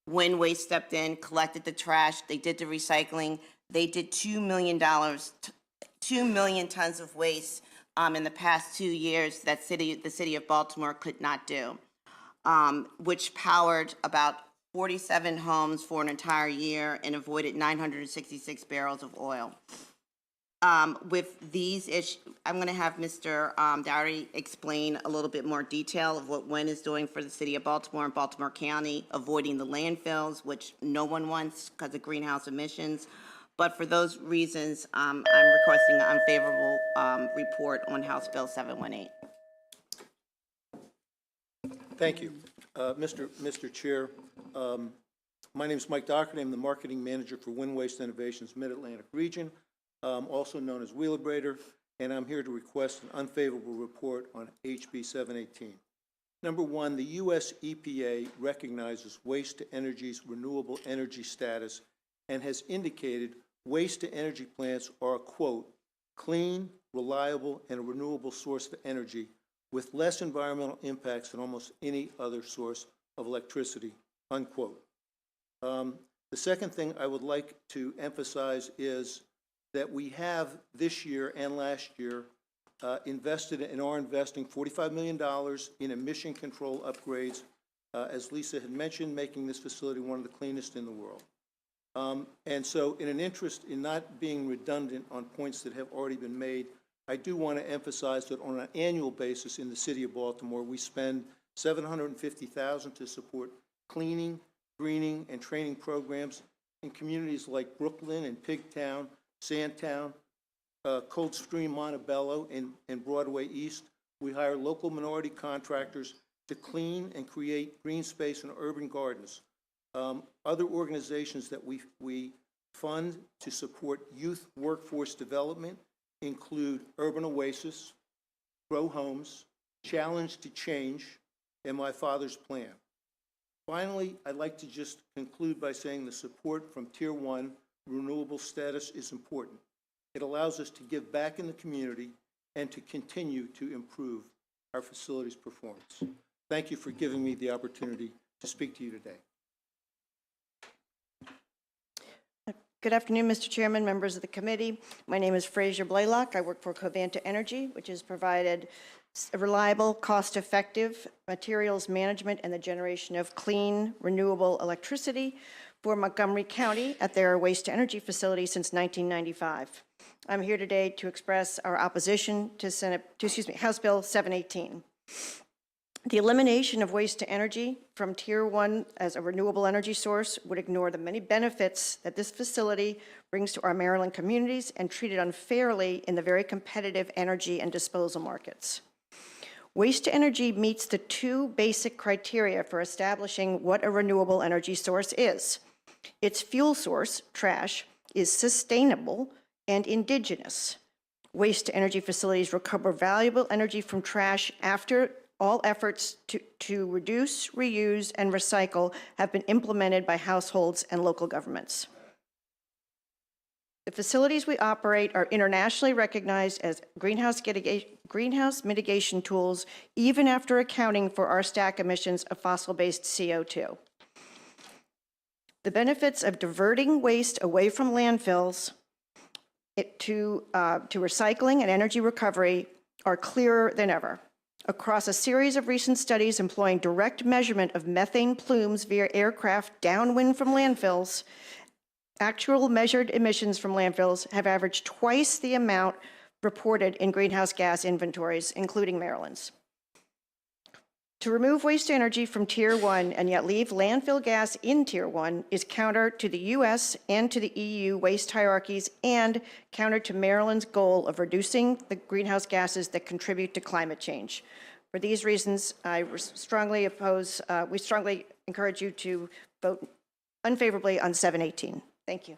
WIN Waste stepped in, collected the trash, they did the recycling, they did $2 million, 2 million tons of waste in the past 2 years that the city of Baltimore could not do. Which powered about 47 homes for an entire year and avoided 966 barrels of oil. With these issues, I'm going to have Mr. Dowry explain a little bit more detail of what WIN is doing for the city of Baltimore and Baltimore County, avoiding the landfills, which no one wants because of greenhouse emissions. But for those reasons, I'm requesting an unfavorable report on House Bill 718. Thank you. Mr. Chair, my name is Mike Doherty. I'm the Marketing Manager for WIN Waste Innovations Mid-Atlantic Region, also known as Wheelabrator, and I'm here to request an unfavorable report on HB 718. Number one, the U.S. EPA recognizes waste-to-energy's renewable energy status and has indicated waste-to-energy plants are a, quote, clean, reliable, and a renewable source of energy with less environmental impacts than almost any other source of electricity, unquote. The second thing I would like to emphasize is that we have this year and last year invested and are investing $45 million in emission control upgrades, as Lisa had mentioned, making this facility one of the cleanest in the world. And so in an interest in not being redundant on points that have already been made, I do want to emphasize that on an annual basis in the city of Baltimore, we spend $750,000 to support cleaning, greening, and training programs in communities like Brooklyn and Pigtown, Sandtown, Coldstream, Montebello, and Broadway East. We hire local minority contractors to clean and create green space and urban gardens. Other organizations that we fund to support youth workforce development include Urban Oasis, Grow Homes, Challenge to Change, and My Father's Plan. Finally, I'd like to just conclude by saying the support from Tier 1 renewable status is important. It allows us to give back in the community and to continue to improve our facilities' performance. Thank you for giving me the opportunity to speak to you today. Good afternoon, Mr. Chairman, members of the committee. My name is Fraser Blaylock. I work for Covanta Energy, which has provided reliable, cost-effective materials management and the generation of clean, renewable electricity for Montgomery County at their waste-to-energy facility since 1995. I'm here today to express our opposition to House Bill 718. The elimination of waste-to-energy from Tier 1 as a renewable energy source would ignore the many benefits that this facility brings to our Maryland communities and treat it unfairly in the very competitive energy and disposal markets. Waste-to-energy meets the two basic criteria for establishing what a renewable energy source is. Its fuel source, trash, is sustainable and indigenous. Waste-to-energy facilities recover valuable energy from trash after all efforts to reduce, reuse, and recycle have been implemented by households and local governments. The facilities we operate are internationally recognized as greenhouse mitigation tools, even after accounting for our stack emissions of fossil-based CO2. The benefits of diverting waste away from landfills to recycling and energy recovery are clearer than ever. Across a series of recent studies employing direct measurement of methane plumes via aircraft downwind from landfills, actual measured emissions from landfills have averaged twice the amount reported in greenhouse gas inventories, including Maryland's. To remove waste energy from Tier 1 and yet leave landfill gas in Tier 1 is counter to the U.S. and to the EU waste hierarchies and counter to Maryland's goal of reducing the greenhouse gases that contribute to climate change. For these reasons, we strongly encourage you to vote unfavorably on 718. Thank you.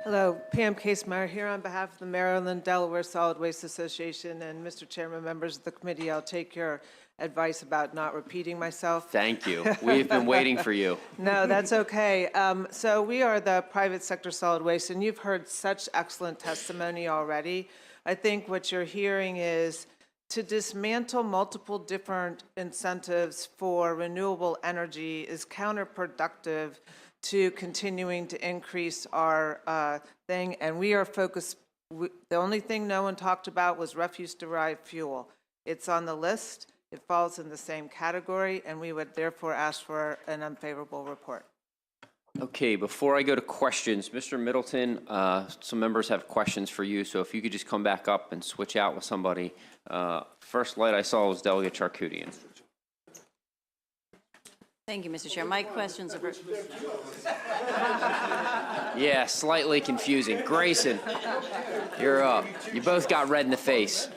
Hello, Pam Casemeyer here on behalf of the Maryland Delaware Solid Waste Association. And Mr. Chairman, members of the committee, I'll take your advice about not repeating myself. Thank you. We've been waiting for you. No, that's okay. So we are the private sector solid waste, and you've heard such excellent testimony already. I think what you're hearing is to dismantle multiple different incentives for renewable energy is counterproductive to continuing to increase our thing. And we are focused, the only thing no one talked about was refuse-derived fuel. It's on the list, it falls in the same category, and we would therefore ask for an unfavorable report. Okay, before I go to questions, Mr. Middleton, some members have questions for you, so if you could just come back up and switch out with somebody. First light I saw was Delegate Charkoudian. Thank you, Mr. Chair. My questions are... Yeah, slightly confusing. Grayson, you're up. You both got red in the face.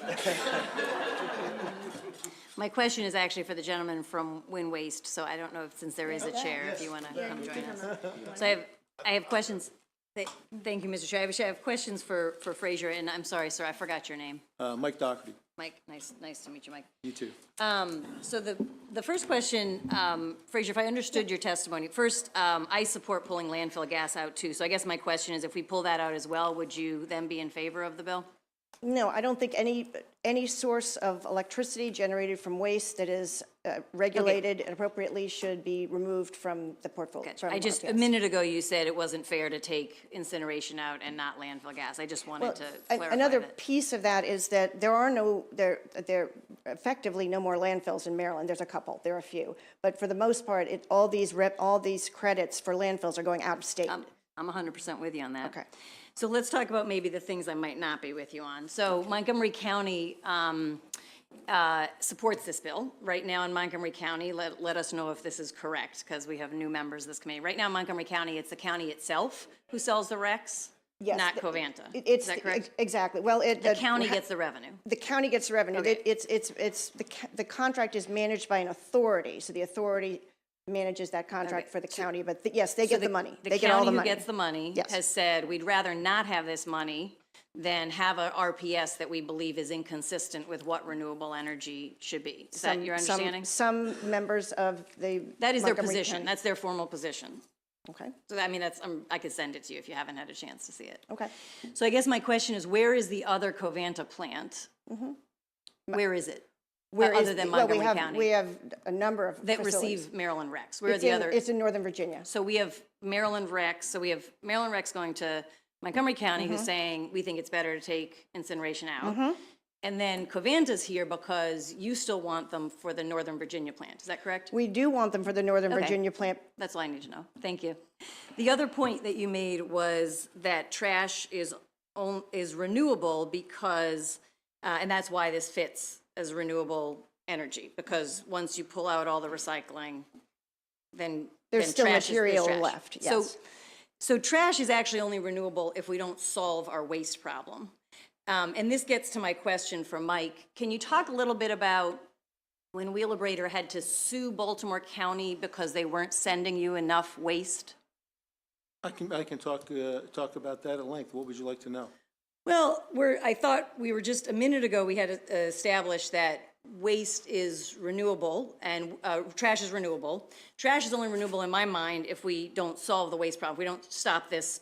My question is actually for the gentleman from Wind Waste, so I don't know if, since there is a chair, if you want to come join us. So I have questions. Thank you, Mr. Chair. I have questions for Fraser, and I'm sorry, sir, I forgot your name. Mike Doherty. Mike, nice to meet you, Mike. You too. So the first question, Fraser, if I understood your testimony, first, I support pulling landfill gas out too. So I guess my question is, if we pull that out as well, would you then be in favor of the bill? No, I don't think any source of electricity generated from waste that is regulated appropriately should be removed from the portfolio. I just, a minute ago, you said it wasn't fair to take incineration out and not landfill gas. I just wanted to clarify Another that. piece of that is that there are effectively no more landfills in Maryland. There's a couple, there are a few. But for the most part, all these credits for landfills are going out of state. I'm 100% with you on that. Okay. So let's talk about maybe the things I might not be with you on. So Montgomery County supports this bill. Right now in Montgomery County, let us know if this is correct, because we have new members of this committee. Right now in Montgomery County, it's the county itself who sells the RECs, Yes, not Covanta. Is that correct? Exactly. Well, The county gets the revenue. The county gets the revenue. Okay. The contract is managed by an authority, so the authority manages that contract for the county, but yes, they get the money. They get all the money. The county who gets the money has said, we'd rather not have this money than have a RPS that we believe is inconsistent with what renewable energy should be. Is that your understanding? Some members of the That is their Montgomery position. County- That's their formal position. Okay. So I mean, that's, I could send it to you if you haven't had a chance to see it. Okay. So I guess my question is, where is the other Covanta plant? Where is it? Other than Montgomery County? We have a number of That facilities. receive Maryland recs. Where are It's the in- other? It's in Northern Virginia. So we have Maryland recs, so we have Maryland recs going to Montgomery County, who's saying, we think it's better to take incineration out. And then Covanta's here because you still want them for the Northern Virginia plant. Is that correct? We do want them for the Northern Okay. Virginia plant. That's all I need to know. Thank you. The other point that you made was that trash is renewable because, and that's why this fits as renewable energy, because once you pull out all the recycling, then There's still trash material trash. left, yes. So trash is actually only renewable if we don't solve our waste problem. And this gets to my question for Mike. Can you talk a little bit about when Wheelabrator had to sue Baltimore County because they weren't sending you enough waste? I can talk about that at length. What would you like to know? Well, I thought we were just, a minute ago, we had established that waste is renewable and trash is renewable. Trash is only renewable in my mind if we don't solve the waste problem. We don't stop this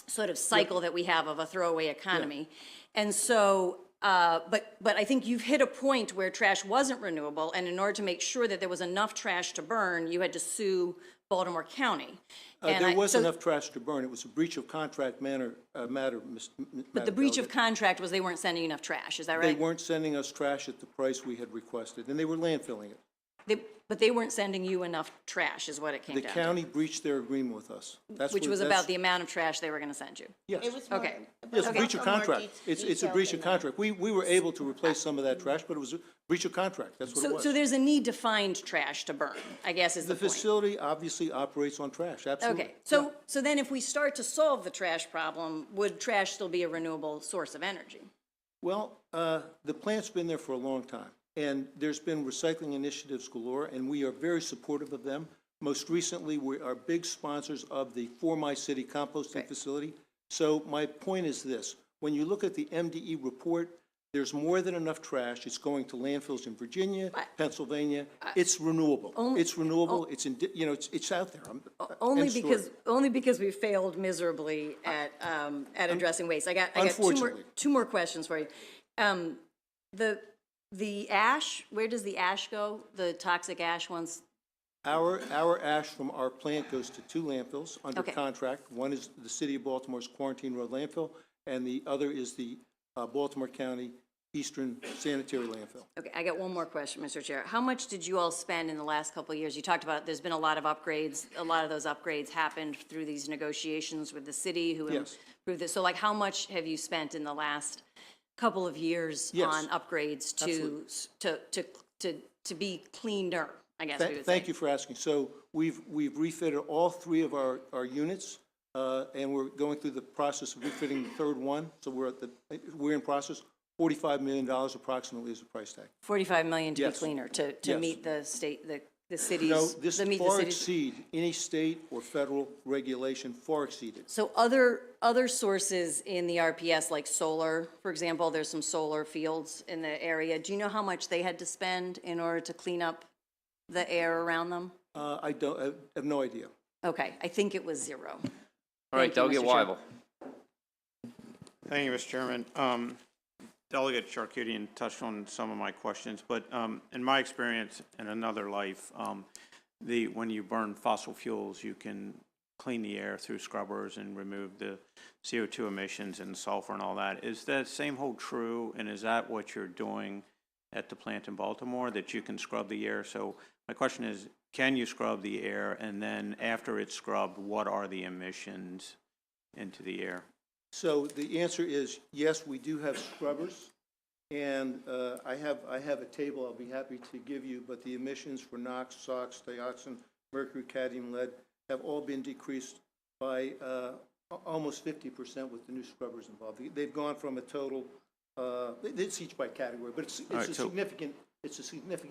sort of cycle that we have of a throwaway economy. And so, but I think you've hit a point where trash wasn't renewable, and in order to make sure that there was enough trash to burn, you had to sue Baltimore County. There was enough trash to burn. It was a breach of contract matter. But the breach of contract was they weren't sending enough trash, is that They right? weren't sending us trash at the price we had requested, and they were landfilling it. But they weren't sending you enough trash, is what it came The down to. county breached their agreement with us. Which was about the amount of trash they were going to send you. Yes. Okay. Yes, breach of contract. It's a breach of contract. We were able to replace some of that trash, but it was a breach of contract. That's what it was. So there's a need to find trash to burn, I guess is the The point. facility obviously operates on trash, absolutely. Okay, so then if we start to solve the trash problem, would trash still be a renewable source of energy? Well, the plant's been there for a long time, and there's been recycling initiatives galore, and we are very supportive of them. Most recently, we are big sponsors of the For My City composting facility. So my point is this: when you look at the MDE report, there's more than enough trash. It's going to landfills in Virginia, Pennsylvania. It's renewable. It's renewable. It's it's out there. Only End story. because we failed miserably at addressing waste. I got Unfortunately. two more questions for you. The ash, where does the ash go? The toxic ash ones? Our ash from our plant goes to 2 landfills under Okay. contract. One is the City of Baltimore's Quarantine Road landfill, and the other is the Baltimore County Eastern Sanitary Landfill. Okay, I got one more question, Mr. Chair. How much did you all spend in the last couple of years? You talked about there's been a lot of upgrades. A lot of those upgrades happened through these negotiations with the city who Yes. improved this. So like how much have you spent in the last couple of years Yes. on upgrades to be cleaner, I guess we would say? Thank you for asking. So we've refitted all 3 of our units, and we're going through the process of refitting the 3rd one. So we're in process. $45 million approximately is the price tag. 45 million to be Yes. cleaner, to Yes. meet the state, the cities. No, this to meet the far cities- exceed any state or federal regulation, far exceeded. So other sources in the RPS, like solar, for example, there's some solar fields in the area. Do you know how much they had to spend in order to clean up the air around them? I have no idea. Okay, I think it was 0. All right, Thank you, Delegate Mr. Chair. Weibel. Thank you, Mr. Chairman. Delegate Charkoudian touched on some of my questions, but in my experience in another life, when you burn fossil fuels, you can clean the air through scrubbers and remove the CO2 emissions and sulfur and all that. Is that same hold true, and is that what you're doing at the plant in Baltimore, that you can scrub the air? So my question is, can you scrub the air, and then after it's scrubbed, what are the emissions into the air? So the answer is yes, we do have scrubbers, and I have a table I'll be happy to give you, but the emissions for NOx, SOx, dioxin, mercury, cadmium, lead have all been decreased by almost 50% with the new scrubbers involved. They've gone from a total, it's each by category, but it's a significant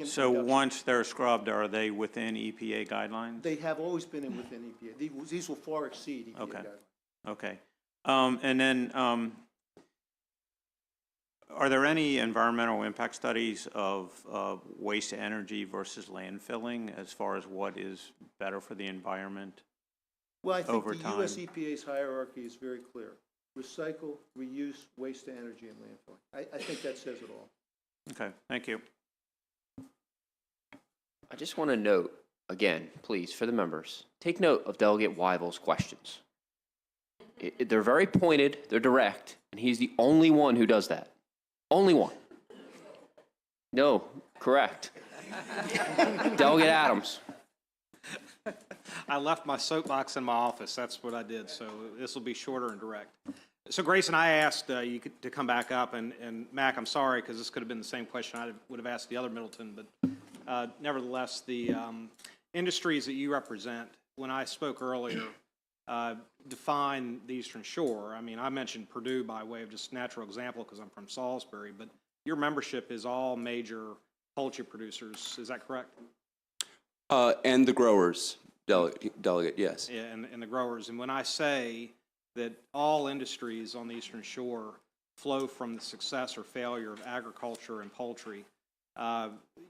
So reduction. once they're scrubbed, are they within EPA guidelines? They have always been within EPA. These will far exceed EPA guidelines. Okay. And then, are there any environmental impact studies of waste to energy versus landfilling as far as what is better for the environment? Well, I think over the time? US EPA's hierarchy is very clear. Recycle, reuse, waste to energy, and landfilling. I think that says it all. Okay, thank you. I just want to note, again, please, for the members, take note of Delegate Weibel's questions. They're very pointed, they're direct, and he's the only one who does that. Only one. No, correct. Delegate Adams. I left my soapbox in my office. That's what I did. So this will be shorter and direct. So Grayson, I asked you to come back up, and Mac, I'm sorry because this could have been the same question I would have asked the other Middleton, but nevertheless, the industries that you represent, when I spoke earlier, define the Eastern Shore. I mean, I mentioned Purdue by way of just natural example because I'm from Salisbury, but your membership is all major poultry producers. Is that correct? And the growers, delegate, yes. Yeah, and the growers. And when I say that all industries on the Eastern Shore flow from the success or failure of agriculture and poultry,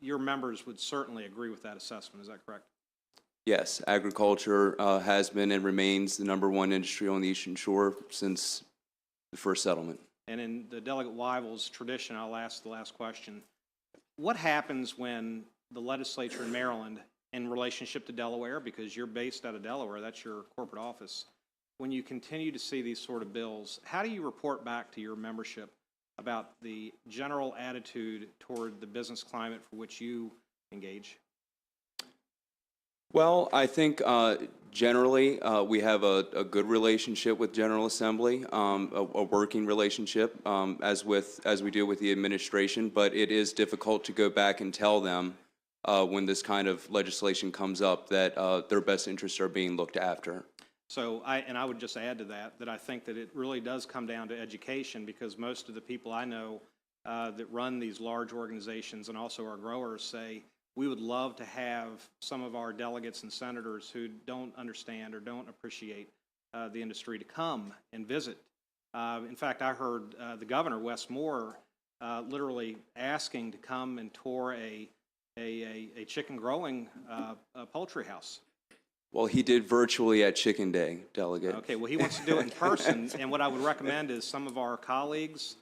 your members would certainly agree with that assessment. Is that correct? Yes, agriculture has been and remains the #1 industry on the Eastern Shore since the first settlement. And in the Delegate Weibel's tradition, I'll ask the last question. What happens when the legislature in Maryland, in relationship to Delaware, because you're based out of Delaware, that's your corporate office, when you continue to see these sort of bills, how do you report back to your membership about the general attitude toward the business climate for which you engage? Well, I think generally we have a good relationship with General Assembly, a working relationship as we do with the administration, but it is difficult to go back and tell them when this kind of legislation comes up that their best interests are being looked after. So I would just add to that I think that it really does come down to education, because most of the people I know that run these large organizations and also our growers say, we would love to have some of our delegates and senators who don't understand or don't appreciate the industry to come and visit. In fact, I heard the governor, Wes Moore, literally asking to come and tour a chicken growing poultry house. Well, he did virtually at Chicken Day, delegate. Okay, well, he wants to do it in person, and what I would recommend is some of our colleagues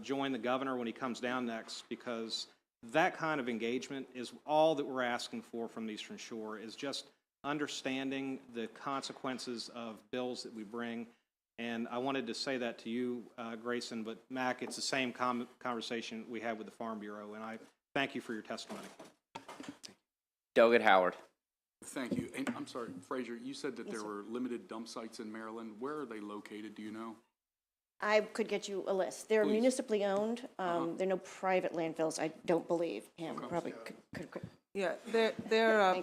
join the governor when he comes down next, because that kind of engagement is all that we're asking for from the Eastern Shore, is just understanding the consequences of bills that we bring. And I wanted to say that to you, Grayson, but Mac, it's the same conversation we had with the Farm Bureau, and I thank you for your testimony. Delegate Howard. Thank you. And I'm sorry, Frazier, you said that there were limited dump sites in Maryland. Where are they located? Do you know? I could get you a list. They're Please. municipally owned. There are no private landfills, I don't believe. Pam probably could. Yeah,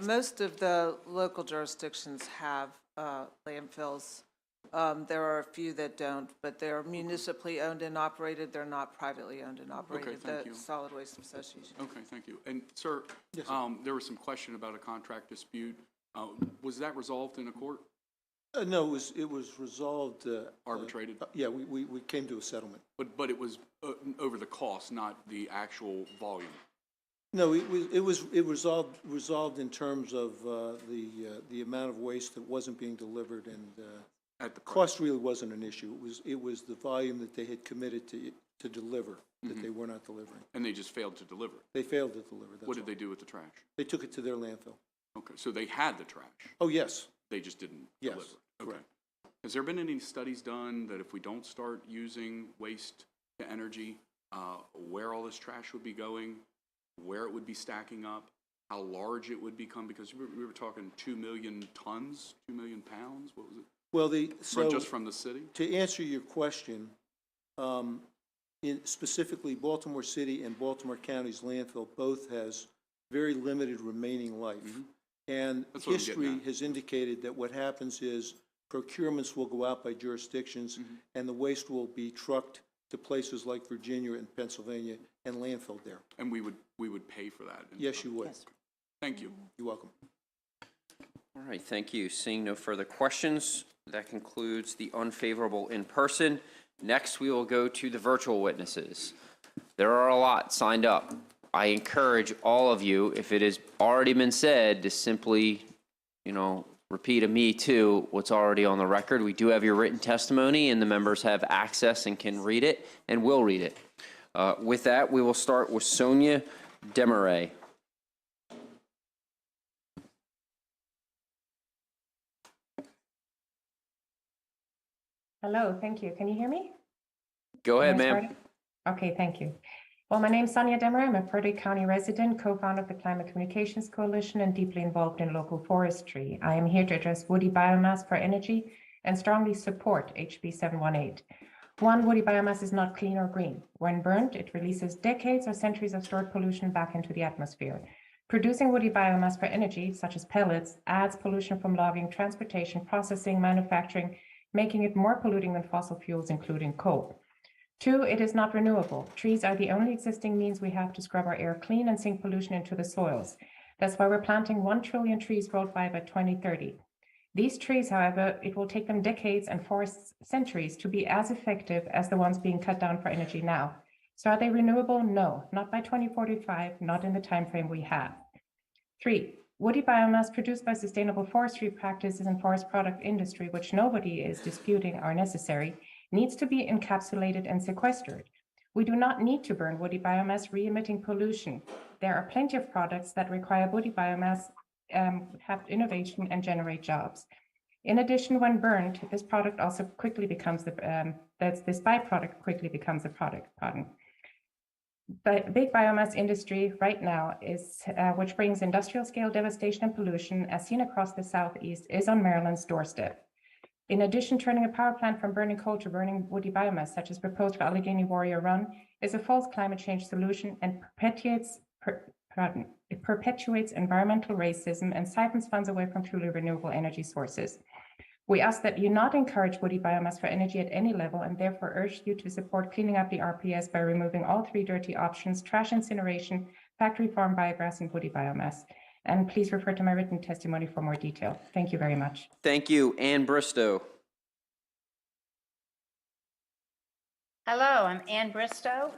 most of the local jurisdictions have landfills. There are a few that don't, but they're municipally owned and operated. They're not privately owned and operated. Okay, thank you. Solid Waste Association. Okay, thank you. And sir, there was some question about a contract dispute. Was that resolved in a court? No, it was resolved. Arbitrated? Yeah, we came to a settlement. But it was over the cost, not the actual volume. No, it was resolved in terms of the amount of waste that wasn't being delivered, and the cost really wasn't an issue. It was the volume that they had committed to deliver, that they were not delivering. And they just failed to deliver. They failed to deliver, that's What did all. they do with the trash? They took it to their landfill. Okay, so they had the trash. Oh, yes. They just didn't Yes, deliver. Okay. correct. Has there been any studies done that if we don't start using waste to energy, where all this trash would be going, where it would be stacking up, how large it would become? Because we were talking 2 million tons, 2 million pounds, what was it? Well, Just from the city? To answer your question, specifically Baltimore City and Baltimore County's landfill both has very limited remaining life. And That's what I'm getting history at. has indicated that what happens is procurements will go out by jurisdictions and the waste will be trucked to places like Virginia and Pennsylvania and landfilled there. And we would pay for that? Yes, you would. Thank you. You're welcome. All right, thank you. Seeing no further questions, that concludes the unfavorable in person. Next, we will go to the virtual witnesses. There are a lot signed up. I encourage all of you, if it has already been said, to simply, repeat a me too what's already on the record. We do have your written testimony, and the members have access and can read it, and will read it. With that, we will start with Sonia Demaray. Hello, thank you. Can you hear me? Go ahead, Ms. ma'am. Purdy? Okay, thank you. Well, my name's Sonia Demer. I'm a Purdy County resident, co-founder of the Climate Communications Coalition, and deeply involved in local forestry. I am here to address woody biomass for energy and strongly support HB 718. One, woody biomass is not clean or green. When burnt, it releases decades or centuries of stored pollution back into the atmosphere. Producing woody biomass for energy, such as pellets, adds pollution from logging, transportation, processing, manufacturing, making it more polluting than fossil fuels, including coal. Two, it is not renewable. Trees are the only existing means we have to scrub our air clean and sink pollution into the soils. That's why we're planting 1 trillion trees worldwide by 2030. These trees, however, it will take them decades and forests centuries to be as effective as the ones being cut down for energy now. So are they renewable? No, not by 2045, not in the time frame we have. Three, woody biomass produced by sustainable forestry practices and forest product industry, which nobody is disputing are necessary, needs to be encapsulated and sequestered. We do not need to burn woody biomass re-emitting pollution. There are plenty of products that require woody biomass, have innovation and generate jobs. In addition, when burned, this product also quickly becomes this byproduct quickly becomes a product. The big biomass industry right now is, which brings industrial scale devastation and pollution as seen across the Southeast, is on Maryland's doorstep. In addition, turning a power plant from burning coal to burning woody biomass, such as proposed for Allegheny Warrior Run, is a false climate change solution and perpetuates environmental racism and siphons funds away from truly renewable energy sources. We ask that you not encourage woody biomass for energy at any level, and therefore urge you to support cleaning up the RPS by removing all three dirty options: trash incineration, factory farm biogas, and woody biomass. And please refer to my written testimony for more detail. Thank you very much. Thank you. Ann Bristow. Hello, I'm Ann Bristow,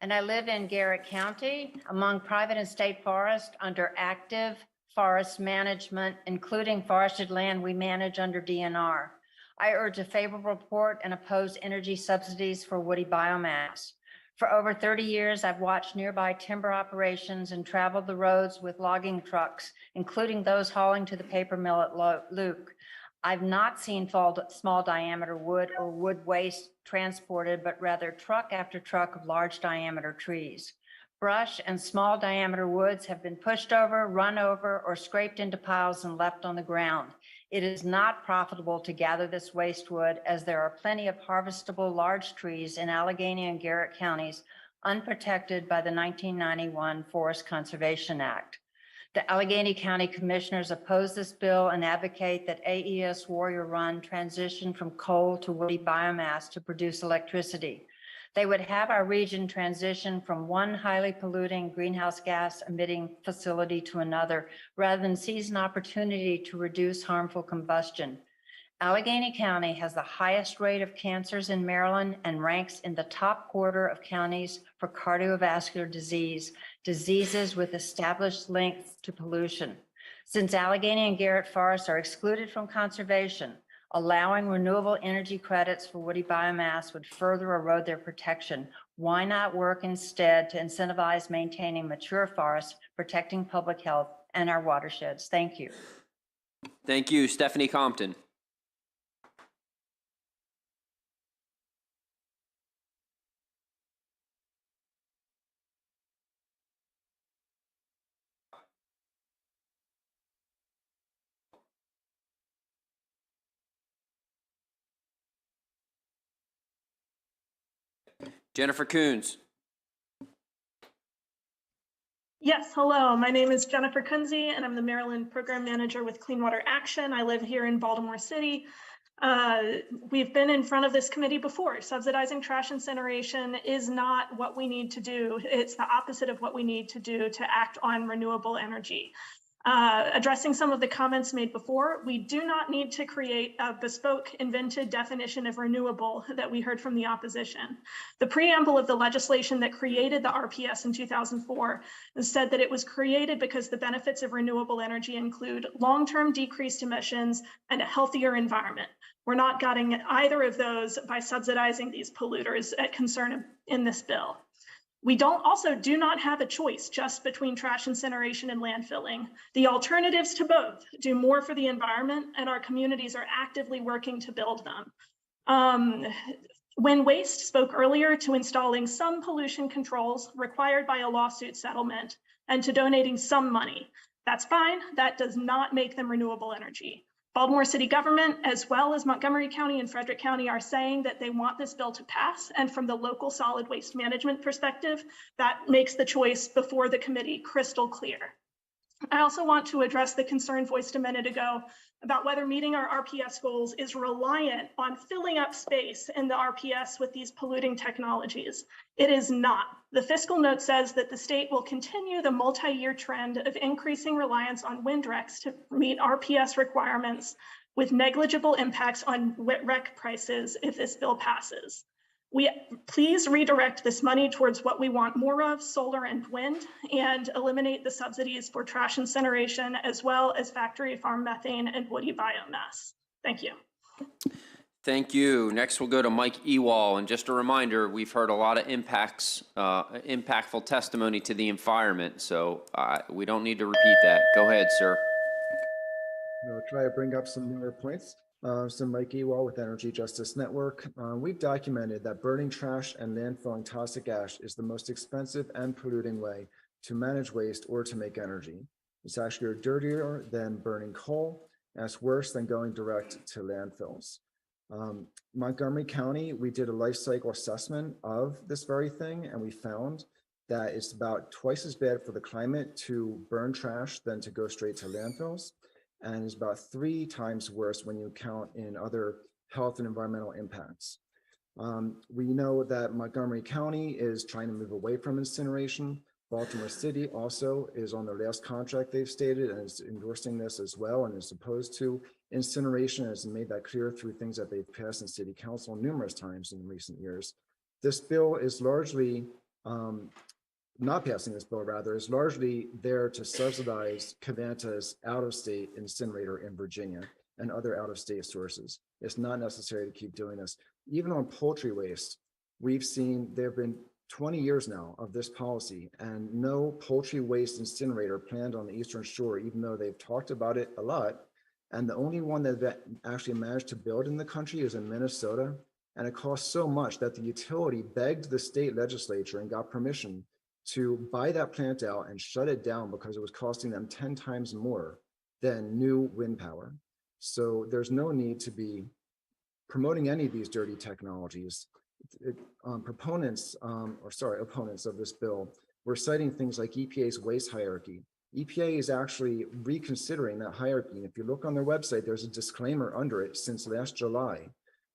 and I live in Garrett County among private and state forests under active forest management, including forested land we manage under DNR. I urge a favorable report and oppose energy subsidies for woody biomass. For over 30 years, I've watched nearby timber operations and traveled the roads with logging trucks, including those hauling to the paper mill at Luke. I've not seen small diameter wood or wood waste transported, but rather truck after truck of large diameter trees. Brush and small diameter woods have been pushed over, run over, or scraped into piles and left on the ground. It is not profitable to gather this waste wood, as there are plenty of harvestable large trees in Allegheny and Garrett counties unprotected by the 1991 Forest Conservation Act. The Allegheny County Commissioners oppose this bill and advocate that AES Warrior Run transition from coal to woody biomass to produce electricity. They would have our region transition from one highly polluting greenhouse gas emitting facility to another, rather than seize an opportunity to reduce harmful combustion. Allegheny County has the highest rate of cancers in Maryland and ranks in the top quarter of counties for cardiovascular disease, diseases with established links to pollution. Since Allegheny and Garrett forests are excluded from conservation, Allowing renewable energy credits for woody biomass would further erode their protection. Why not work instead to incentivize maintaining mature forests, protecting public health and our watersheds? Thank you. Thank you. Stephanie Compton. Jennifer Coons. Yes, hello. My name is Jennifer Kunze, and I'm the Maryland Program Manager with Clean Water Action. I live here in Baltimore City. We've been in front of this committee before. Subsidizing trash incineration is not what we need to do. It's the opposite of what we need to do to act on renewable energy. Addressing some of the comments made before, we do not need to create a bespoke invented definition of renewable that we heard from the opposition. The preamble of the legislation that created the RPS in 2004 said that it was created because the benefits of renewable energy include long-term decreased emissions and a healthier environment. We're not getting either of those by subsidizing these polluters at concern in this bill. We do not have a choice just between trash incineration and landfilling. The alternatives to both do more for the environment, and our communities are actively working to build them. When Waste spoke earlier to installing some pollution controls required by a lawsuit settlement and to donating some money, that's fine. That does not make them renewable energy. Baltimore City government, as well as Montgomery County and Frederick County, are saying that they want this bill to pass. And from the local solid waste management perspective, that makes the choice before the committee crystal clear. I also want to address the concern voiced a minute ago about whether meeting our RPS goals is reliant on filling up space in the RPS with these polluting technologies. It is not. The fiscal note says that the state will continue the multi-year trend of increasing reliance on wind RECs to meet RPS requirements with negligible impacts on REC prices if this bill passes. Please redirect this money towards what we want more of, solar and wind, and eliminate the subsidies for trash incineration, as well as factory farm methane and woody biomass. Thank you. Thank you. Next, we'll go to Mike Ewall. And just a reminder, we've heard a lot of impactful testimony to the environment, so we don't need to repeat that. Go ahead, sir. I'll try to bring up some newer points. So Mike Ewall with Energy Justice Network. We've documented that burning trash and landfilling toxic ash is the most expensive and polluting way to manage waste or to make energy. It's actually dirtier than burning coal, and it's worse than going direct to landfills. Montgomery County, we did a life cycle assessment of this very thing, and we found that it's about twice as bad for the climate to burn trash than to go straight to landfills. And is about 3 times worse when you count in other health and environmental impacts. We know that Montgomery County is trying to move away from incineration. Baltimore City also is on their last contract they've stated and is endorsing this as well and is opposed to incineration and has made that clear through things that they've passed in City Council numerous times in recent years. This bill is largely not passing this bill, rather, is largely there to subsidize Covanta's out-of-state incinerator in Virginia and other out-of-state sources. It's not necessary to keep doing this. Even on poultry waste, we've seen there have been 20 years now of this policy and no poultry waste incinerator planned on the Eastern Shore, even though they've talked about it a lot. And the only one that actually managed to build in the country is in Minnesota. And it costs so much that the utility begged the state legislature and got permission to buy that plant out and shut it down because it was costing them 10 times more than new wind power. So there's no need to be promoting any of these dirty technologies. Opponents of this bill were citing things like EPA's waste hierarchy. EPA is actually reconsidering that hierarchy. And if you look on their website, there's a disclaimer under it since last July,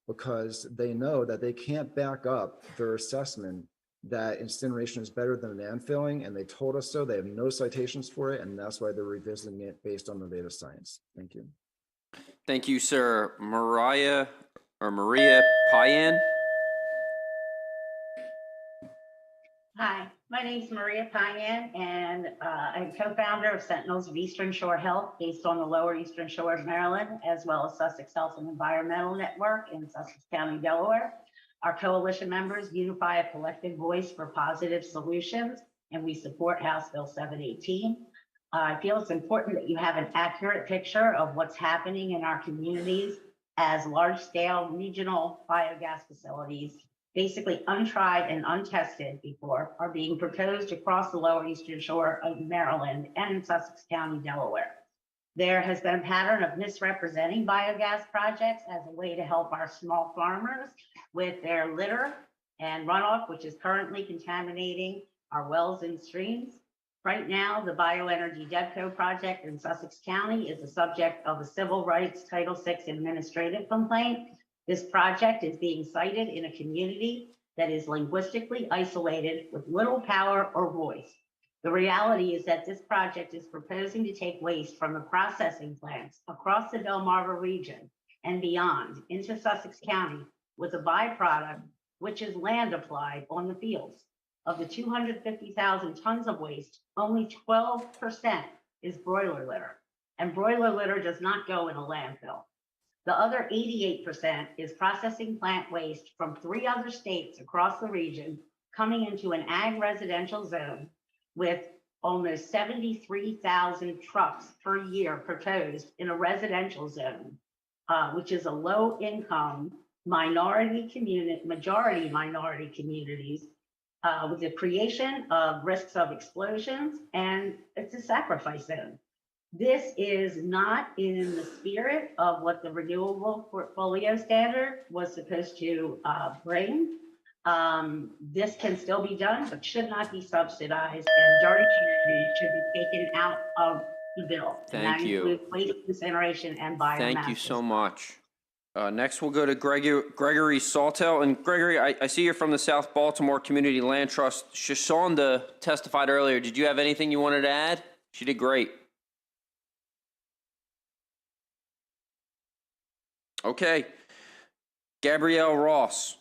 because they know that they can't back up their assessment that incineration is better than landfilling, and they told us so. They have no citations for it, and that's why they're revisiting it based on the latest science. Thank you. Thank you, sir. Maria Payan. Hi, my name is Maria Payan, and I'm co-founder of Sentinels of Eastern Shore Health, based on the Lower Eastern Shore of Maryland, as well as Sussex Health and Environmental Network in Sussex County, Delaware. Our coalition members unify a collective voice for positive solutions, and we support House Bill 718. I feel it's important that you have an accurate picture of what's happening in our communities as large-scale regional biogas facilities, basically untried and untested before, are being proposed across the Lower Eastern Shore of Maryland and in Sussex County, Delaware. There has been a pattern of misrepresenting biogas projects as a way to help our small farmers with their litter and runoff, which is currently contaminating our wells and streams. Right now, the Bioenergy DevCo project in Sussex County is the subject of a civil rights Title VI administrative complaint. This project is being cited in a community that is linguistically isolated with little power or voice. The reality is that this project is proposing to take waste from the processing plants across the Delmarva region and beyond into Sussex County with a byproduct, which is land applied on the fields. Of the 250,000 tons of waste, only 12% is broiler litter, and broiler litter does not go in a landfill. The other 88% is processing plant waste from 3 other states across the region coming into an ag residential zone with almost 73,000 trucks per year proposed in a residential zone, which is a low income majority minority communities with the creation of risks of explosions, and it's a sacrifice zone. This is not in the spirit of what the renewable portfolio standard was supposed to bring. This can still be done, but should not be subsidized, and majority communities should be taken out of the bill. Thank you. And that includes waste incineration and biomass. Thank you so much. Next, we'll go to Gregory Saltel. And Gregory, I see you're from the South Baltimore Community Land Trust. Shashonda testified earlier. Did you have anything you wanted to add? She did great. Okay. Gabrielle Ross.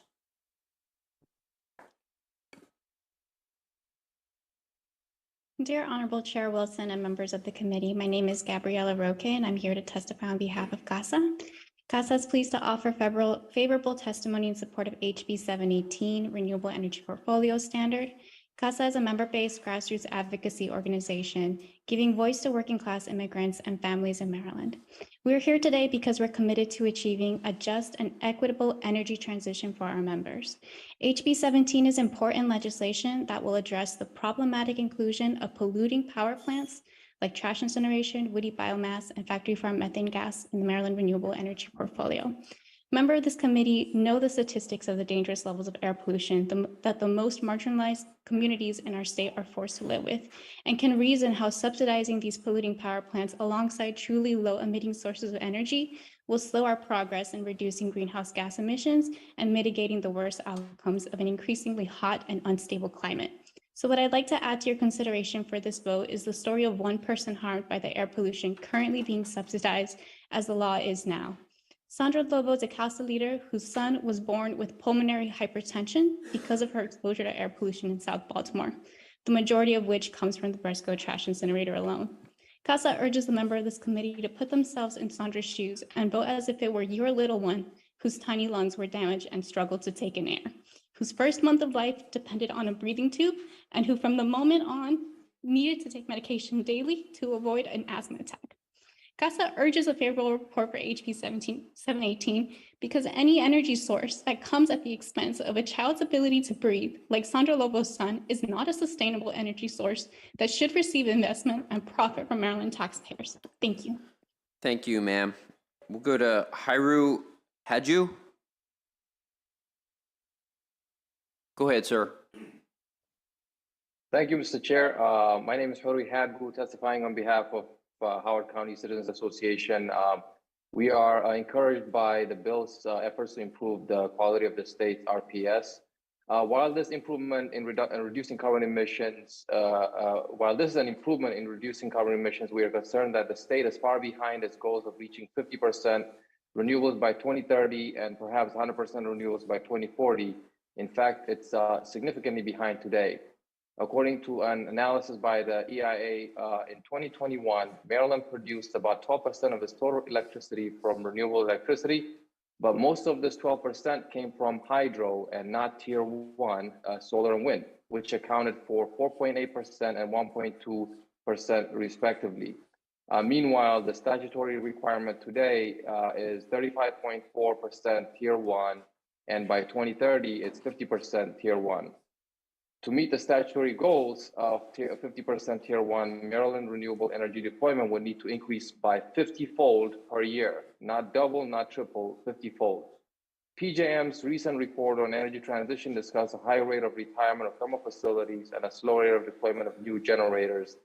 Dear Honorable Chair Wilson and members of the committee, my name is Gabriela Roque, and I'm here to testify on behalf of CASA. CASA is pleased to offer favorable testimony in support of HB 718, Renewable Energy Portfolio Standard. CASA is a member-based grassroots advocacy organization giving voice to working-class immigrants and families in Maryland. We're here today because we're committed to achieving a just and equitable energy transition for our members. HB 17 is important legislation that will address the problematic inclusion of polluting power plants like trash incineration, woody biomass, and factory farm methane gas in the Maryland Renewable Energy Portfolio. Members of this committee know the statistics of the dangerous levels of air pollution that the most marginalized communities in our state are forced to live with, and can reason how subsidizing these polluting power plants alongside truly low-emitting sources of energy will slow our progress in reducing greenhouse gas emissions and mitigating the worst outcomes of an increasingly hot and unstable climate. So what I'd like to add to your consideration for this vote is the story of one person harmed by the air pollution currently being subsidized as the law is now. Sandra Lobo is a CASA leader whose son was born with pulmonary hypertension because of her exposure to air pollution in South Baltimore, the majority of which comes from the Briscoe trash incinerator alone. CASA urges the member of this committee to put themselves in Sandra's shoes and vote as if it were your little one whose tiny lungs were damaged and struggled to take in air, whose first month of life depended on a breathing tube, and who from the moment on needed to take medication daily to avoid an asthma attack. CASA urges a favorable report for HB 718 because any energy source that comes at the expense of a child's ability to breathe, like Sandra Lobo's son, is not a sustainable energy source that should receive investment and profit from Maryland taxpayers. Thank you. Thank you, ma'am. We'll go to Hairu Haju. Go ahead, sir. Thank you, Mr. Chair. My name is Hori Hadgu, testifying on behalf of Howard County Citizens Association. We are encouraged by the bill's efforts to improve the quality of the state's RPS. While this improvement in reducing carbon emissions, while this is an improvement in reducing carbon emissions, we are concerned that the state is far behind its goals of reaching 50% renewables by 2030 and perhaps 100% renewables by 2040. In fact, it's significantly behind today. According to an analysis by the EIA, in 2021, Maryland produced about 12% of its total electricity from renewable electricity, but most of this 12% came from hydro and not tier 1 solar and wind, which accounted for 4.8% and 1.2% respectively. Meanwhile, the statutory requirement today is 35.4% tier 1, and by 2030, it's 50% tier 1. To meet the statutory goals of 50% tier 1, Maryland renewable energy deployment would need to increase by 50-fold per year, not double, not triple, 50-fold. PJM's recent report on energy transition discussed a high rate of retirement of thermal facilities and a slow rate of deployment of new generators.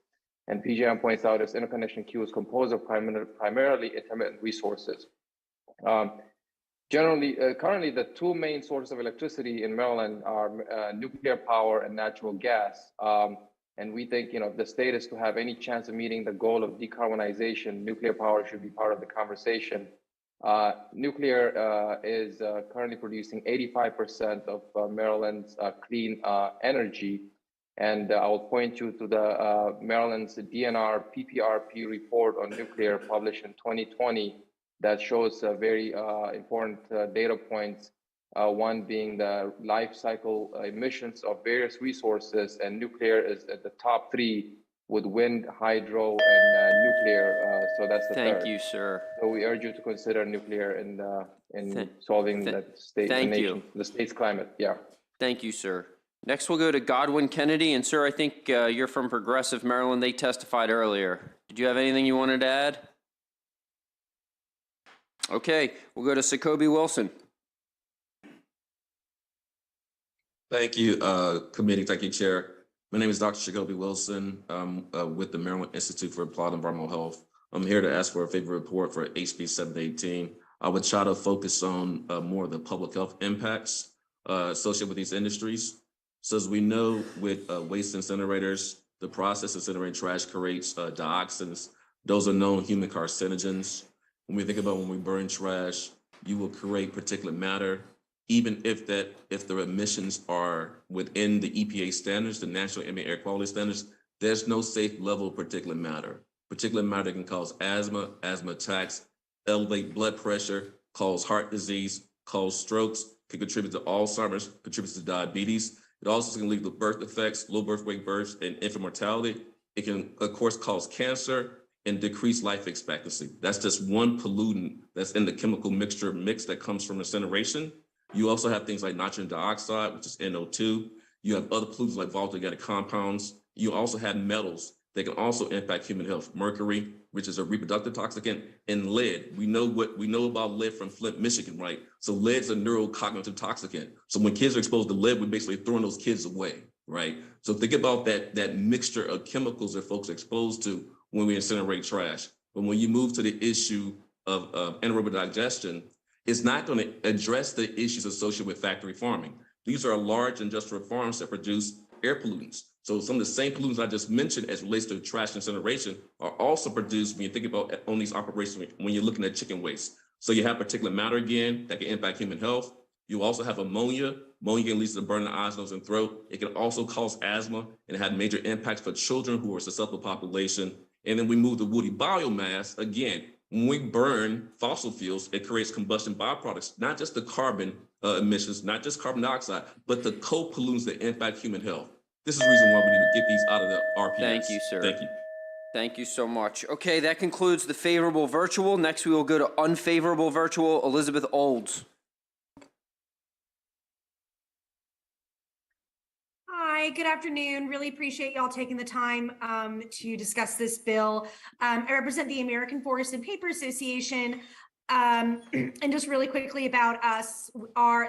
And PJM points out its interconnection queue is composed of primarily intermittent resources. Currently, the two main sources of electricity in Maryland are nuclear power and natural gas. And we think, if the state is to have any chance of meeting the goal of decarbonization, nuclear power should be part of the conversation. Nuclear is currently producing 85% of Maryland's clean energy. And I'll point you to the Maryland's DNR PPRP report on nuclear published in 2020 that shows very important data points, one being the life cycle emissions of various resources, and nuclear is at the top 3 with wind, hydro, and nuclear. So that's the third. Thank you, sir. So we urge you to consider nuclear in solving the state's climate. Yeah. Thank you, sir. Next, we'll go to Godwin Kennedy. And sir, I think you're from Progressive Maryland. They testified earlier. Did you have anything you wanted to add? Okay, we'll go to Jacoby Wilson. Thank you, committee. Thank you, Chair. My name is Dr. Jacoby Wilson. I'm with the Maryland Institute for Applied Environmental Health. I'm here to ask for a favor report for HB 718. I would try to focus on more of the public health impacts associated with these industries. So as we know, with waste incinerators, the process of incinerating trash creates dioxins. Those are known human carcinogens. When we think about when we burn trash, you will create particulate matter, even if the emissions are within the EPA standards, the National Ambient Air Quality Standards. There's no safe level of particulate matter. Particulate matter can cause asthma, asthma attacks, elevate blood pressure, cause heart disease, cause strokes, can contribute to Alzheimer's, contributes to diabetes. It also can lead to birth defects, low birth weight births, and infant mortality. It can, of course, cause cancer and decrease life expectancy. That's just one pollutant that's in the chemical mix that comes from incineration. You also have things like nitrogen dioxide, which is NO2. You have other pollutants like volatile organic compounds. You also have metals that can also impact human health. Mercury, which is a reproductive toxicant, and lead. We know about lead from Flint, Michigan, right? So lead's a neurocognitive toxicant. So when kids are exposed to lead, we're basically throwing those kids away, right? So think about that mixture of chemicals that folks are exposed to when we incinerate trash. But when you move to the issue of anaerobic digestion, it's not going to address the issues associated with factory farming. These are large industrial farms that produce air pollutants. So some of the same pollutants I just mentioned as relates to trash incineration are also produced when you think about on these operations when you're looking at chicken waste. So you have particulate matter again that can impact human health. You also have ammonia. Ammonia can lead to burning the eyes, nose, and throat. It can also cause asthma and have major impacts for children who are a susceptible population. And then we move to woody biomass. Again, when we burn fossil fuels, it creates combustion byproducts, not just the carbon emissions, not just carbon dioxide, but the co-pollutants that impact human health. This is the reason why we need to get these out of the RPS. Thank you, sir. Thank you. Thank you so much. Okay, that concludes the favorable virtual. Next, we will go to unfavorable virtual. Elizabeth Olds. Hi, good afternoon. Really appreciate y'all taking the time to discuss this bill. I represent the American Forest and Paper Association. And just really quickly about us,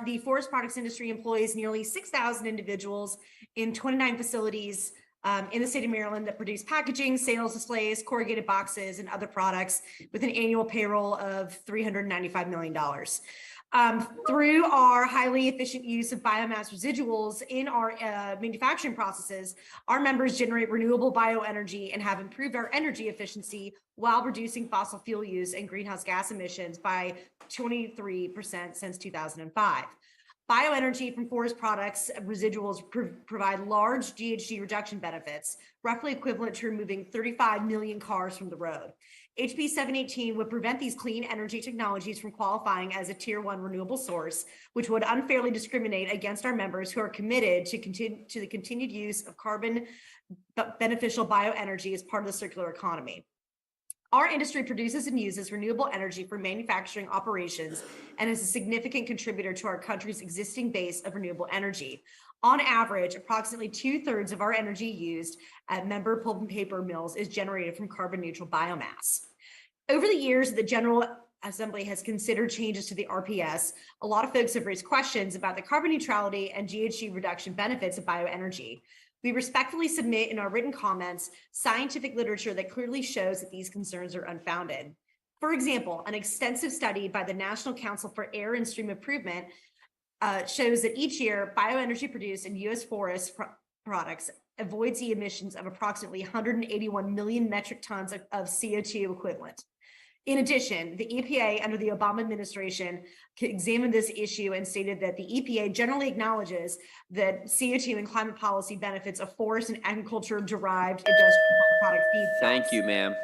the forest products industry employs nearly 6,000 individuals in 29 facilities in the state of Maryland that produce packaging, sales displays, corrugated boxes, and other products with an annual payroll of $395 million. Through our highly efficient use of biomass residuals in our manufacturing processes, our members generate renewable bioenergy and have improved our energy efficiency while reducing fossil fuel use and greenhouse gas emissions by 23% since 2005. Bioenergy from forest products residuals provide large GHG reduction benefits, roughly equivalent to removing 35 million cars from the road. HB 718 would prevent these clean energy technologies from qualifying as a Tier 1 renewable source, which would unfairly discriminate against our members who are committed to the continued use of carbon beneficial bioenergy as part of the circular economy. Our industry produces and uses renewable energy for manufacturing operations and is a significant contributor to our country's existing base of renewable energy. On average, approximately 2/3 of our energy used at member pulp and paper mills is generated from carbon neutral biomass. Over the years, the General Assembly has considered changes to the RPS. A lot of folks have raised questions about the carbon neutrality and GHG reduction benefits of bioenergy. We respectfully submit in our written comments scientific literature that clearly shows that these concerns are unfounded. For example, an extensive study by the National Council for Air and Stream Improvement shows that each year bioenergy produced in U.S. forest products avoids the emissions of approximately 181 million metric tons of CO2 equivalent. In addition, the EPA under the Obama administration examined this issue and stated that the EPA generally acknowledges that CO2 and climate policy benefits of forest and agriculture-derived industrial product feedstocks. Thank you, ma'am.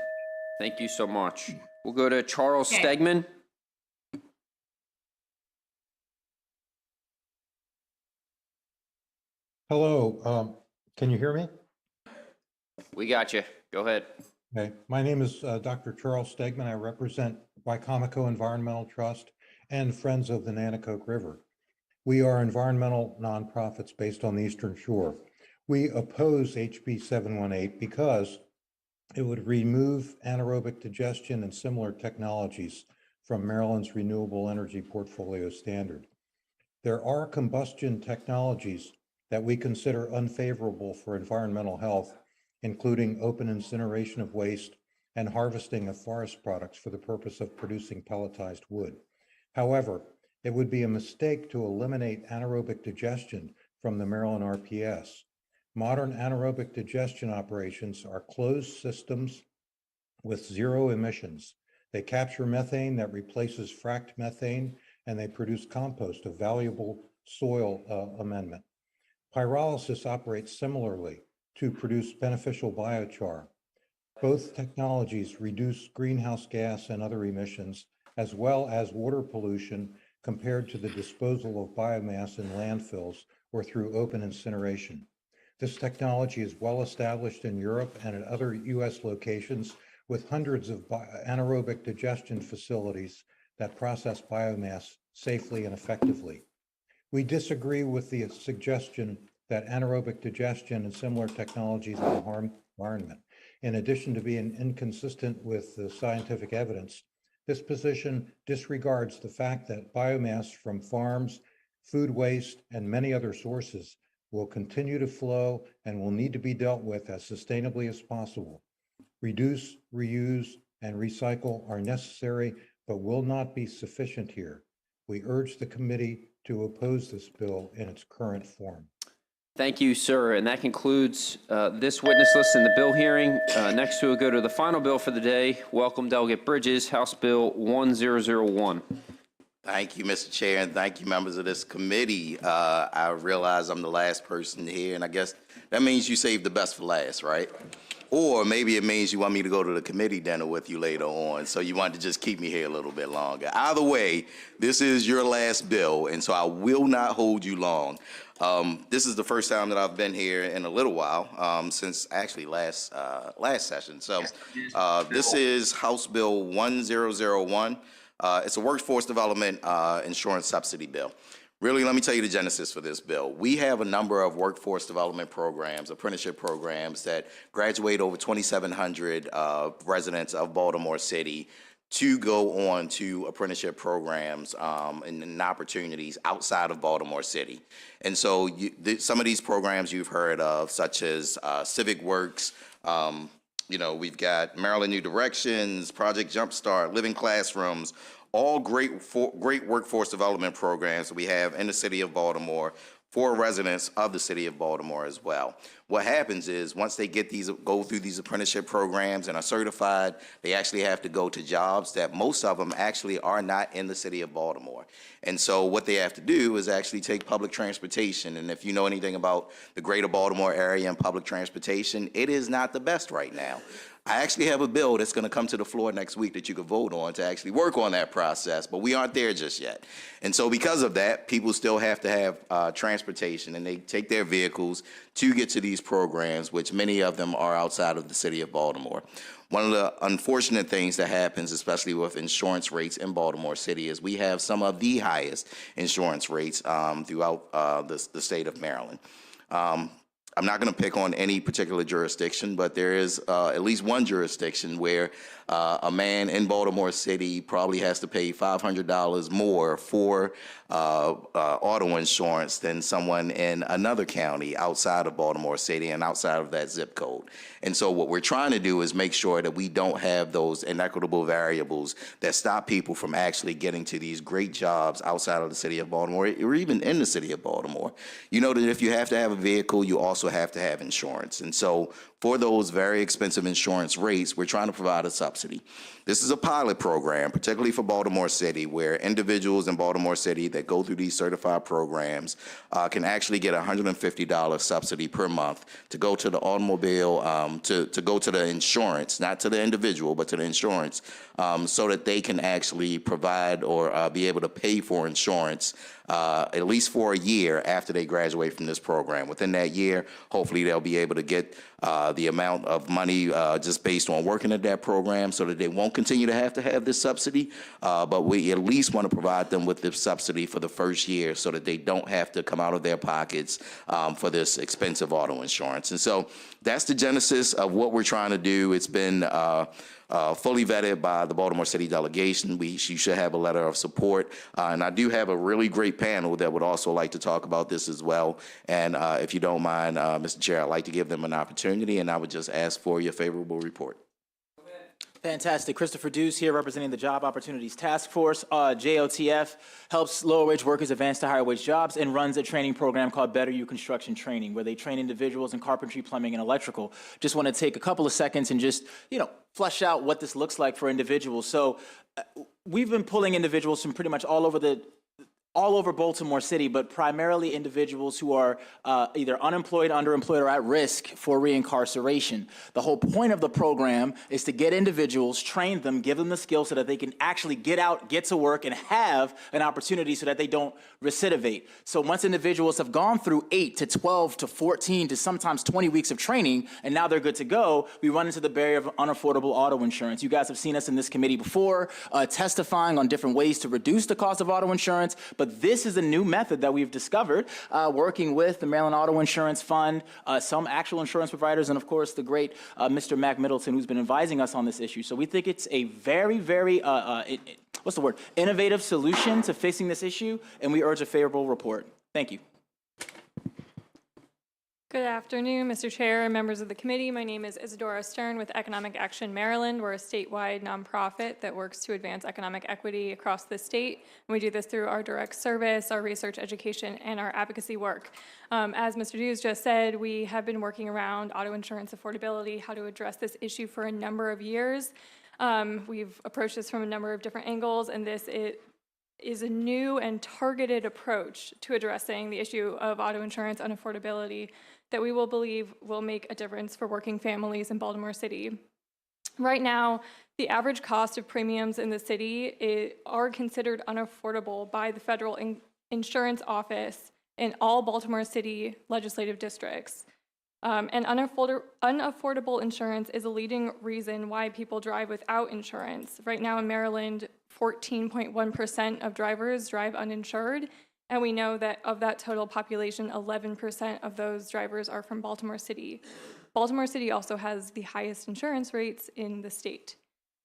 Thank you so much. We'll go to Charles Okay. Stegman. Hello, can you hear me? We got you. Go ahead. Okay, my name is Dr. Charles Stegman. I represent Wycomico Environmental Trust and Friends of the Nanticoke River. We are environmental nonprofits based on the Eastern Shore. We oppose HB 718 because it would remove anaerobic digestion and similar technologies from Maryland's renewable energy portfolio standard. There are combustion technologies that we consider unfavorable for environmental health, including open incineration of waste and harvesting of forest products for the purpose of producing pelletized wood. However, it would be a mistake to eliminate anaerobic digestion from the Maryland RPS. Modern anaerobic digestion operations are closed systems with zero emissions. They capture methane that replaces fracked methane, and they produce compost, a valuable soil amendment. Pyrolysis operates similarly to produce beneficial biochar. Both technologies reduce greenhouse gas and other emissions, as well as water pollution compared to the disposal of biomass in landfills or through open incineration. This technology is well established in Europe and at other US locations with hundreds of anaerobic digestion facilities that process biomass safely and effectively. We disagree with the suggestion that anaerobic digestion and similar technologies will harm the environment. In addition to being inconsistent with the scientific evidence, this position disregards the fact that biomass from farms, food waste, and many other sources will continue to flow and will need to be dealt with as sustainably as possible. Reduce, reuse, and recycle are necessary, but will not be sufficient here. We urge the committee to oppose this bill in its current form. Thank you, sir. And that concludes this witness list and the bill hearing. Next, we'll go to the final bill for the day. Welcome, Delegate Bridges, House Bill 1001. Thank you, Mr. Chair, and thank you, members of this committee. I realize I'm the last person here, and I guess that means you saved the best for last, right? Or maybe it means you want me to go to the committee dinner with you later on, so you want to just keep me here a little bit longer. Either way, this is your last bill, and so I will not hold you long. This is the first time that I've been here in a little while, since actually last session. So this is House Bill 1001. It's a workforce development insurance subsidy bill. Really, let me tell you the genesis for this bill. We have a number of workforce development programs, apprenticeship programs that graduate over 2,700 residents of Baltimore City to go on to apprenticeship programs and opportunities outside of Baltimore City. And so some of these programs you've heard of, such as Civic Works, we've got Maryland New Directions, Project Jumpstart, Living Classrooms. all great workforce development programs that we have in the city of Baltimore for residents of the city of Baltimore as well. What happens is once they go through these apprenticeship programs and are certified, they actually have to go to jobs that most of them actually are not in the city of Baltimore. And so what they have to do is actually take public transportation. And if you know anything about the greater Baltimore area and public transportation, it is not the best right now. I actually have a bill that's going to come to the floor next week that you could vote on to actually work on that process, but we aren't there just yet. And so because of that, people still have to have transportation, and they take their vehicles to get to these programs, which many of them are outside of the city of Baltimore. One of the unfortunate things that happens, especially with insurance rates in Baltimore City, is we have some of the highest insurance rates throughout the state of Maryland. I'm not going to pick on any particular jurisdiction, but there is at least one jurisdiction where a man in Baltimore City probably has to pay $500 more for auto insurance than someone in another county outside of Baltimore City and outside of that zip code. And so what we're trying to do is make sure that we don't have those inequitable variables that stop people from actually getting to these great jobs outside of the city of Baltimore or even in the city of Baltimore. You know that if you have to have a vehicle, you also have to have insurance. And so for those very expensive insurance rates, we're trying to provide a subsidy. This is a pilot program, particularly for Baltimore City, where individuals in Baltimore City that go through these certified programs can actually get a $150 subsidy per month to go to the automobile, to go to the insurance, not to the individual, but to the insurance, so that they can actually provide or be able to pay for insurance at least for a year after they graduate from this program. Within that year, hopefully they'll be able to get the amount of money just based on working at that program so that they won't continue to have this subsidy, but we at least want to provide them with this subsidy for the first year so that they don't have to come out of their pockets for this expensive auto insurance. And so that's the genesis of what we're trying to do. It's been fully vetted by the Baltimore City delegation. You should have a letter of support. And I do have a really great panel that would also like to talk about this as well. And if you don't mind, Mr. Chair, I'd like to give them an opportunity, and I would just ask for your favorable report. Fantastic. Christopher Deuce here representing the Job Opportunities Task Force. JOTF helps lower wage workers advance to higher wage jobs and runs a training program called Better You Construction Training, where they train individuals in carpentry, plumbing, and electrical. Just want to take a couple of seconds and just, flesh out what this looks like for individuals. So we've been pulling individuals from pretty much all over Baltimore City, but primarily individuals who are either unemployed, underemployed, or at risk for reincarceration. The whole point of the program is to get individuals, train them, give them the skills so that they can actually get out, get to work, and have an opportunity so that they don't recidivate. So once individuals have gone through 8 to 12 to 14 to sometimes 20 weeks of training, and now they're good to go, we run into the barrier of unaffordable auto insurance. You guys have seen us in this committee before, testifying on different ways to reduce the cost of auto insurance, but this is a new method that we've discovered, working with the Maryland Auto Insurance Fund, some actual insurance providers, and of course the great Mr. Mac Middleton, who's been advising us on this issue. So we think it's a very, very, innovative solution to fixing this issue, and we urge a favorable report. Thank you. Good afternoon, Mr. Chair and members of the committee. My name is Isadora Stern with Economic Action Maryland. We're a statewide nonprofit that works to advance economic equity across the state. And we do this through our direct service, our research, education, and our advocacy work. As Mr. Hughes just said, we have been working around auto insurance affordability, how to address this issue for a number of years. We've approached this from a number of different angles, and this is a new and targeted approach to addressing the issue of auto insurance unaffordability that we will believe will make a difference for working families in Baltimore City. Right now, the average cost of premiums in the city are considered unaffordable by the federal insurance office in all Baltimore City legislative districts. And unaffordable insurance is a leading reason why people drive without insurance. Right now in Maryland, 14.1% of drivers drive uninsured, and we know that of that total population, 11% of those drivers are from Baltimore City. Baltimore City also has the highest insurance rates in the state.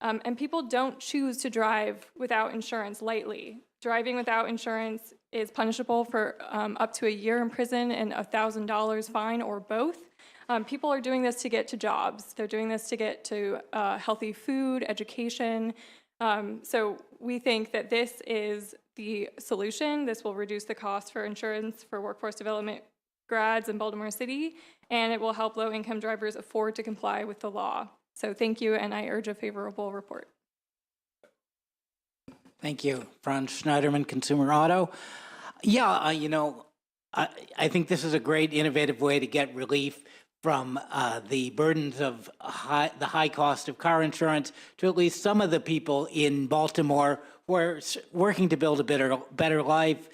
And people don't choose to drive without insurance lightly. Driving without insurance is punishable for up to a year in prison and $1,000 fine or both. People are doing this to get to jobs. They're doing this to get to healthy food, education, So we think that this is the solution. This will reduce the cost for insurance for workforce development grads in Baltimore City, and it will help low-income drivers afford to comply with the law. So thank you, and I urge a favorable report. Thank you. Franz Schneiderman, Consumer Auto. Yeah, I think this is a great innovative way to get relief from the burdens of the high cost of car insurance to at least some of the people in Baltimore who are working to build a better life.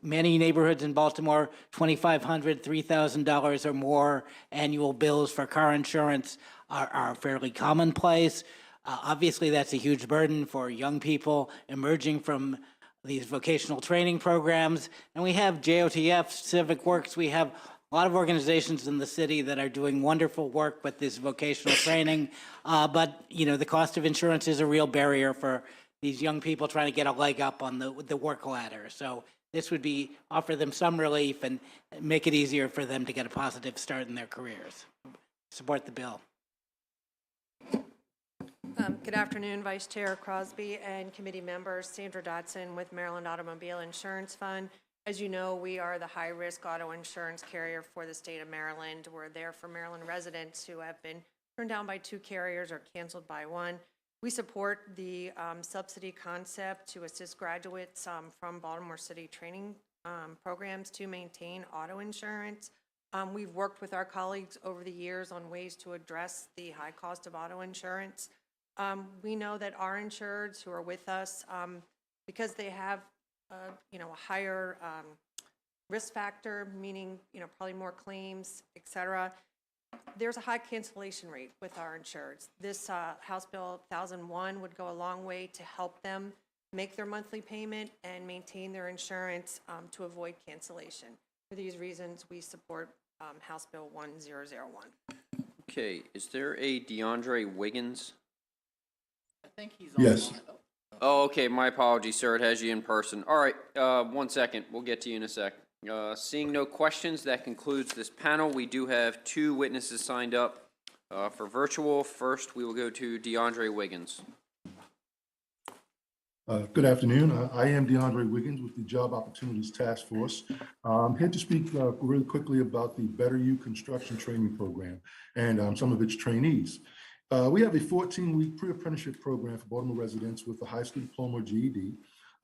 Many neighborhoods in Baltimore, $2,500, $3,000 or more annual bills for car insurance are fairly commonplace. Obviously, that's a huge burden for young people emerging from these vocational training programs. And we have JOTF, Civic Works, we have a lot of organizations in the city that are doing wonderful work with this vocational training. But, the cost of insurance is a real barrier for these young people trying to get a leg up on the work ladder. So this would offer them some relief and make it easier for them to get a positive start in their careers. Support the bill. Good afternoon, Vice Chair Crosby and committee members. Sandra Dotson with Maryland Automobile Insurance Fund. As you know, we are the high-risk auto insurance carrier for the state of Maryland. We're there for Maryland residents who have been turned down by 2 carriers or canceled by 1. We support the subsidy concept to assist graduates from Baltimore City training programs to maintain auto insurance. We've worked with our colleagues over the years on ways to address the high cost of auto insurance. We know that our insureds who are with us, because they have a higher risk factor, meaning probably more claims, et cetera, there's a high cancellation rate with our insureds. This House Bill 1001 would go a long way to help them make their monthly payment and maintain their insurance to avoid cancellation. For these reasons, we support House Bill 1001. Okay, is there a DeAndre Wiggins? I think he's on. Yes. Oh, okay, my apologies, sir. It has you in person. All right, 1 second. We'll get to you in a sec. Seeing no questions, that concludes this panel. We do have 2 witnesses signed up for virtual. First, we will go to DeAndre Wiggins. Good afternoon. I am DeAndre Wiggins with the Job Opportunities Task Force. I'm here to speak really quickly about the Better You Construction Training Program and some of its trainees. We have a 14-week pre-apprenticeship program for Baltimore residents with a high school diploma or GED.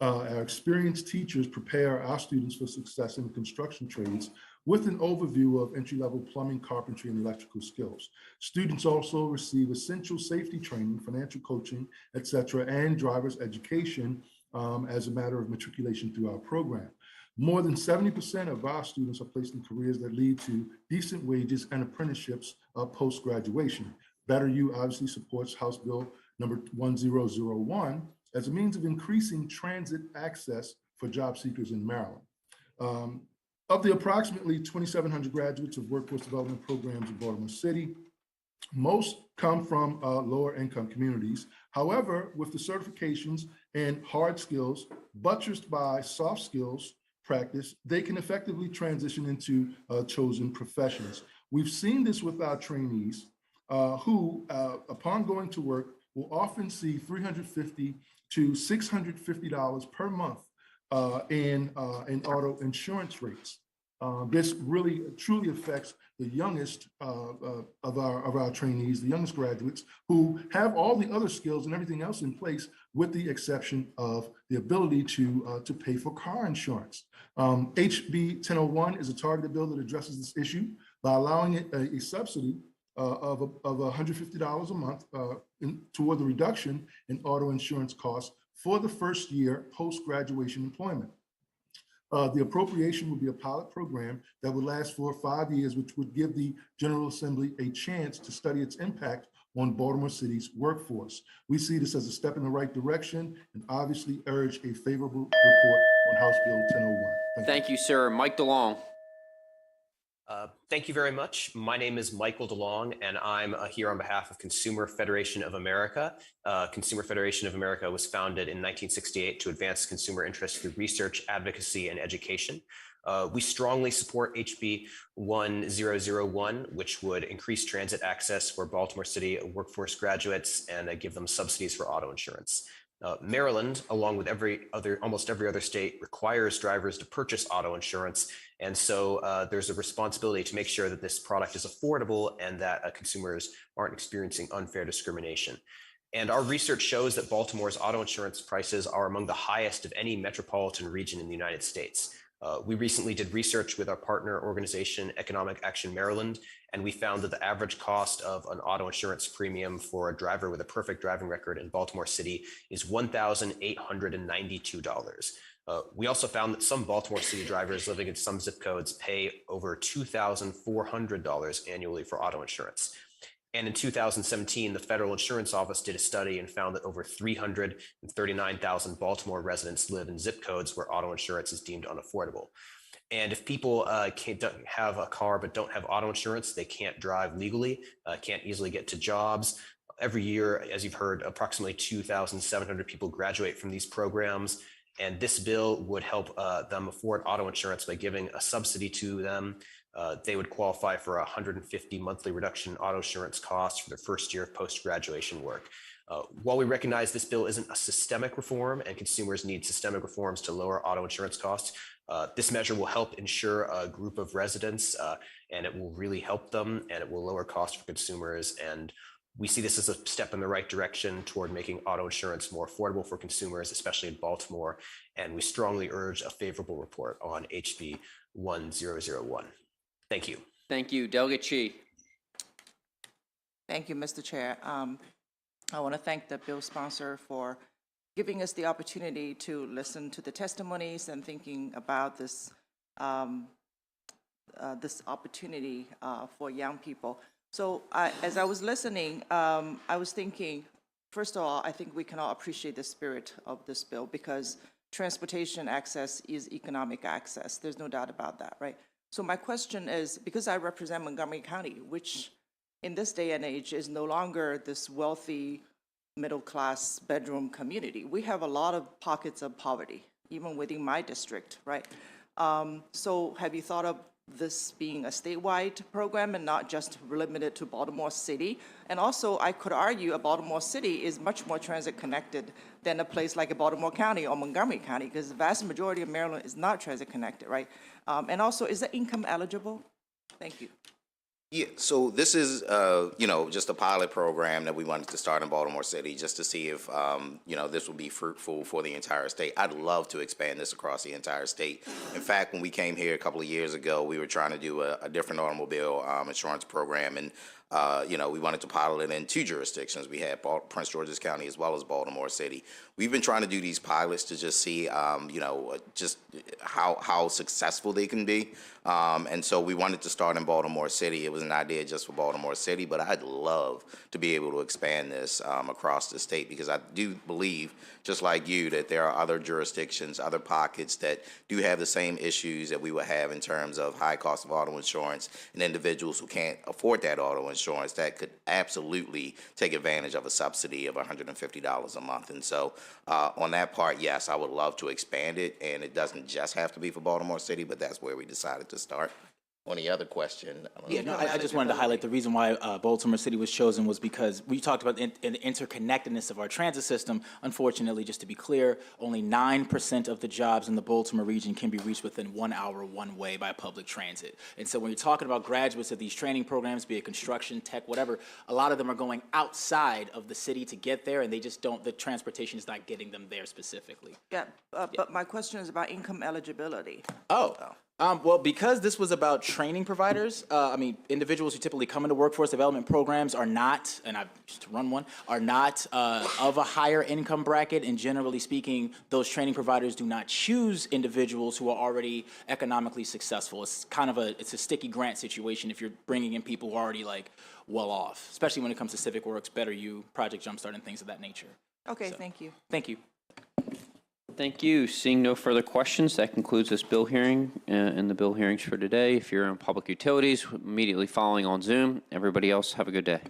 Our experienced teachers prepare our students for success in the construction trades with an overview of entry-level plumbing, carpentry, and electrical skills. Students also receive essential safety training, financial coaching, etc., and driver's education as a matter of matriculation through our program. More than 70% of our students are placed in careers that lead to decent wages and apprenticeships post-graduation. Better You obviously supports House Bill number 1001 as a means of increasing transit access for job seekers in Maryland. Of the approximately 2,700 graduates of workforce development programs in Baltimore City, most come from lower income communities. However, with the certifications and hard skills buttressed by soft skills practice, they can effectively transition into chosen professions. We've seen this with our trainees who, upon going to work, will often see $350 to $650 per month in auto insurance rates. This really truly affects the youngest of our trainees, the youngest graduates, who have all the other skills and everything else in place, with the exception of the ability to pay for car insurance. HB 1001 is a targeted bill that addresses this issue by allowing it a subsidy of $150 a month toward the reduction in auto insurance costs for the first year post-graduation employment. The appropriation would be a pilot program that would last for 5 years, which would give the General Assembly a chance to study its impact on Baltimore City's workforce. We see this as a step in the right direction and obviously urge a favorable report on House Bill 1001. Thank you, sir. Mike DeLong. Thank you very much. My name is Michael DeLong, and I'm here on behalf of Consumer Federation of America. Consumer Federation of America was founded in 1968 to advance consumer interests through research, advocacy, and education. We strongly support HB 1001, which would increase transit access for Baltimore City workforce graduates and give them subsidies for auto insurance. Maryland, along with almost every other state, requires drivers to purchase auto insurance. And so there's a responsibility to make sure that this product is affordable and that consumers aren't experiencing unfair discrimination. And our research shows that Baltimore's auto insurance prices are among the highest of any metropolitan region in the United States. We recently did research with our partner organization, Economic Action Maryland, and we found that the average cost of an auto insurance premium for a driver with a perfect driving record in Baltimore City is $1,892. We also found that some Baltimore City drivers living in some zip codes pay over $2,400 annually for auto insurance. And in 2017, the Federal Insurance Office did a study and found that over 339,000 Baltimore residents live in zip codes where auto insurance is deemed unaffordable. And if people don't have a car but don't have auto insurance, they can't drive legally, can't easily get to jobs. Every year, as you've heard, approximately 2,700 people graduate from these programs. And this bill would help them afford auto insurance by giving a subsidy to them. They would qualify for a $150 monthly reduction in auto insurance costs for their first year of post-graduation work. While we recognize this bill isn't a systemic reform and consumers need systemic reforms to lower auto insurance costs, this measure will help ensure a group of residents and it will really help them and it will lower costs for consumers. And we see this as a step in the right direction toward making auto insurance more affordable for consumers, especially in Baltimore. And we strongly urge a favorable report on HB 1001. Thank you. Thank you. Delegate Chi. Thank you, Mr. Chair. I want to thank the bill sponsor for giving us the opportunity to listen to the testimonies and thinking about this, this opportunity for young people. So as I was listening, I was thinking, first of all, I think we can all appreciate the spirit of this bill because transportation access is economic access. There's no doubt about that, right? So my question is, because I represent Montgomery County, which in this day and age is no longer this wealthy middle-class bedroom community, we have a lot of pockets of poverty, even within my district, right? So have you thought of this being a statewide program and not just limited to Baltimore City? And also, I could argue a Baltimore City is much more transit connected than a place like a Baltimore County or Montgomery County, because the vast majority of Maryland is not transit connected, right? And also, is it income eligible? Thank you. Yeah, so this is, just a pilot program that we wanted to start in Baltimore City just to see if, this will be fruitful for the entire state. I'd love to expand this across the entire state. In fact, when we came here a couple of years ago, we were trying to do a different automobile insurance program, and we wanted to pilot it in 2 jurisdictions. We had Prince George's County as well as Baltimore City. We've been trying to do these pilots to just see, just how successful they can be. And so we wanted to start in Baltimore City. It was an idea just for Baltimore City, but I'd love to be able to expand this across the state, because I do believe, just like you, that there are other jurisdictions, other pockets that do have the same issues that we would have in terms of high cost of auto insurance and individuals who can't afford that auto insurance that could absolutely take advantage of a subsidy of $150 a month. And so on that part, yes, I would love to expand it, and it doesn't just have to be for Baltimore City, but that's where we decided to start. On the other question, I just wanted to highlight the reason why Baltimore City was chosen was because we talked about the interconnectedness of our transit system. Unfortunately, just to be clear, only 9% of the jobs in the Baltimore region can be reached within 1 hour one way by public transit. And so when you're talking about graduates of these training programs, be it construction, tech, whatever, a lot of them are going outside of the city to get there, and they just don't, the transportation is not getting them there specifically. Yeah, but my question is about income eligibility. Well, because this was about training providers, individuals who typically come into workforce development programs are not, and I used to run one, are not of a higher income bracket, and generally speaking, those training providers do not choose individuals who are already economically successful. It's kind of a sticky grant situation if you're bringing in people who are already well off, especially when it comes to Civic Works, Better You, Project Jumpstart, and things of that nature. Okay, thank you. Thank you. Thank you. Seeing no further questions, that concludes this bill hearing and the bill hearings for today. If you're on public utilities, immediately following on Zoom. Everybody else, have a good day.